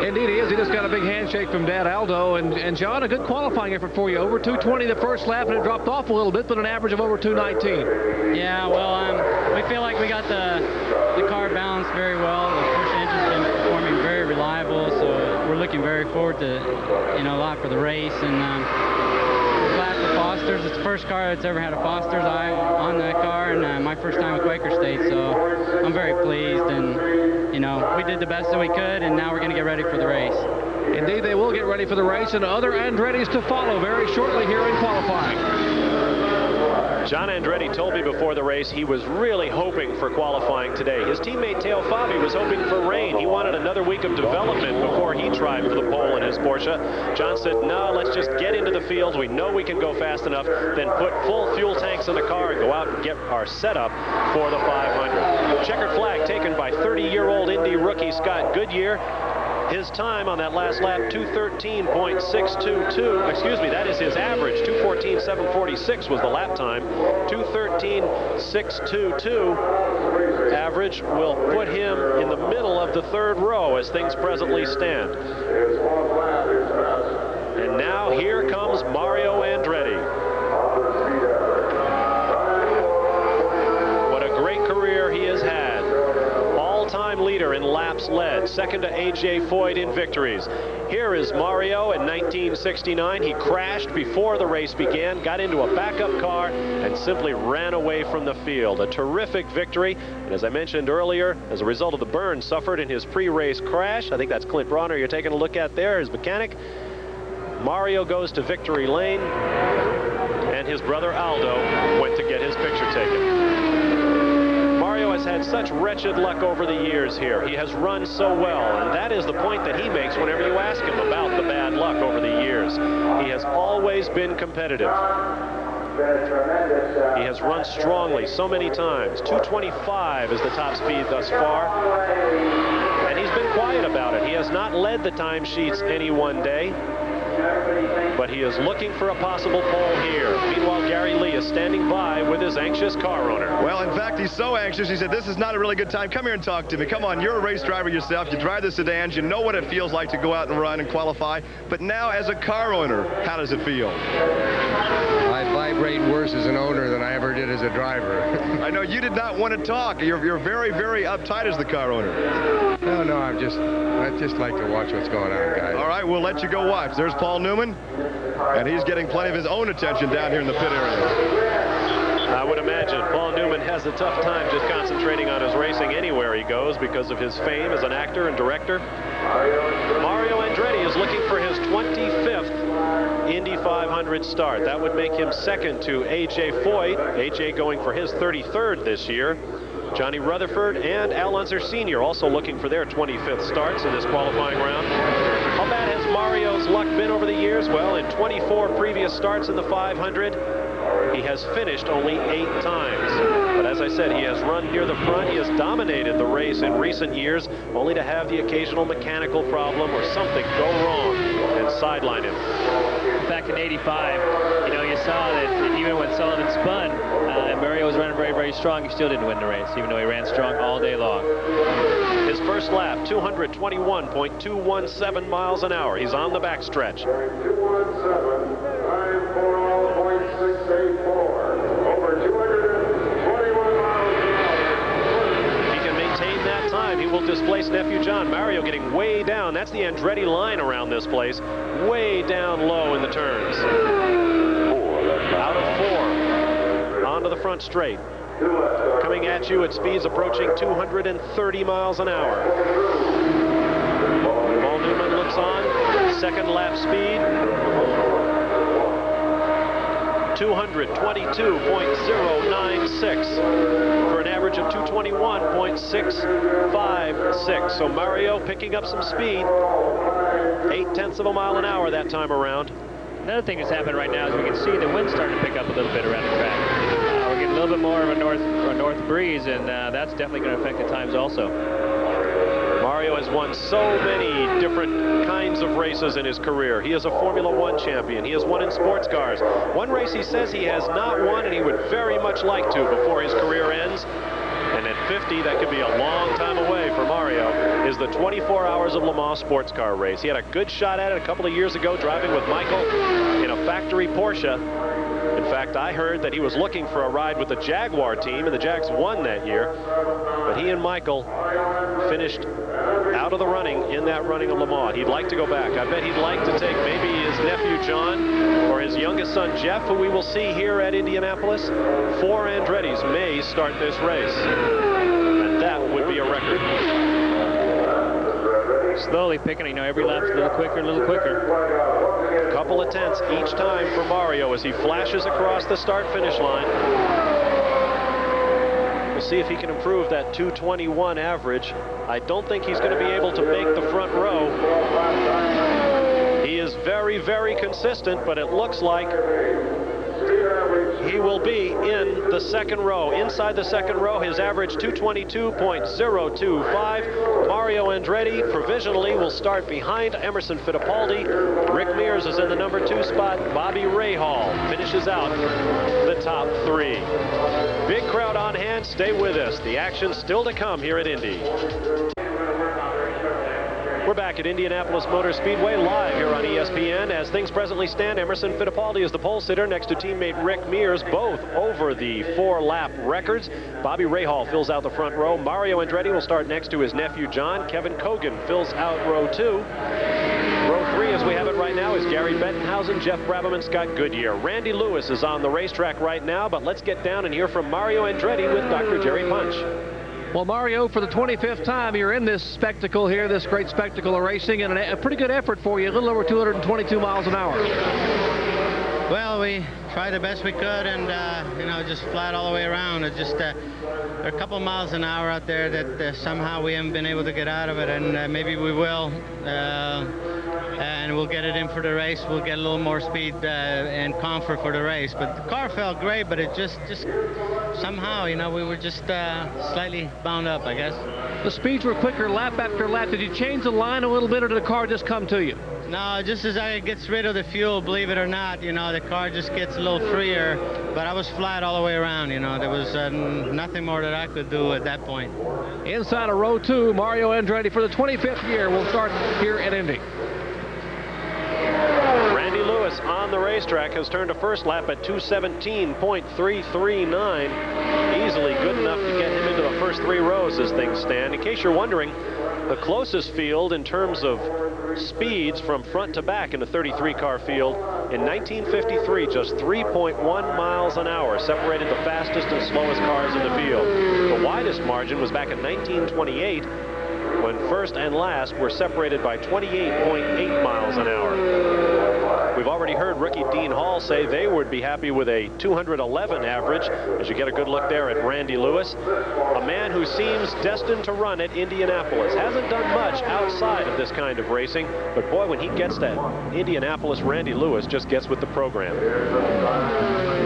Indeed, he is. He just got a big handshake from Dad Aldo. And John, a good qualifying effort for you. Over 2:20 the first lap, and it dropped off a little bit, but an average of over 2:19. Yeah, well, we feel like we got the car balanced very well. The Porsche engine's been performing very reliable, so we're looking very forward to, a lot for the race. And we're glad for Foster's. It's the first car that's ever had a Foster's eye on that car, and my first time at Quaker State, so I'm very pleased. And we did the best that we could, and now we're going to get ready for the race. Indeed, they will get ready for the race, and other Andretti's to follow very shortly here in qualifying. John Andretti told me before the race he was really hoping for qualifying today. His teammate Teo Fabi was hoping for rain. He wanted another week of development before he tried for the pole in his Porsche. John said, no, let's just get into the fields. We know we can go fast enough, then put full fuel tanks in the car and go out and get our setup for the 500. Checkered flag taken by 30-year-old Indy rookie Scott Goodyear. His time on that last lap, 2:13.622. Excuse me, that is his average. 2:14.746 was the lap time. 2:13.622 average will put him in the middle of the third row as things presently stand. And now here comes Mario Andretti. What a great career he has had. All-time leader in laps led, second to A.J. Foyt in victories. Here is Mario in 1969. He crashed before the race began, got into a backup car, and simply ran away from the field. A terrific victory, and as I mentioned earlier, as a result of the burn suffered in his pre-race crash, I think that's Clint Bronner you're taking a look at there, his mechanic. Mario goes to victory lane, and his brother Aldo went to get his picture taken. Mario has had such wretched luck over the years here. He has run so well, and that is the point that he makes whenever you ask him about the bad luck over the years. He has always been competitive. He has run strongly so many times. 2:25 is the top speed thus far. And he's been quiet about it. He has not led the timesheets any one day, but he is looking for a possible pole here. Meanwhile, Gary Lee is standing by with his anxious car owner. Well, in fact, he's so anxious, he said, this is not a really good time. Come here and talk to me. Come on, you're a race driver yourself. You drive the sedans. You know what it feels like to go out and run and qualify. But now, as a car owner, how does it feel? I vibrate worse as an owner than I ever did as a driver. I know you did not want to talk. You're very, very uptight as the car owner. No, I just like to watch what's going on, guys. All right, we'll let you go watch. There's Paul Newman, and he's getting plenty of his own attention down here in the pit area. I would imagine Paul Newman has a tough time just concentrating on his racing anywhere he goes because of his fame as an actor and director. Mario Andretti is looking for his 25th Indy 500 start. That would make him second to A.J. Foyt. A.J. going for his 33rd this year. Johnny Rutherford and Al Unser Sr. also looking for their 25th starts in this qualifying round. How bad has Mario's luck been over the years? Well, in 24 previous starts in the 500, he has finished only 8 times. But as I said, he has run near the front. He has dominated the race in recent years, only to have the occasional mechanical problem or something go wrong and sideline him. Back in '85, you saw that even when Sullivan spun, and Mario was running very, very strong, he still didn't win the race, even though he ran strong all day long. His first lap, 221.217 miles an hour. He's on the backstretch. He will displace nephew John. Mario getting way down. That's the Andretti line around this place. Way down low in the turns. Out of 4. Onto the front straight. Coming at you at speeds approaching 230 miles an hour. Paul Newman looks on. Second lap speed. 222.096 for an average of 221.656. So Mario picking up some speed. 0.8 of a mile an hour that time around. Another thing that's happened right now is we can see the wind starting to pick up a little bit around the track. We're getting a little bit more of a north breeze, and that's definitely going to affect the times also. Mario has won so many different kinds of races in his career. He is a Formula One champion. He has won in sports cars. One race he says he has not won, and he would very much like to before his career ends. And at 50, that could be a long time away for Mario, is the 24 Hours of Le Mans sports car race. He had a good shot at it a couple of years ago driving with Michael in a factory Porsche. In fact, I heard that he was looking for a ride with the Jaguar team, and the Jags won that year. But he and Michael finished out of the running in that running of Le Mans. He'd like to go back. I bet he'd like to take maybe his nephew John or his youngest son Jeff, who we will see here at Indianapolis. 4 Andrettis may start this race, and that would be a record. Slowly picking, every lap's a little quicker, a little quicker. A couple of tenths each time for Mario as he flashes across the start-finish line. We'll see if he can improve that 221 average. I don't think he's going to be able to make the front row. He is very, very consistent, but it looks like he will be in the second row. Inside the second row, his average 222.025. Mario Andretti provisionally will start behind Emerson Fittipaldi. Rick Mears is in the number 2 spot. Bobby Rahal finishes out the top 3. Big crowd on hand. Stay with us. The action's still to come here at Indy. We're back at Indianapolis Motor Speedway live here on ESPN. As things presently stand, Emerson Fittipaldi is the pole sitter next to teammate Rick Mears, both over the 4-lap records. Bobby Rahal fills out the front row. Mario Andretti will start next to his nephew John. Kevin Kogan fills out row 2. Row 3, as we have it right now, is Gary Bettenhausen, Jeff Brabham, and Scott Goodyear. Randy Lewis is on the racetrack right now, but let's get down and hear from Mario Andretti with Dr. Jerry Punch. Well, Mario, for the 25th time, you're in this spectacle here, this great spectacle of racing, and a pretty good effort for you, a little over 222 miles an hour. Well, we tried the best we could, and just flat all the way around. It just there are a couple miles an hour out there that somehow we haven't been able to get out of it, and maybe we will. And we'll get it in for the race. We'll get a little more speed and comfort for the race. But the car felt great, but it just somehow, we were just slightly bound up, I guess. The speeds were quicker lap after lap. Did you change the line a little bit, or did the car just come to you? No, just as I gets rid of the fuel, believe it or not, the car just gets a little freer. But I was flat all the way around, There was nothing more that I could do at that point. Inside of row 2, Mario Andretti for the 25th year will start here at Indy. Randy Lewis on the racetrack has turned a first lap at 217.339. Easily good enough to get him into the first 3 rows as things stand. In case you're wondering, the closest field in terms of speeds from front to back in the 33-car field in 1953, just 3.1 miles an hour separated the fastest and slowest cars in the field. The widest margin was back in 1928, when first and last were separated by 28.8 miles an hour. We've already heard rookie Dean Hall say they would be happy with a 211 average, as you get a good look there at Randy Lewis, a man who seems destined to run at Indianapolis. Hasn't done much outside of this kind of racing, but boy, when he gets to Indianapolis, Randy Lewis just gets with the program.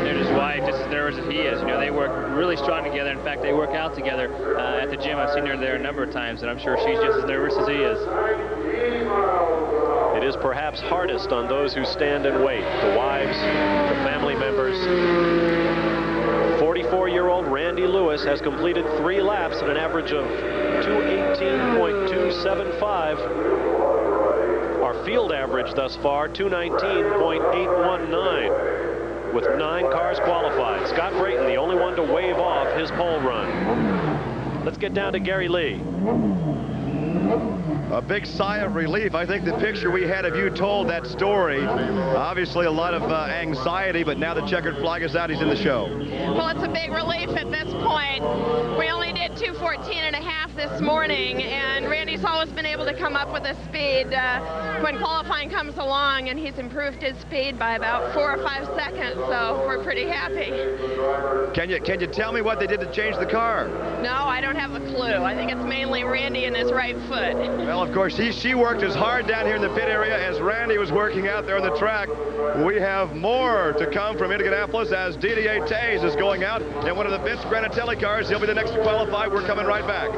There's his wife, just as nervous as he is. They work really strong together. In fact, they work out together at the gym. I've seen her there a number of times, and I'm sure she's just as nervous as he is. It is perhaps hardest on those who stand and wait. The wives, the family family members. 44-year-old Randy Lewis has completed 3 laps at an average of 218.275. Our field average thus far, 219.819, with 9 cars qualified. Scott Brayton, the only one to wave off his pole run. Let's get down to Gary Lee. A big sigh of relief. I think the picture we had of you told that story. Obviously a lot of anxiety, but now the checkered flag is out. He's in the show. Well, it's a big relief at this point. We only did 2:14.5 this morning, and Randy's always been able to come up with a speed when qualifying comes along, and he's improved his speed by about 4 or 5 seconds, so we're pretty happy. Can you tell me what they did to change the car? No, I don't have a clue. I think it's mainly Randy and his right foot. Well, of course, she worked as hard down here in the pit area as Randy was working out there on the track. We have more to come from Indianapolis as Didier Tays is going out in one of the Vince Granatelli cars. He'll be the next to qualify. We're coming right back.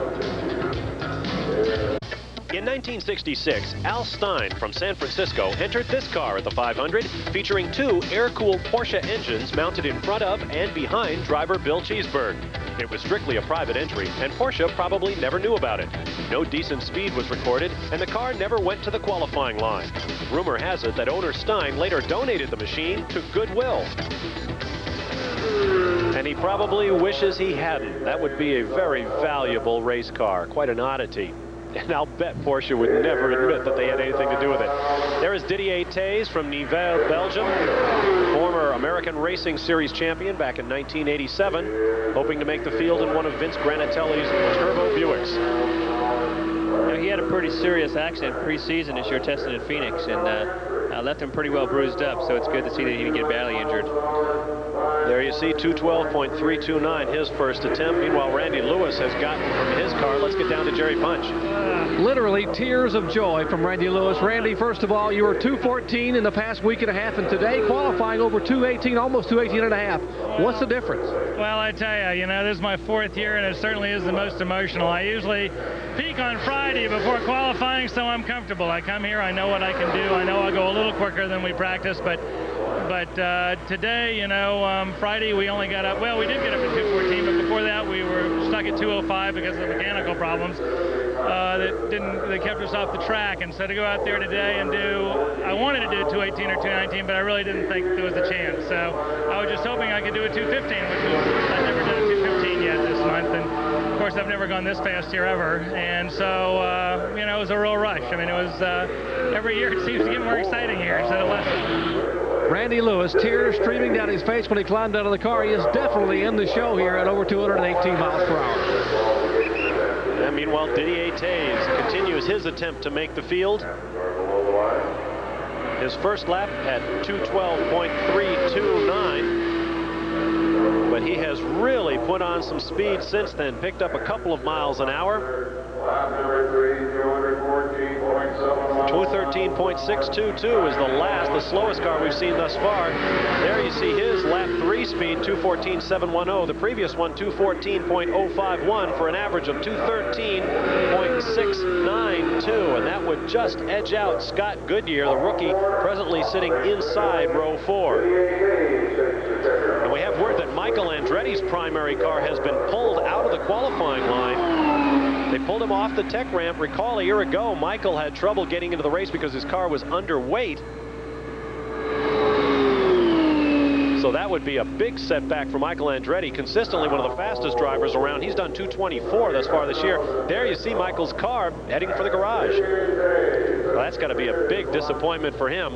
In 1966, Al Stein from San Francisco entered this car at the 500, featuring 2 air-cooled Porsche engines mounted in front of and behind driver Bill Cheeseburg. It was strictly a private entry, and Porsche probably never knew about it. No decent speed was recorded, and the car never went to the qualifying line. Rumor has it that owner Stein later donated the machine to Goodwill. And he probably wishes he hadn't. That would be a very valuable race car, quite an oddity. And I'll bet Porsche would never admit that they had anything to do with it. There is Didier Tays from Nivelles, Belgium, former American Racing Series champion back in 1987, hoping to make the field in one of Vince Granatelli's turbo Buicks. You know, he had a pretty serious accident pre-season this year testing in Phoenix, and left him pretty well bruised up, so it's good to see that he didn't get badly injured. There you see 212.329, his first attempt. Meanwhile, Randy Lewis has gotten from his car. Let's get down to Jerry Punch. Literally tears of joy from Randy Lewis. Randy, first of all, you were 2:14 in the past week and a half, and today qualifying over 2:18, almost 2:18.5. What's the difference? Well, I tell you, this is my 4th year, and it certainly is the most emotional. I usually peak on Friday before qualifying, so I'm comfortable. I come here, I know what I can do. I know I'll go a little quicker than we practice, but today, Friday we only got up, well, we did get up at 2:14, but before that we were stuck at 2:05 because of the mechanical problems that kept us off the track. And so to go out there today and I wanted to do 2:18 or 2:19, but I really didn't think there was a chance. So I was just hoping I could do a 2:15, which I've never done a 2:15 yet this month. And of course, I've never gone this fast here ever. And so, it was a real rush. I mean, it was, every year it seems to get more exciting here instead of less. Randy Lewis, tears streaming down his face when he climbed out of the car. He is definitely in the show here at over 218 miles per hour. And meanwhile, Didier Tays continues his attempt to make the field. His first lap at 212.329. But he has really put on some speed since then, picked up a couple of miles an hour. 213.622 is the slowest car we've seen thus far. There you see his lap 3 speed, 214.710. The previous one, 214.051 for an average of 213.692. And that would just edge out Scott Goodyear, the rookie, presently sitting inside row 4. And we have word that Michael Andretti's primary car has been pulled out of the qualifying line. They pulled him off the tech ramp. Recall a year ago, Michael had trouble getting into the race because his car was underweight. So that would be a big setback for Michael Andretti, consistently one of the fastest drivers around. He's done 224 thus far this year. There you see Michael's car heading for the garage. Well, that's got to be a big disappointment for him.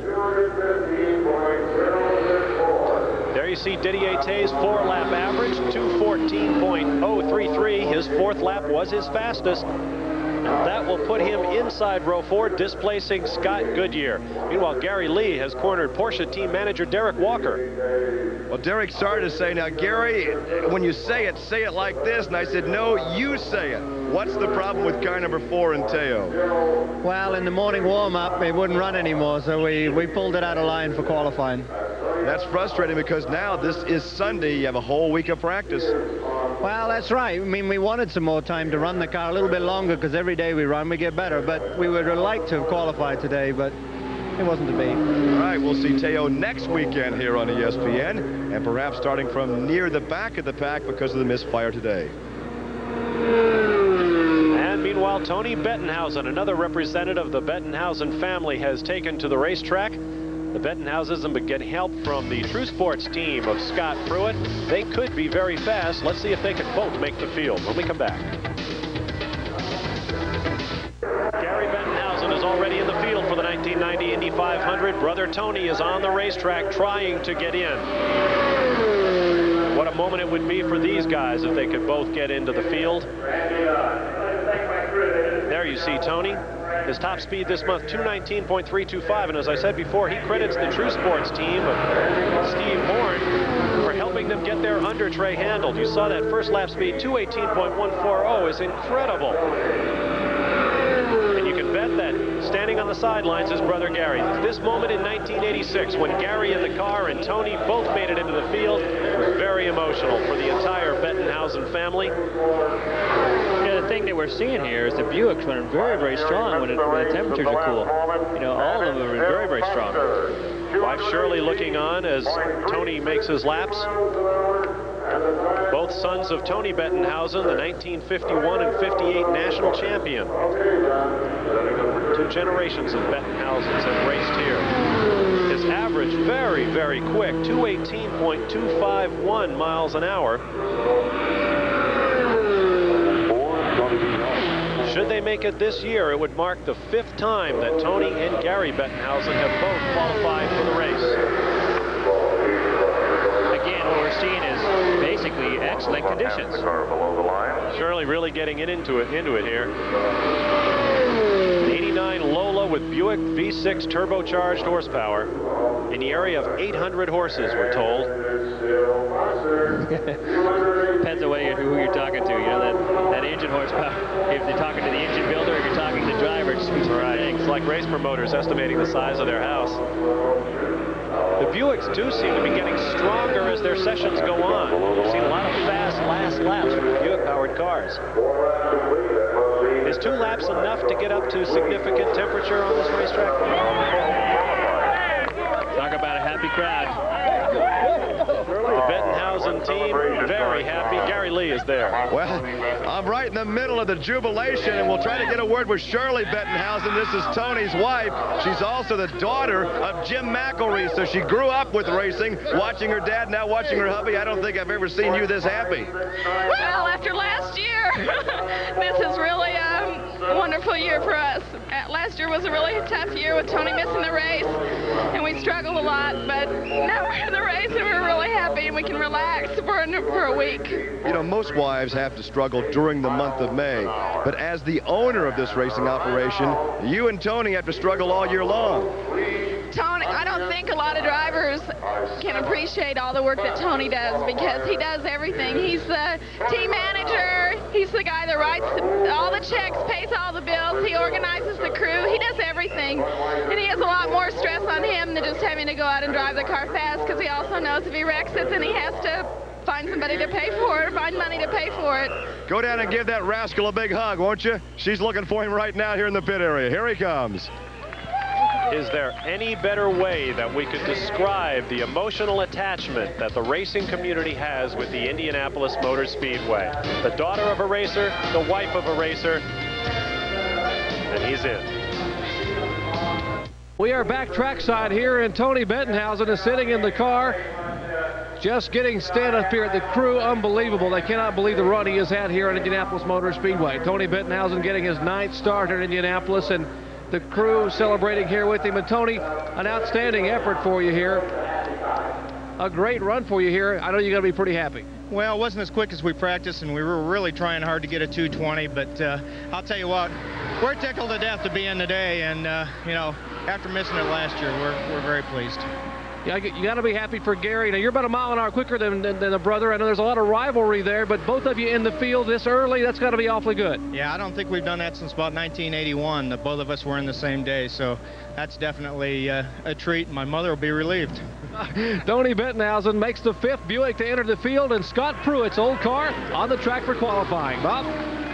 There you see Didier Tays' 4-lap average, 214.033. His 4th lap was his fastest. And that will put him inside row 4, displacing Scott Goodyear. Meanwhile, Gary Lee has cornered Porsche team manager Derek Walker. Well, Derek started to say, now, Gary, when you say it like this. And I said, no, you say it. What's the problem with car number 4 in Teo? Well, in the morning warm-up, it wouldn't run anymore, so we pulled it out of line for qualifying. That's frustrating because now this is Sunday. You have a whole week of practice. Well, that's right. I mean, we wanted some more time to run the car a little bit longer because every day we run, we get better. But we would have liked to have qualified today, but it wasn't debate. All right, we'll see Teo next weekend here on ESPN, and perhaps starting from near the back of the pack because of the misfire today. And meanwhile, Tony Bettenhausen, another representative of the Bettenhausen family, has taken to the racetrack. The Bettenhausens have been getting help from the True Sports team of Scott Pruitt. They could be very fast. Let's see if they can both make the field when we come back. Gary Bettenhausen is already in the field for the 1990 Indy 500. Brother Tony is on the racetrack trying to get in. What a moment it would be for these guys if they could both get into the field. There you see Tony. His top speed this month, 219.325, and as I said before, he credits the True Sports team of Steve Horn for helping them get their under tray handled. You saw that first lap speed, 218.140 is incredible. And you can bet that standing on the sidelines is brother Gary. This moment in 1986, when Gary in the car and Tony both made it into the field, was very emotional for the entire Bettenhausen family. The thing that we're seeing here is the Buick's running very, very strong when the temperatures are cool. You know, all of them are very, very strong. Wife Shirley looking on as Tony makes his laps. Both sons of Tony Bettenhausen, the 1951 and 58 national champion. Two generations of Bettenhausens have raced here. His average very, very quick, 218.251 miles an hour. Should they make it this year, it would mark the 5th time that Tony and Gary Bettenhausen have both qualified for the race. Again, what we're seeing is basically excellent conditions. Shirley really getting into it here. 89 Lola with Buick V6 turbocharged horsepower in the area of 800 horses, we're told. Depends on who you're talking to. You know, that engine horsepower. If you're talking to the engine builder, if you're talking to the driver, it's right. It's like race promoters estimating the size of their house. The Buicks do seem to be getting stronger as their sessions go on. We've seen a lot of fast last laps from Buick-powered cars. Is 2 laps enough to get up to significant temperature on this racetrack? Talk about a happy crowd. The Bettenhausen team, very happy. Gary Lee is there. Well, I'm right in the middle of the jubilation, and we'll try to get a word with Shirley Bettenhausen. This is Tony's wife. She's also the daughter of Jim McElree, so she grew up with racing, watching her dad, now watching her hubby. I don't think I've ever seen you this happy. Well, after last year, this is really a wonderful year for us. Last year was a really tough year with Tony missing the race, and we struggled a lot, but now we're in the race and we're really happy and we can relax for a week. You know, most wives have to struggle during the month of May, but as the owner of this racing operation, you and Tony have to struggle all year long. Tony, I don't think a lot of drivers can appreciate all the work that Tony does because he does everything. He's the team manager, he's the guy that writes all the checks, pays all the bills, he organizes the crew, he does everything. And he has a lot more stress on him than just having to go out and drive the car fast because he also knows if he wrecks it, then he has to find somebody to pay for it, find money to pay for it. Go down and give that rascal a big hug, won't you? She's looking for him right now here in the pit area. Here he comes. Is there any better way that we could describe the emotional attachment that the racing community has with the Indianapolis Motor Speedway? The daughter of a racer, the wife of a racer, and he's in. We are back trackside here, and Tony Bettenhausen is sitting in the car, just getting stand up here at the crew. Unbelievable. They cannot believe the run he has had here at Indianapolis Motor Speedway. Tony Bettenhausen getting his 9th start here in Indianapolis, and the crew celebrating here with him. And Tony, an outstanding effort for you here. A great run for you here. I know you're going to be pretty happy. Well, it wasn't as quick as we practiced, and we were really trying hard to get a 220, but I'll tell you what, we're tickled to death to be in today, and, you know, after missing it last year, we're very pleased. Yeah, you got to be happy for Gary. Now, you're about a mile an hour quicker than a brother. I know there's a lot of rivalry there, but both of you in the field this early, that's got to be awfully good. Yeah, I don't think we've done that since about 1981. That both of us were in the same day, so that's definitely a treat. My mother will be relieved. Tony Bettenhausen makes the 5th Buick to enter the field, and Scott Pruitt's old car on the track for qualifying. Bob?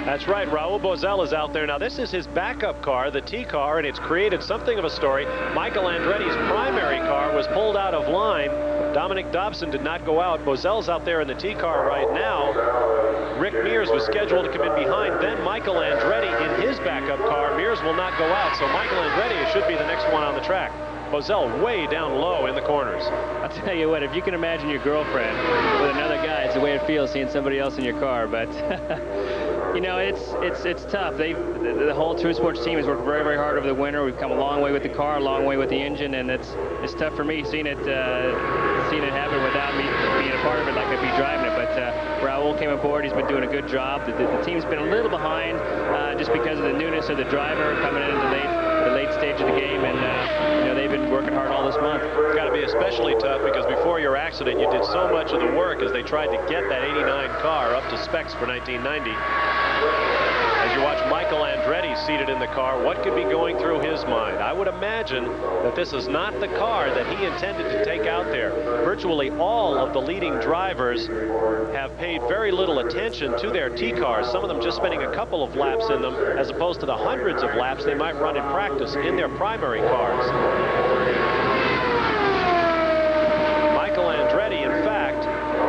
That's right. Raul Boesel is out there. Now, this is his backup car, the T car, and it's created something of a story. Michael Andretti's primary car was pulled out of line. Dominic Dobson did not go out. Boesel's out there in the T car right now. Rick Mears was scheduled to come in behind. Then Michael Andretti in his backup car. Mears will not go out, so Michael Andretti should be the next one on the track. Boesel way down low in the corners. I'll tell you what, if you can imagine your girlfriend with another guy, it's the way it feels seeing somebody else in your car. But you know, it's tough. The whole True Sports team has worked very, very hard over the winter. We've come a long way with the car, a long way with the engine, and it's tough for me seeing it happen without me being a part of it like I'd be driving it. But Raul came aboard. He's been doing a good job. The team's been a little behind just because of the newness of the driver coming into the late stage of the game, and you know, they've been working hard all this month. It's got to be especially tough because before your accident, you did so much of the work as they tried to get that '89 car up to specs for 1990. As you watch Michael Andretti seated in the car, what could be going through his mind? I would imagine that this is not the car that he intended to take out there. Virtually all of the leading drivers have paid very little attention to their T cars, some of them just spending a couple of laps in them as opposed to the hundreds of laps they might run in practice in their primary cars. Michael Andretti, in fact,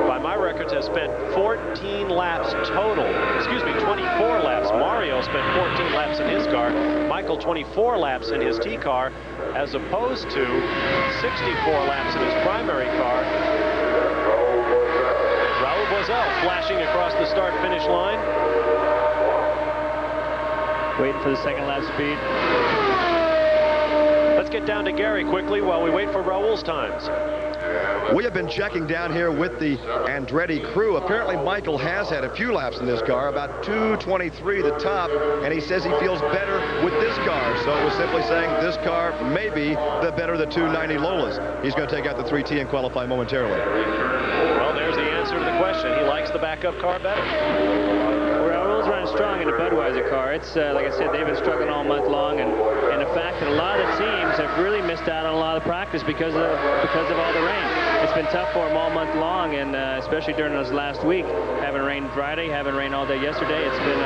by my records, has spent 14 laps total. Excuse me, 24 laps. Mario spent 14 laps in his car. Michael 24 laps in his T car, as opposed to 64 laps in his primary car. Raul Boesel flashing across the start-finish line. Waiting for the second lap speed. Let's get down to Gary quickly while we wait for Raul's times. We have been checking down here with the Andretti crew. Apparently Michael has had a few laps in this car, about 2:23 the top, and he says he feels better with this car. So it was simply saying this car may be the better of the 290 Lolas. He's going to take out the 3T and qualify momentarily. Well, there's the answer to the question. He likes the backup car better. Raul's running strong in the Budweiser car. It's like I said, they've been struggling all month long, and the fact that a lot of the teams have really missed out on a lot of practice because of all the rain. It's been tough for them all month long, and especially during this last week, having rained Friday, having rained all day yesterday. It's been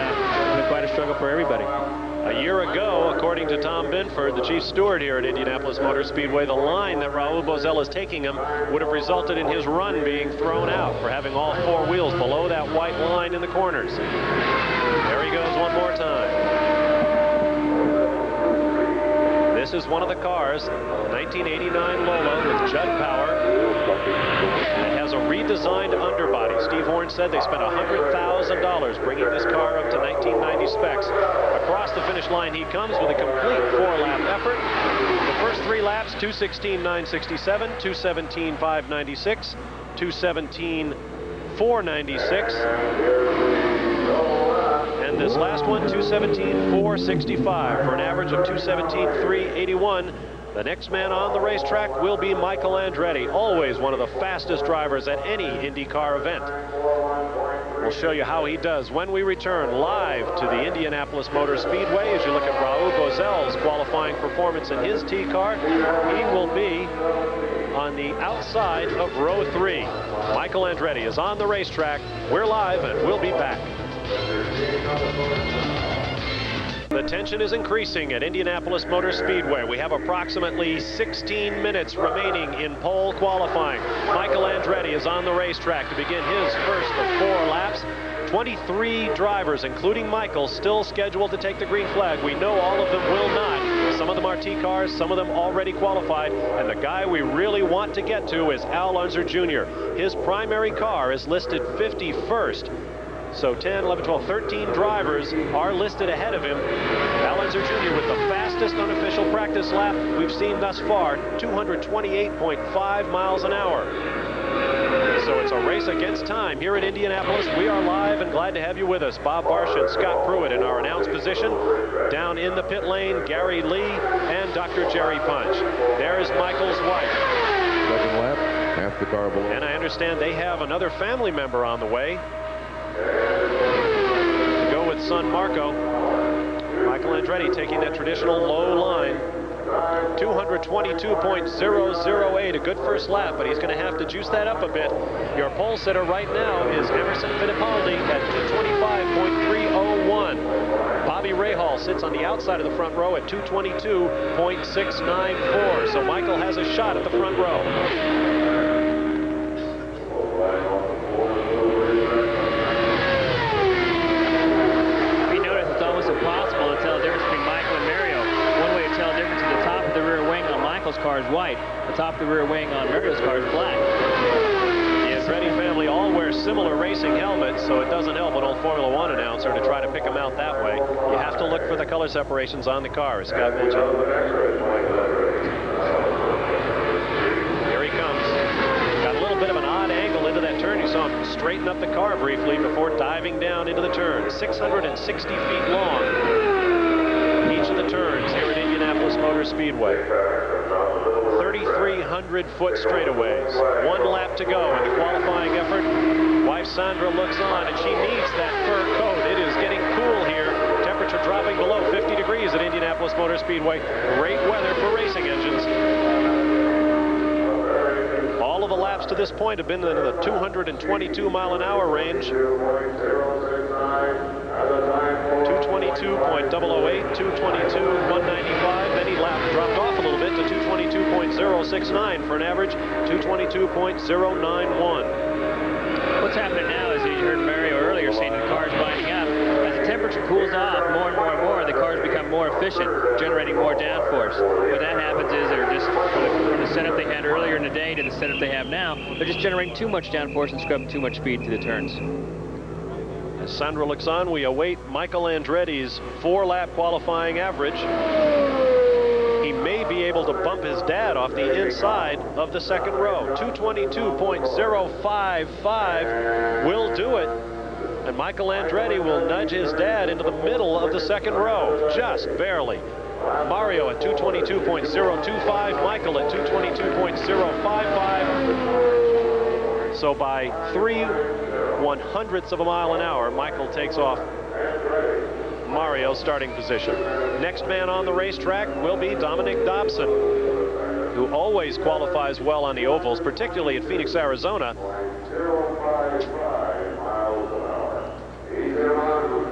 quite a struggle for everybody. A year ago, according to Tom Binford, the chief steward here at Indianapolis Motor Speedway, the line that Raul Boesel is taking him would have resulted in his run being thrown out for having all four wheels below that white line in the corners. There he goes one more time. This is one of the cars, 1989 Lola with Judd Power. And it has a redesigned underbody. Steve Horn said they spent $100,000 bringing this car up to 1990 specs. Across the finish line he comes with a complete four-lap effort. The first three laps, 2:16.967, 2:17.596, 2:17.496. And this last one, 2:17.465 for an average of 2:17.381. The next man on the racetrack will be Michael Andretti, always one of the fastest drivers at any IndyCar event. We'll show you how he does when we return live to the Indianapolis Motor Speedway. As you look at Raul Boesel's qualifying performance in his T car, he will be on the outside of row 3. Michael Andretti is on the racetrack. We're live and we'll be back. The tension is increasing at Indianapolis Motor Speedway. We have approximately 16 minutes remaining in pole qualifying. Michael Andretti is on the racetrack to begin his first of 4 laps. 23 drivers, including Michael, still scheduled to take the green flag. We know all of them will not. Some of them are T cars, some of them already qualified, and the guy we really want to get to is Al Unser Jr. His primary car is listed 51st. So 10, 11, 12, 13 drivers are listed ahead of him. Al Unser Jr. with the fastest unofficial practice lap we've seen thus far, 228.5 miles an hour. So it's a race against time here at Indianapolis. We are live and glad to have you with us. Bob Barsh and Scott Pruitt in our announced position. Down in the pit lane, Gary Lee and Dr. Jerry Punch. There is Michael's wife. Second lap, half the car below. And I understand they have another family member on the way. To go with son Marco. Michael Andretti taking that traditional low line. 222.008, a good first lap, but he's going to have to juice that up a bit. Your pole sitter right now is Emerson Fittipaldi at 225.301. 222.01. Bobby Rahal sits on the outside of the front row at 222.694. So Michael has a shot at the front row. You notice it's almost impossible to tell the difference between Michael and Mario. One way to tell the difference is the top of the rear wing on Michael's car is white. The top of the rear wing on Mario's car is black. The Andretti family all wear similar racing helmets, so it doesn't help an old Formula One announcer to try to pick them out that way. You have to look for the color separations on the car, as Scott mentioned. Here he comes. Got a little bit of an odd angle into that turn. You saw him straighten up the car briefly before diving down into the turn. 660 feet long, each of the turns here at Indianapolis Motor Speedway. 3,300-foot straightaways. 1 lap to go in the qualifying effort. Wife Sandra looks on, and she needs that fur coat. It is getting cool here. Temperature dropping below 50 degrees at Indianapolis Motor Speedway. Great weather for racing engines. All of the laps to this point have been in the 222-mile-an-hour range. 222.008, 222.195. Then he dropped off a little bit to 222.069 for an average 222.091. What's happening now is you heard Mario earlier saying the car's binding up. As the temperature cools off more and more and more, the cars become more efficient, generating more downforce. What that happens is they're just, from the setup they had earlier in the day to the setup they have now, they're just generating too much downforce and scrubbing too much speed through the turns. As Sandra looks on, we await Michael Andretti's 4-lap qualifying average. He may be able to bump his dad off the inside of the second row. 222.055 will do it. And Michael Andretti will nudge his dad into the middle of the second row, just barely. Mario at 222.025, Michael at 222.055. So by 3/100ths of a mile an hour, Michael takes off Mario's starting position. Next man on the racetrack will be Dominic Dobson, who always qualifies well on the ovals, particularly at Phoenix, Arizona.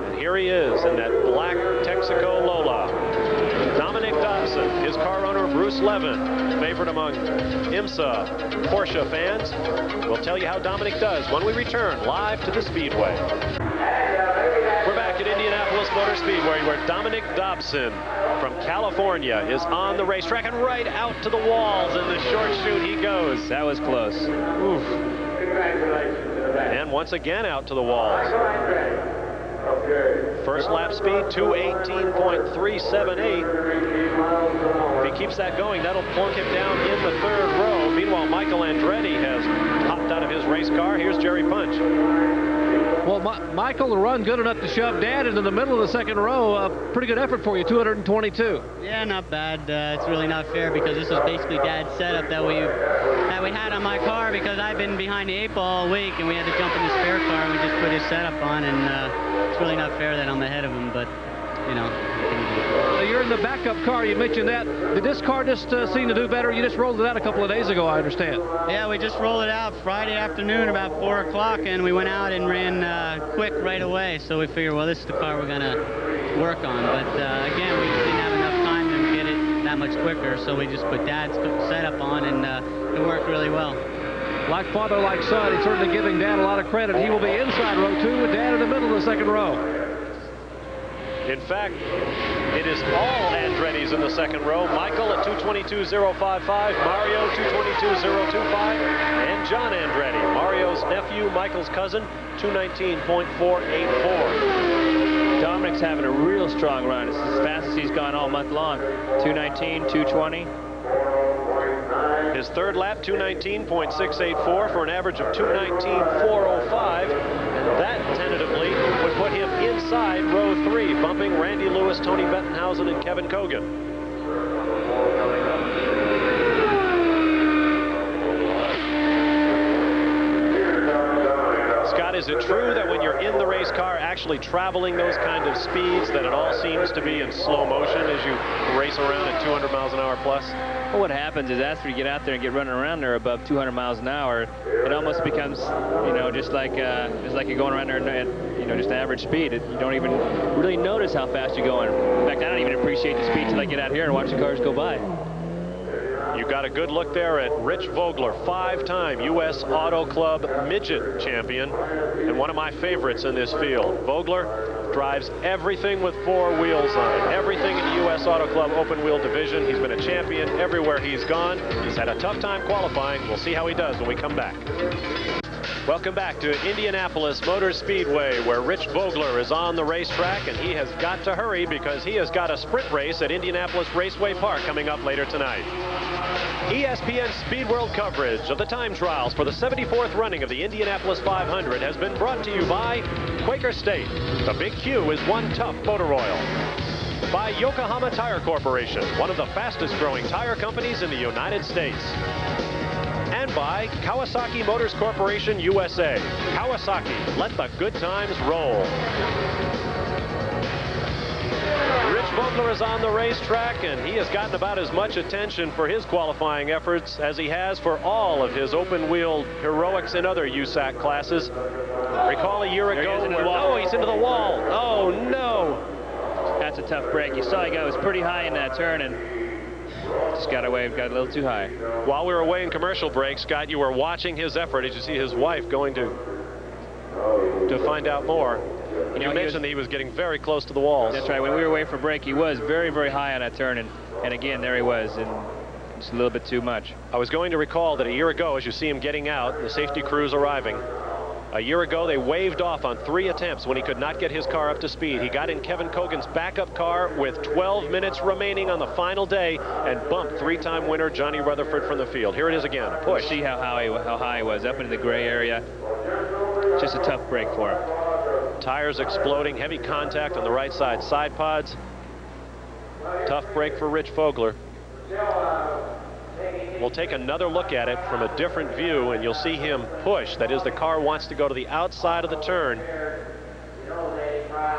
And here he is in that black Texaco Lola. Dominic Dobson, his car owner Bruce Levin, favorite among IMSA Porsche fans. We'll tell you how Dominic does when we return live to the Speedway. We're back at Indianapolis Motor Speedway, where Dominic Dobson from California is on the racetrack, and right out to the walls in the short chute he goes. That was close. Oof. And once again out to the walls. First lap speed, 218.378. If he keeps that going, that'll plunk him down in the third row. Meanwhile, Michael Andretti has hopped out of his race car. Here's Jerry Punch. Well, Michael, the run good enough to shove Dad into the middle of the second row. Pretty good effort for you, 222. Yeah, not bad. It's really not fair because this was basically Dad's setup that we had on my car, because I've been behind the 8 ball all week and we had to jump in the spare car and we just put his setup on, and it's really not fair that I'm ahead of him, but you know. So you're in the backup car. You mentioned that. Did this car just seem to do better? You just rolled it out a couple of days ago, I understand. Yeah, we just rolled it out Friday afternoon about 4 o'clock, and we went out and ran quick right away. So we figured, well, this is the car we're going to work on. But again, we just didn't have enough time to get it that much quicker, so we just put Dad's setup on, and it worked really well. Like father, like son, he's certainly giving Dad a lot of credit. He will be inside row 2 with Dad in the middle of the second row. In fact, it is all Andretti's in the second row. Michael at 222.055, Mario 222.025, and John Andretti, Mario's nephew, Michael's cousin, 219.484. Dominic's having a real strong run. It's as fast as he's gone all month long. 219, 220. His third lap, 219.684 for an average of 219.405, and that tentatively would put him inside row 3, bumping Randy Lewis, Tony Bettenhausen, and Kevin Kogan. Scott, is Is it true that when you're in the race car actually traveling those kind of speeds that it all seems to be in slow motion as you race around at 200 miles an hour plus? Well, what happens is after you get out there and get running around there above 200 miles an hour, it almost becomes, just like you're going around there at, just average speed. You don't even really notice how fast you're going. In fact, I don't even appreciate the speed till I get out here and watch the cars go by. You got a good look there at Rich Vogler, 5-time U.S. Auto Club midget champion, and one of my favorites in this field. Vogler drives everything with 4 wheels on it, everything in the U.S. Auto Club open wheel division. He's been a champion everywhere he's gone. He's had a tough time qualifying. We'll see how he does when we come back. Welcome back to Indianapolis Motor Speedway, where Rich Vogler is on the racetrack, and he has got to hurry because he has got a sprint race at Indianapolis Raceway Park coming up later tonight. ESPN Speed World coverage of the time trials for the 74th running of the Indianapolis 500 has been brought to you by Quaker State. The Big Q is one tough motor oil. By Yokohama Tire Corporation, one of the fastest growing tire companies in the United States. And by Kawasaki Motors Corporation USA. Kawasaki, let the good times roll. Rich Vogler is on the racetrack, and he has gotten about as much attention for his qualifying efforts as he has for all of his open-wheel heroics in other USAC classes. Recall a year ago, he's into the wall. Oh, no. That's a tough break. You saw he was pretty high in that turn, and just got a little too high. While we were away in commercial break, Scott, you were watching his effort. Did you see his wife going to find out more? You mentioned that he was getting very close to the walls. That's right. When we were away for break, he was very, very high on that turn, and again, there he was, and just a little bit too much. I was going to recall that a year ago, as you see him getting out, the safety crews arriving, a year ago, they waved off on 3 attempts when he could not get his car up to speed. He got in Kevin Cogan's backup car with 12 minutes remaining on the final day and bumped 3-time winner Johnny Rutherford from the field. Here it is again, a push. See how high he was, up into the gray area. Just a tough break for him. Tires exploding, heavy contact on the right side side pods. Tough break for Rich Vogler. We'll take another look at it from a different view, and you'll see him push. That is, the car wants to go to the outside of the turn.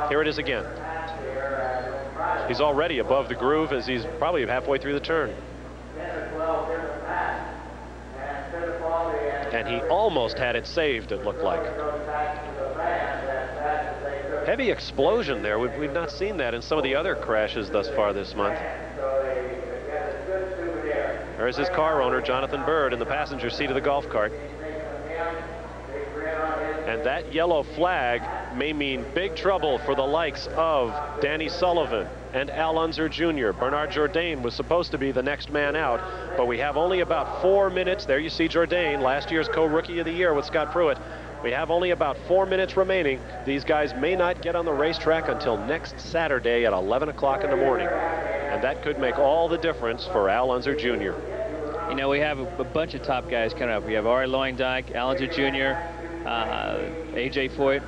Here it is again. He's already above the groove as he's probably halfway through the turn. And he almost had it saved, it looked like. Heavy explosion there. We've not seen that in some of the other crashes thus far this month. There's his car owner, Jonathan Bird, in the passenger seat of the golf cart. And that yellow flag may mean big trouble for the likes of Danny Sullivan and Al Unser Jr. Bernard Jourdain was supposed to be the next man out, but we have only about 4 minutes. There you see Jourdain, last year's co-rookie of the year with Scott Pruitt. We have only about 4 minutes remaining. These guys may not get on the racetrack until next Saturday at 11 o'clock in the morning. And that could make all the difference for Al Unser Jr. We have a bunch of top guys coming up. We have Arie Luyendyk, Al Unser Jr., A.J. Foyt.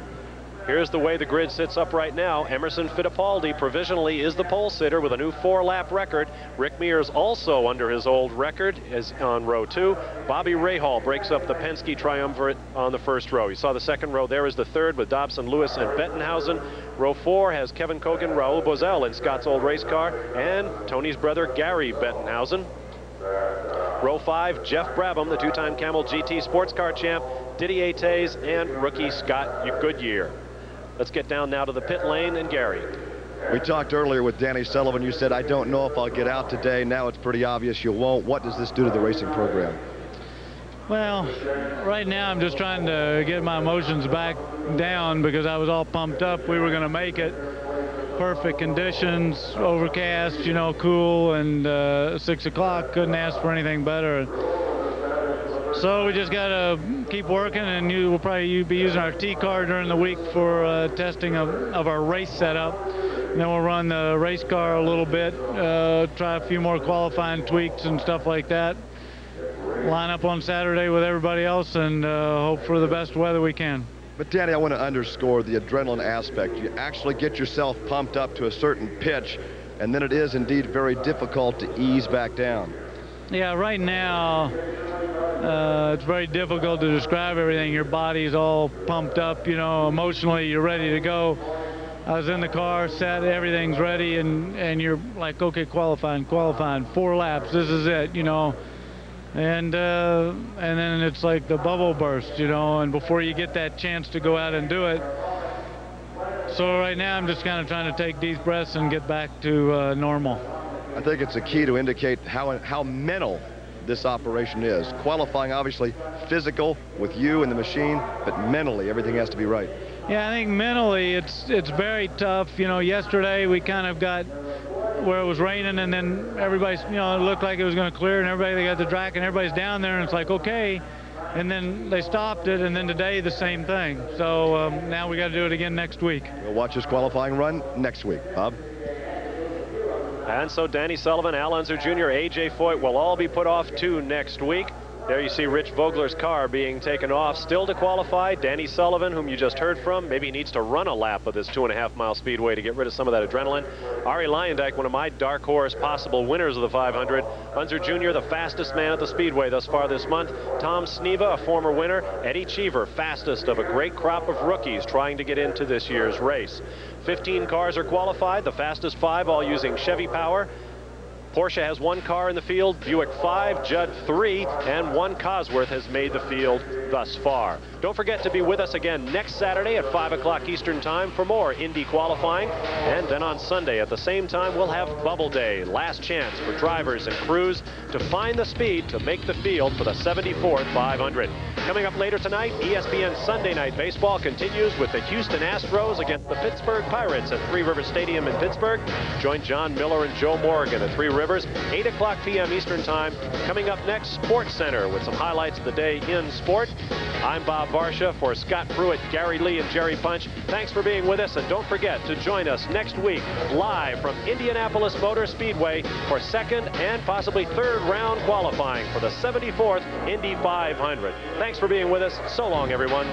Here's the way the grid sits up right now. Emerson Fittipaldi provisionally is the pole sitter with a new 4-lap record. Rick Mears also under his old record is on row 2. Bobby Rahal breaks up the Penske triumvirate on the first row. You saw the second row. There is the third with Dobson, Lewis, and Bettenhausen. Row 4 has Kevin Cogan, Raul Boesel in Scott's old race car, and Tony's brother Gary Bettenhausen. Row 5, Jeff Brabham, the 2-time Camel GT sports car champ, Didier Tays, and rookie Scott Goodyear. Let's get down now to the pit lane and Gary. We talked earlier with Danny Sullivan. You said, I don't know if I'll get out today. Now it's pretty obvious you won't. What does this do to the racing program? Well, right now I'm just trying to get my emotions back down because I was all pumped up. We were going to make it. Perfect conditions, overcast, cool, and 6 o'clock. Couldn't ask for anything better. So we just got to keep working, and we'll probably be using our T-car during the week for testing of our race setup. And then we'll run the race car a little bit, try a few more qualifying tweaks and stuff like that. Line up on Saturday with everybody else and hope for the best weather we can. But Danny, I want to underscore the adrenaline aspect. You actually get yourself pumped up to a certain pitch, and then it is indeed very difficult to ease back down. Yeah, right now, It's very difficult to describe everything. Your body's all pumped up, you know, emotionally you're ready to go. I was in the car, sat, everything's ready, and you're like, okay, qualifying, 4 laps, this is it, you know. And then it's like the bubble burst, you know, and before you get that chance to go out and do it. So right now I'm just kind of trying to take deep breaths and get back to normal. I think it's a key to indicate how mental this operation is. Qualifying, obviously, physical with you and the machine, but mentally, everything has to be right. Yeah, I think mentally it's very tough. You know, yesterday we kind of got where it was raining, and then everybody's, you know, it looked like it was going to clear, and everybody got the track, and everybody's down there, and it's like, okay. And then they stopped it, and then today the same thing. So now we got to do it again next week. We'll watch this qualifying run next week. Bob? And so Danny Sullivan, Al Unser Jr., A.J. Foyt will all be put off to next week. There you see Rich Vogler's car being taken off. Still to qualify, Danny Sullivan, whom you just heard from. Maybe he needs to run a lap of this 2.5-mile speedway to get rid of some of that adrenaline. Ari Leyendijk, one of my dark horse possible winners of the 500. Unser Jr., the fastest man at the speedway thus far this month. Tom Sneva, a former winner. Eddie Cheever, fastest of a great crop of rookies trying to get into this year's race. 15 cars are qualified, the fastest 5 all using Chevy power. Porsche has 1 car in the field, Buick 5, Judd 3, and 1 Cosworth has made the field thus far. Don't forget to be with us again next Saturday at 5 o'clock Eastern Time for more Indy qualifying. And then on Sunday at the same time, we'll have Bubble Day, last chance for drivers and crews to find the speed to make the field for the 74th 500. Coming up later tonight, ESPN Sunday Night Baseball continues with the Houston Astros against the Pittsburgh Pirates at Three Rivers Stadium in Pittsburgh. Join John Miller and Joe Morgan at Three Rivers, 8 o'clock p.m. Eastern Time. Coming up next, Sports Center with some highlights of the day in sport. I'm Bob Varsha for Scott Pruitt, Gary Lee, and Jerry Punch. Thanks for being with us, and don't forget to join us next week live from Indianapolis Motor Speedway for 2nd and possibly 3rd round qualifying for the 74th Indy 500. Thanks for being with us. So long, everyone.